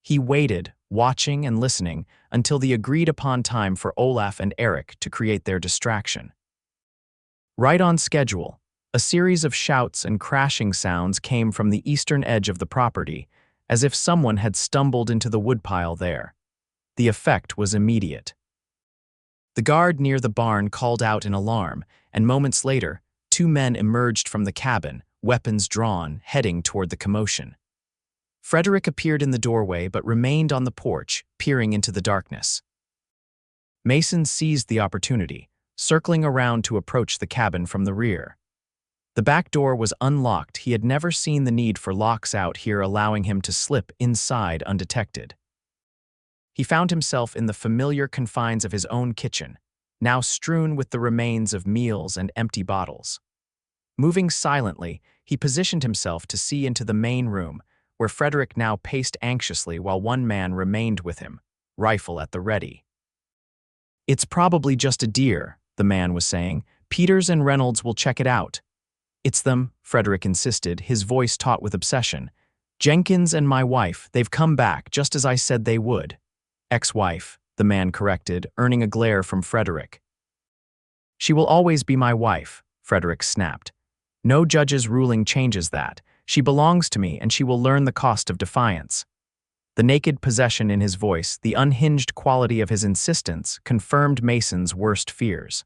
He waited, watching and listening, until the agreed-upon time for Olaf and Eric to create their distraction. Right on schedule, a series of shouts and crashing sounds came from the eastern edge of the property, as if someone had stumbled into the woodpile there. The effect was immediate. The guard near the barn called out in alarm, and moments later, 2 men emerged from the cabin, weapons drawn, heading toward the commotion. Frederick appeared in the doorway but remained on the porch, peering into the darkness. Mason seized the opportunity, circling around to approach the cabin from the rear. The back door was unlocked. He had never seen the need for locks out here, allowing him to slip inside undetected. He found himself in the familiar confines of his own kitchen, now strewn with the remains of meals and empty bottles. Moving silently, he positioned himself to see into the main room, where Frederick now paced anxiously while one man remained with him, rifle at the ready. It's probably just a deer, the man was saying. Peters and Reynolds will check it out. It's them, Frederick insisted, his voice taut with obsession. Jenkins and my wife, they've come back, just as I said they would. Ex-wife, the man corrected, earning a glare from Frederick. She will always be my wife, Frederick snapped. No judge's ruling changes that. She belongs to me, and she will learn the cost of defiance. The naked possession in his voice, the unhinged quality of his insistence, confirmed Mason's worst fears.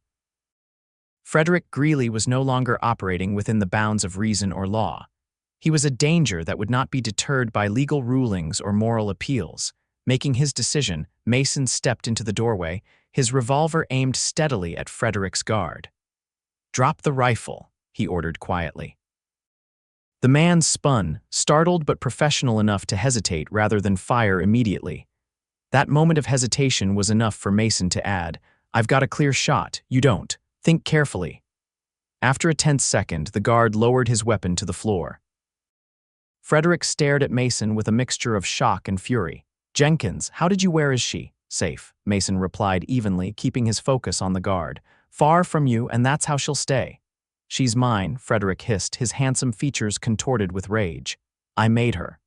Frederick Greeley was no longer operating within the bounds of reason or law. He was a danger that would not be deterred by legal rulings or moral appeals. Making his decision, Mason stepped into the doorway, his revolver aimed steadily at Frederick's guard. Drop the rifle, he ordered quietly. The man spun, startled but professional enough to hesitate rather than fire immediately. That moment of hesitation was enough for Mason to add, I've got a clear shot, you don't. Think carefully. After a tense second, the guard lowered his weapon to the floor. Frederick stared at Mason with a mixture of shock and fury. Jenkins, how did you where is she? Safe, Mason replied evenly, keeping his focus on the guard. Far from you, and that's how she'll stay. She's mine, Frederick hissed, his handsome features contorted with rage. I made her.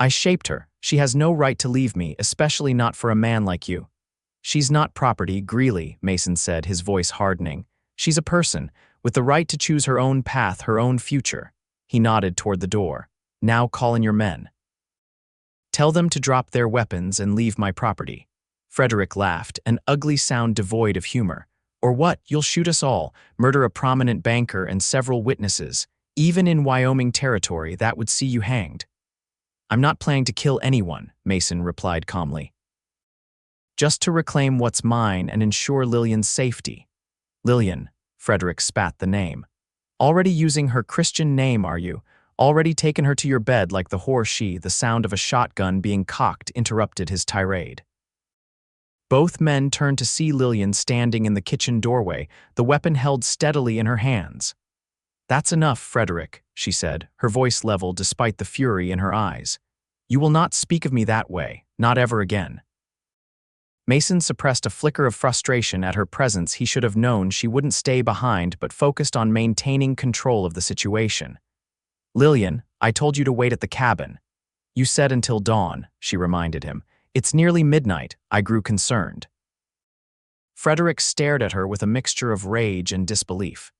I shaped her. She has no right to leave me, especially not for a man like you. She's not property, Greeley, Mason said, his voice hardening. She's a person, with the right to choose her own path, her own future. He nodded toward the door. Now call in your men. Tell them to drop their weapons and leave my property. Frederick laughed, an ugly sound devoid of humor. Or what? You'll shoot us all, murder a prominent banker and several witnesses. Even in Wyoming Territory, that would see you hanged. I'm not planning to kill anyone, Mason replied calmly. Just to reclaim what's mine and ensure Lillian's safety. Lillian, Frederick spat the name. Already using her Christian name, are you? Already taken her to your bed like the whore she, the sound of a shotgun being cocked interrupted his tirade. Both men turned to see Lillian standing in the kitchen doorway, the weapon held steadily in her hands. That's enough, Frederick, she said, her voice level despite the fury in her eyes. You will not speak of me that way, not ever again. Mason suppressed a flicker of frustration at her presence. He should have known she wouldn't stay behind but focused on maintaining control of the situation. "Lillian, I told you to wait at the cabin." "You said until dawn," she reminded him. "It's nearly midnight." I grew concerned. Frederick stared at her with a mixture of rage and disbelief.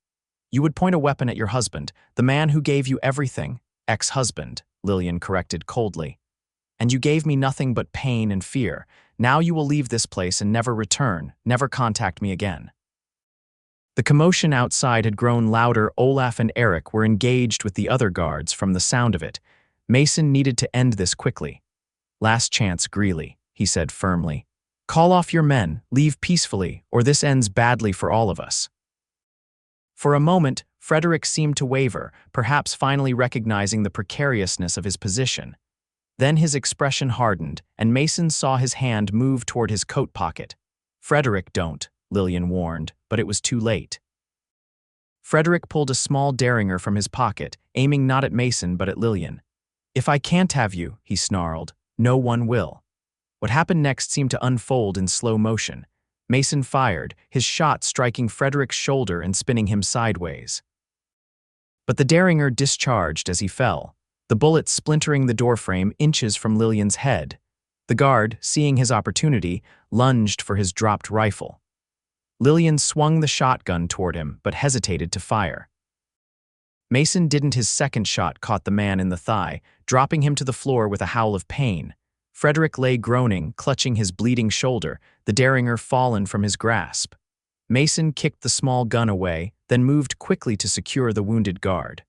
"You would point a weapon at your husband, the man who gave you everything." "Ex-husband," Lillian corrected coldly. "And you gave me nothing but pain and fear. Now you will leave this place and never return, never contact me again." The commotion outside had grown louder. Olaf and Eric were engaged with the other guards. From the sound of it, Mason needed to end this quickly. "Last chance, Greeley," he said firmly. "Call off your men, leave peacefully, or this ends badly for all of us." For a moment, Frederick seemed to waver, perhaps finally recognizing the precariousness of his position. Then his expression hardened, and Mason saw his hand move toward his coat pocket. "Frederick, don't," Lillian warned, but it was too late. Frederick pulled a small derringer from his pocket, aiming not at Mason but at Lillian. "If I can't have you," he snarled, "no one will." What happened next seemed to unfold in slow motion. Mason fired, his shot striking Frederick's shoulder and spinning him sideways. But the derringer discharged as he fell, the bullet splintering the doorframe inches from Lillian's head. The guard, seeing his opportunity, lunged for his dropped rifle. Lillian swung the shotgun toward him, but hesitated to fire. Mason didn't. His second shot caught the man in the thigh, dropping him to the floor with a howl of pain. Frederick lay groaning, clutching his bleeding shoulder, the derringer fallen from his grasp. Mason kicked the small gun away, then moved quickly to secure the wounded guard.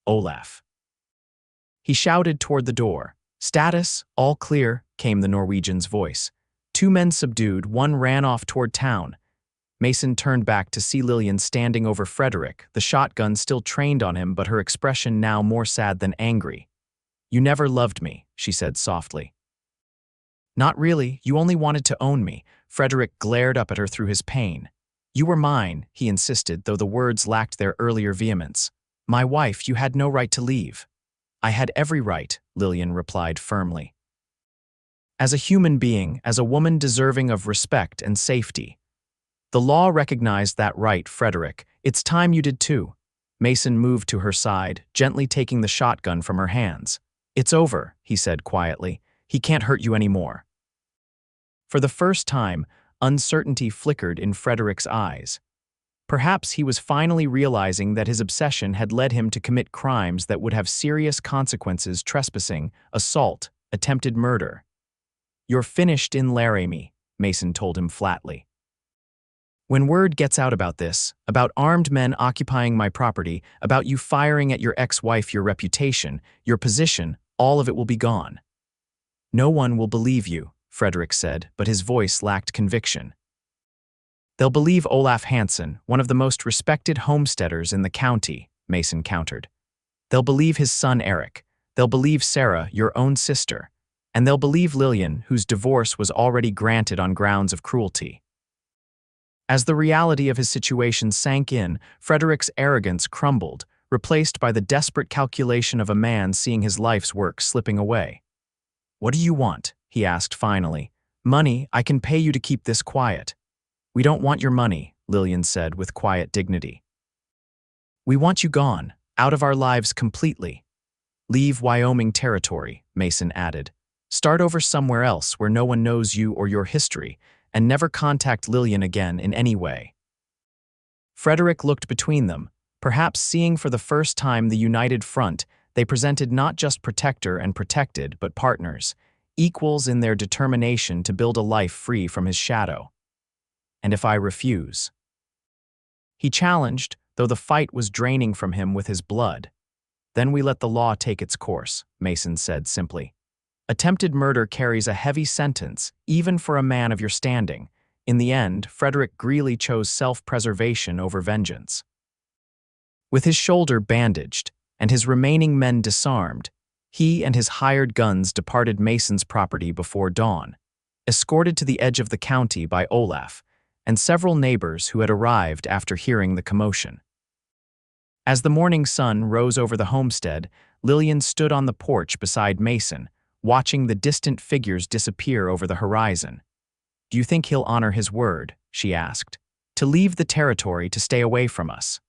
"Olaf." He shouted toward the door. "Status, all clear," came the Norwegian's voice. "Two men subdued, one ran off toward town." Mason turned back to see Lillian standing over Frederick, the shotgun still trained on him, but her expression now more sad than angry. "You never loved me," she said softly. "Not really, you only wanted to own me." Frederick glared up at her through his pain. "You were mine," he insisted, though the words lacked their earlier vehemence. "My wife, you had no right to leave." "I had every right," Lillian replied firmly. "As a human being, as a woman deserving of respect and safety. The law recognized that right, Frederick. It's time you did too." Mason moved to her side, gently taking the shotgun from her hands. "It's over," he said quietly. "He can't hurt you anymore." For the first time, uncertainty flickered in Frederick's eyes. Perhaps he was finally realizing that his obsession had led him to commit crimes that would have serious consequences: trespassing, assault, attempted murder. "You're finished in Laramie," Mason told him flatly. "When word gets out about this, about armed men occupying my property, about you firing at your ex-wife, your reputation, your position, all of it will be gone." "No one will believe you," Frederick said, but his voice lacked conviction. "They'll believe Olaf Hansen, one of the most respected homesteaders in the county," Mason countered. "They'll believe his son Eric. They'll believe Sarah, your own sister. And they'll believe Lillian, whose divorce was already granted on grounds of cruelty." As the reality of his situation sank in, Frederick's arrogance crumbled, replaced by the desperate calculation of a man seeing his life's work slipping away. "What do you want?" he asked finally. "Money. I can pay you to keep this quiet." "We don't want your money," Lillian said with quiet dignity. "We want you gone, out of our lives completely. Leave Wyoming Territory," Mason added. "Start over somewhere else where no one knows you or your history, and never contact Lillian again in any way." Frederick looked between them, perhaps seeing for the first time the united front. They presented not just protector and protected, but partners, equals in their determination to build a life free from his shadow. "And if I refuse?" he challenged, though the fight was draining from him with his blood. "Then we let the law take its course," Mason said simply. "Attempted murder carries a heavy sentence, even for a man of your standing." In the end, Frederick Greeley chose self-preservation over vengeance. With his shoulder bandaged and his remaining men disarmed, he and his hired guns departed Mason's property before dawn, escorted to the edge of the county by Olaf and several neighbors who had arrived after hearing the commotion. As the morning sun rose over the homestead, Lillian stood on the porch beside Mason, watching the distant figures disappear over the horizon. Do you think he'll honor his word, she asked, to leave the territory to stay away from us?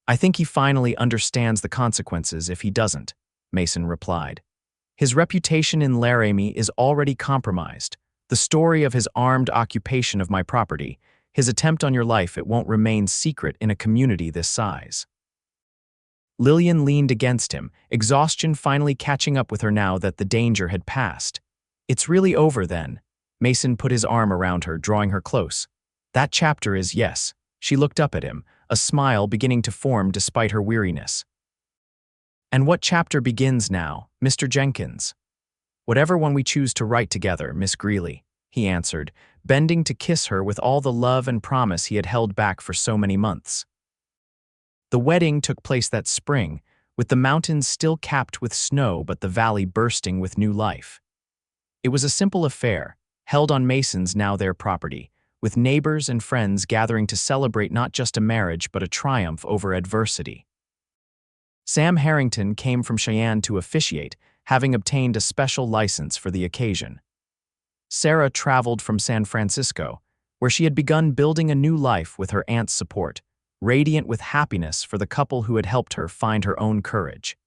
I think he finally understands the consequences if he doesn't, Mason replied. His reputation in Laramie is already compromised. The story of his armed occupation of my property, his attempt on your life, it won't remain secret in a community this size. Lillian leaned against him, exhaustion finally catching up with her now that the danger had passed. It's really over then. Mason put his arm around her, drawing her close. That chapter is, yes. She looked up at him, a smile beginning to form despite her weariness. And what chapter begins now, Mr. Jenkins? Whatever one we choose to write together, Miss Greeley, he answered, bending to kiss her with all the love and promise he had held back for so many months. The wedding took place that spring, with the mountains still capped with snow but the valley bursting with new life. It was a simple affair, held on Mason's now their property, with neighbors and friends gathering to celebrate not just a marriage but a triumph over adversity. Sam Harrington came from Cheyenne to officiate, having obtained a special license for the occasion. Sarah traveled from San Francisco, where she had begun building a new life with her aunt's support, radiant with happiness for the couple who had helped her find her own courage.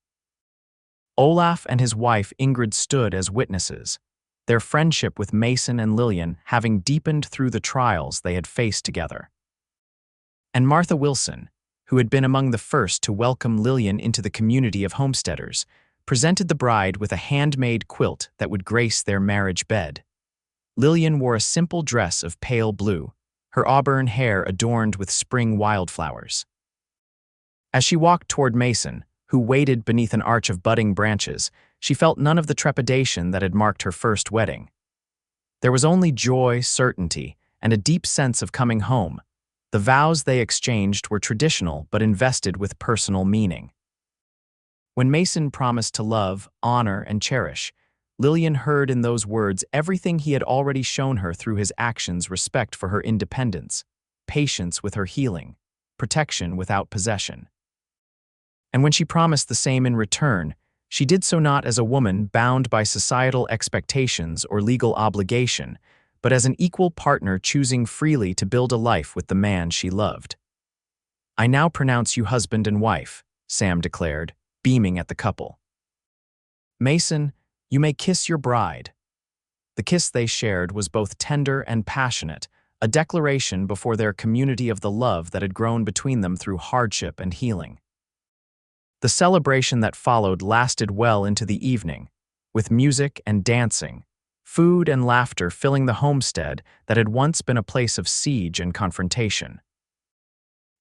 Olaf and his wife Ingrid stood as witnesses, their friendship with Mason and Lillian having deepened through the trials they had faced together. And Martha Wilson, who had been among the first to welcome Lillian into the community of homesteaders, presented the bride with a handmade quilt that would grace their marriage bed. Lillian wore a simple dress of pale blue, her auburn hair adorned with spring wildflowers. As she walked toward Mason, who waited beneath an arch of budding branches, she felt none of the trepidation that had marked her first wedding. There was only joy, certainty, and a deep sense of coming home. The vows they exchanged were traditional but invested with personal meaning. When Mason promised to love, honor, and cherish, Lillian heard in those words everything he had already shown her through his actions: respect for her independence, patience with her healing, protection without possession. And when she promised the same in return, she did so not as a woman bound by societal expectations or legal obligation, but as an equal partner choosing freely to build a life with the man she loved. I now pronounce you husband and wife, Sam declared, beaming at the couple. Mason, you may kiss your bride. The kiss they shared was both tender and passionate, a declaration before their community of the love that had grown between them through hardship and healing. The celebration that followed lasted well into the evening, with music and dancing, food and laughter filling the homestead that had once been a place of siege and confrontation.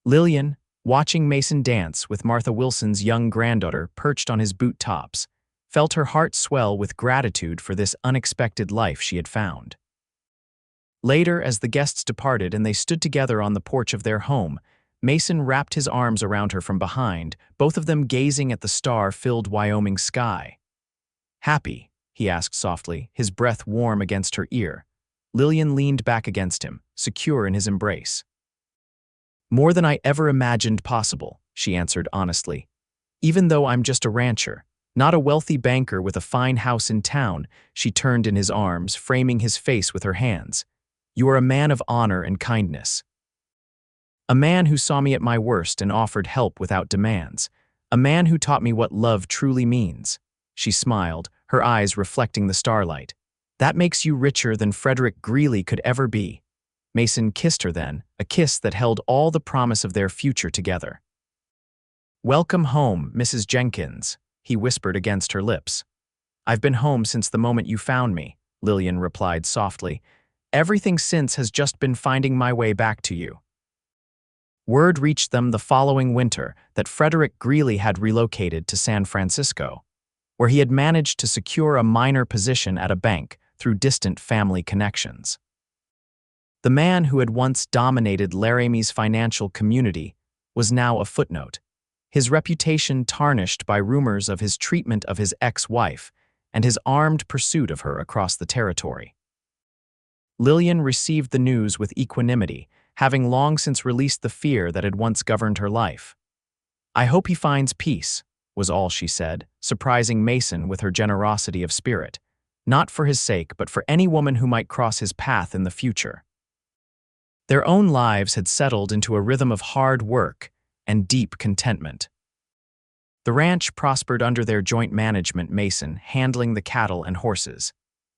Lillian, watching Mason dance with Martha Wilson's young granddaughter perched on his boot tops, felt her heart swell with gratitude for this unexpected life she had found. Later, as the guests departed and they stood together on the porch of their home, Mason wrapped his arms around her from behind, both of them gazing at the star-filled Wyoming sky. Happy? He asked softly, his breath warm against her ear. Lillian leaned back against him, secure in his embrace. More than I ever imagined possible, she answered honestly. Even though I'm just a rancher, not a wealthy banker with a fine house in town, she turned in his arms, framing his face with her hands. You are a man of honor and kindness. A man who saw me at my worst and offered help without demands. A man who taught me what love truly means. She smiled, her eyes reflecting the starlight. That makes you richer than Frederick Greeley could ever be. Mason kissed her then, a kiss that held all the promise of their future together. Welcome home, Mrs. Jenkins, he whispered against her lips. I've been home since the moment you found me, Lillian replied softly. Everything since has just been finding my way back to you. Word reached them the following winter that Frederick Greeley had relocated to San Francisco, where he had managed to secure a minor position at a bank through distant family connections. The man who had once dominated Laramie's financial community was now a footnote, his reputation tarnished by rumors of his treatment of his ex-wife and his armed pursuit of her across the territory. Lillian received the news with equanimity, having long since released the fear that had once governed her life. I hope he finds peace, was all she said, surprising Mason with her generosity of spirit. not for his sake, but for any woman who might cross his path in the future. Their own lives had settled into a rhythm of hard work and deep contentment. The ranch prospered under their joint management, Mason handling the cattle and horses,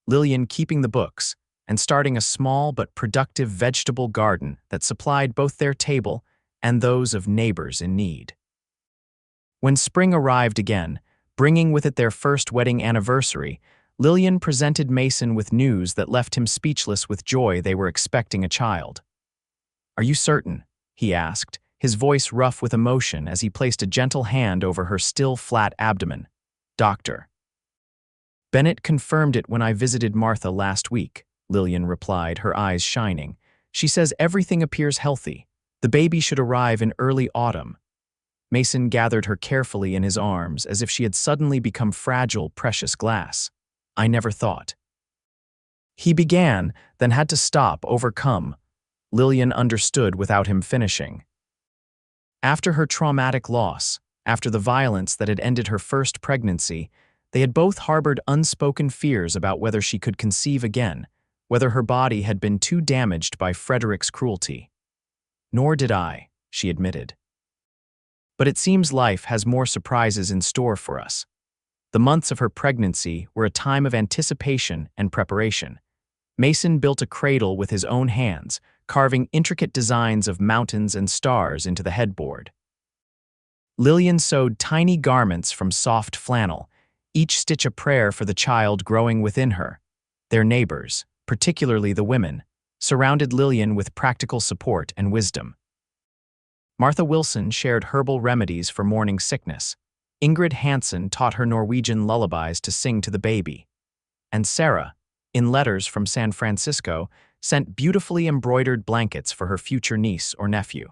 Lillian keeping the books, and starting a small but productive vegetable garden that supplied both their table and those of neighbors in need. When spring arrived again, bringing with it their first wedding anniversary, Lillian presented Mason with news that left him speechless with joy. They were expecting a child. "Are you certain?" he asked, his voice rough with emotion as he placed a gentle hand over her still flat abdomen. "Doctor Bennett confirmed it when I visited Martha last week," Lillian replied, her eyes shining. "She says everything appears healthy. The baby should arrive in early autumn." Mason gathered her carefully in his arms as if she had suddenly become fragile, precious glass. "I never thought." He began, then had to stop, overcome. Lillian understood without him finishing. After her traumatic loss, after the violence that had ended her first pregnancy, they had both harbored unspoken fears about whether she could conceive again, whether her body had been too damaged by Frederick's cruelty. "Nor did I," she admitted. "But it seems life has more surprises in store for us." The months of her pregnancy were a time of anticipation and preparation. Mason built a cradle with his own hands, carving intricate designs of mountains and stars into the headboard. Lillian sewed tiny garments from soft flannel, each stitch a prayer for the child growing within her. Their neighbors, particularly the women, surrounded Lillian with practical support and wisdom. Martha Wilson shared herbal remedies for morning sickness. Ingrid Hansen taught her Norwegian lullabies to sing to the baby. And Sarah, in letters from San Francisco, sent beautifully embroidered blankets for her future niece or nephew.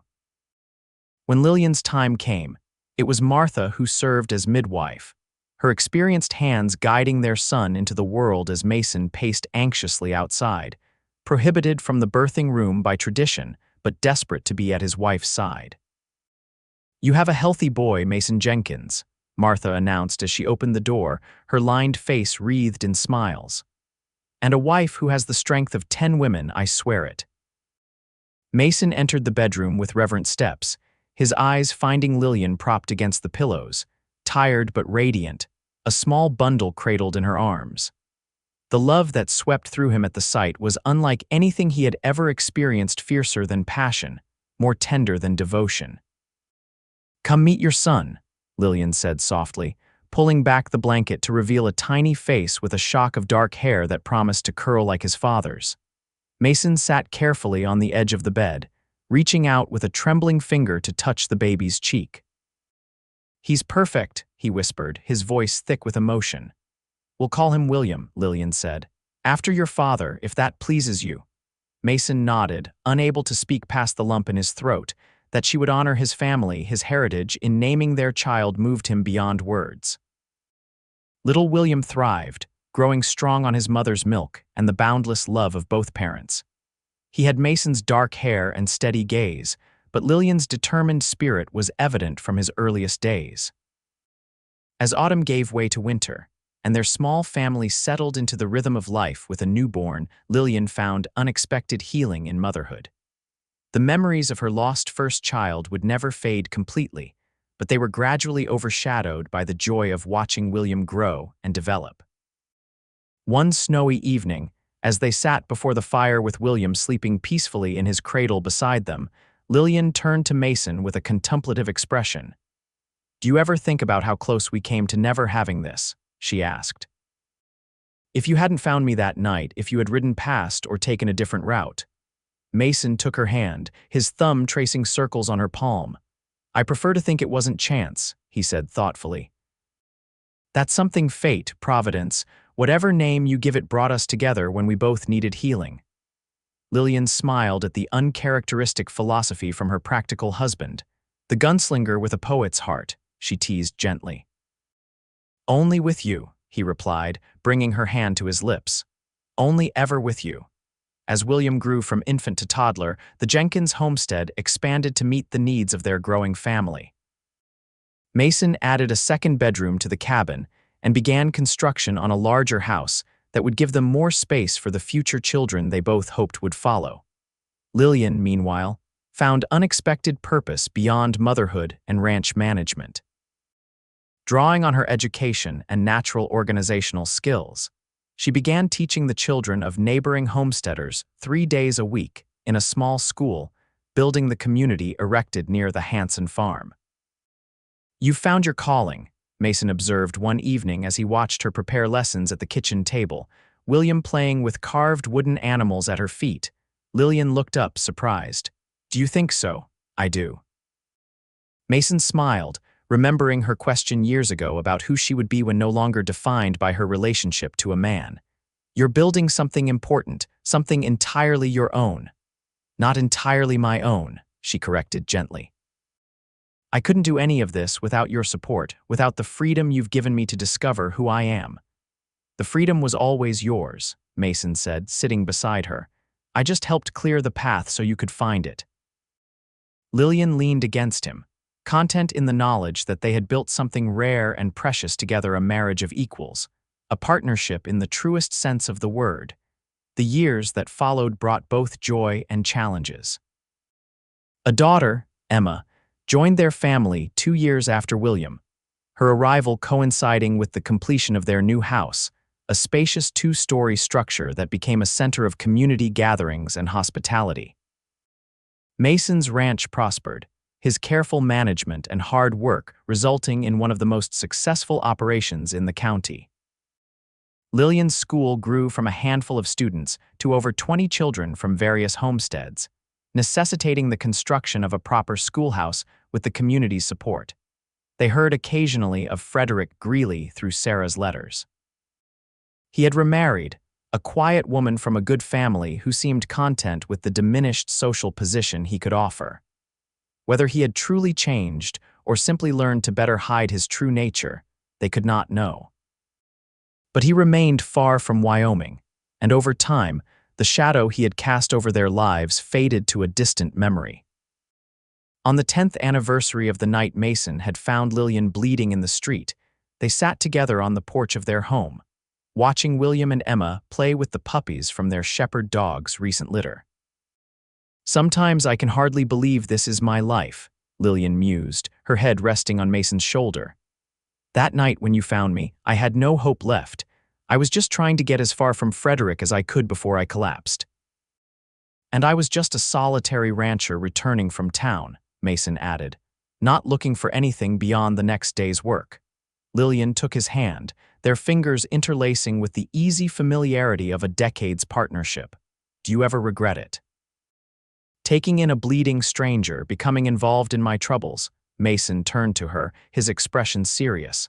When Lillian's time came, it was Martha who served as midwife, her experienced hands guiding their son into the world as Mason paced anxiously outside, prohibited from the birthing room by tradition, but desperate to be at his wife's side. "You have a healthy boy, Mason Jenkins," Martha announced as she opened the door, her lined face wreathed in smiles. "And a wife who has the strength of 10 women, I swear it." Mason entered the bedroom with reverent steps, his eyes finding Lillian propped against the pillows, tired but radiant, a small bundle cradled in her arms. The love that swept through him at the sight was unlike anything he had ever experienced, fiercer than passion, more tender than devotion. "Come meet your son," Lillian said softly, pulling back the blanket to reveal a tiny face with a shock of dark hair that promised to curl like his father's. Mason sat carefully on the edge of the bed, reaching out with a trembling finger to touch the baby's cheek. "He's perfect," he whispered, his voice thick with emotion. "We'll call him William," Lillian said. "After your father, if that pleases you." Mason nodded, unable to speak past the lump in his throat. That she would honor his family, his heritage, in naming their child moved him beyond words. Little William thrived, growing strong on his mother's milk and the boundless love of both parents. He had Mason's dark hair and steady gaze, but Lillian's determined spirit was evident from his earliest days. As autumn gave way to winter, and their small family settled into the rhythm of life with a newborn, Lillian found unexpected healing in motherhood. The memories of her lost first child would never fade completely, but they were gradually overshadowed by the joy of watching William grow and develop. One snowy evening, as they sat before the fire with William sleeping peacefully in his cradle beside them, Lillian turned to Mason with a contemplative expression. "Do you ever think about how close we came to never having this?" she asked. "If you hadn't found me that night, if you had ridden past or taken a different route." Mason took her hand, his thumb tracing circles on her palm. "I prefer to think it wasn't chance," he said thoughtfully. "That something, fate, providence, whatever name you give it, brought us together when we both needed healing." Lillian smiled at the uncharacteristic philosophy from her practical husband. "The gunslinger with a poet's heart," she teased gently. "Only with you," he replied, bringing her hand to his lips. "Only ever with you." As William grew from infant to toddler, the Jenkins homestead expanded to meet the needs of their growing family. Mason added a second bedroom to the cabin and began construction on a larger house that would give them more space for the future children they both hoped would follow. Lillian, meanwhile, found unexpected purpose beyond motherhood and ranch management. Drawing on her education and natural organizational skills, she began teaching the children of neighboring homesteaders 3 days a week in a small school, building the community erected near the Hanson farm. "You've found your calling," Mason observed one evening as he watched her prepare lessons at the kitchen table, William playing with carved wooden animals at her feet. Lillian looked up, surprised. "Do you think so?" "I do." Mason smiled, remembering her question years ago about who she would be when no longer defined by her relationship to a man. "You're building something important, something entirely your own." "Not entirely my own," she corrected gently. "I couldn't do any of this without your support, without the freedom you've given me to discover who I am." "The freedom was always yours," Mason said, sitting beside her. "I just helped clear the path so you could find it." Lillian leaned against him, content in the knowledge that they had built something rare and precious together, a marriage of equals, a partnership in the truest sense of the word. The years that followed brought both joy and challenges. A daughter, Emma, joined their family 2 years after William, her arrival coinciding with the completion of their new house, a spacious 2-story structure that became a center of community gatherings and hospitality. Mason's ranch prospered, his careful management and hard work resulting in one of the most successful operations in the county. Lillian's school grew from a handful of students to over 20 children from various homesteads, necessitating the construction of a proper schoolhouse with the community's support. They heard occasionally of Frederick Greeley through Sarah's letters. He had remarried, a quiet woman from a good family who seemed content with the diminished social position he could offer. Whether he had truly changed or simply learned to better hide his true nature, they could not know. But he remained far from Wyoming, and over time, the shadow he had cast over their lives faded to a distant memory. On the 10th anniversary of the night Mason had found Lillian bleeding in the street, they sat together on the porch of their home, watching William and Emma play with the puppies from their shepherd dog's recent litter. "Sometimes I can hardly believe this is my life," Lillian mused, her head resting on Mason's shoulder. "That night when you found me, I had no hope left. I was just trying to get as far from Frederick as I could before I collapsed." "And I was just a solitary rancher returning from town," Mason added, "not looking for anything beyond the next day's work." Lillian took his hand, their fingers interlacing with the easy familiarity of a decade's partnership. "Do you ever regret it?" "Taking in a bleeding stranger, becoming involved in my troubles," Mason turned to her, his expression serious.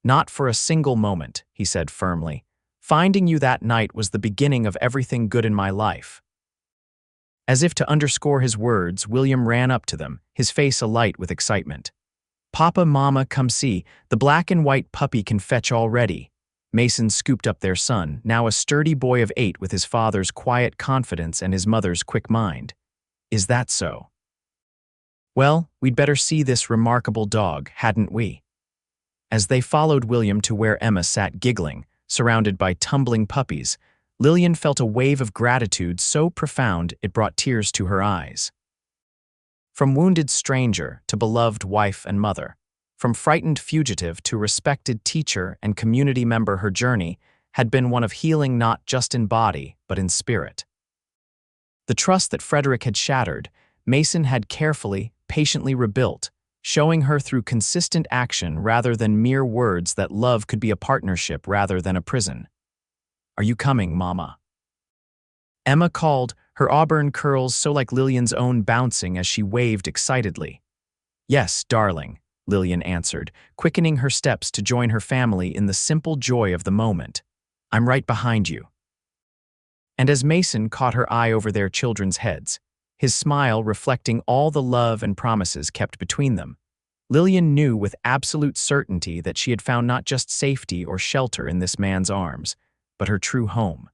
"Not for a single moment," he said firmly. "Finding you that night was the beginning of everything good in my life." As if to underscore his words, William ran up to them, his face alight with excitement. "Papa, Mama, come see, the black and white puppy can fetch already." Mason scooped up their son, now a sturdy boy of 8 with his father's quiet confidence and his mother's quick mind. "Is that so? Well, we'd better see this remarkable dog, hadn't we?" As they followed William to where Emma sat giggling, surrounded by tumbling puppies, Lillian felt a wave of gratitude so profound it brought tears to her eyes. From wounded stranger to beloved wife and mother, from frightened fugitive to respected teacher and community member, her journey had been one of healing not just in body but in spirit. The trust that Frederick had shattered, Mason had carefully, patiently rebuilt, showing her through consistent action rather than mere words that love could be a partnership rather than a prison. "Are you coming, Mama?" Emma called, her auburn curls so like Lillian's own bouncing as she waved excitedly. "Yes, darling," Lillian answered, quickening her steps to join her family in the simple joy of the moment. "I'm right behind you." And as Mason caught her eye over their children's heads, his smile reflecting all the love and promises kept between them, Lillian knew with absolute certainty that she had found not just safety or shelter in this man's arms, but her true home.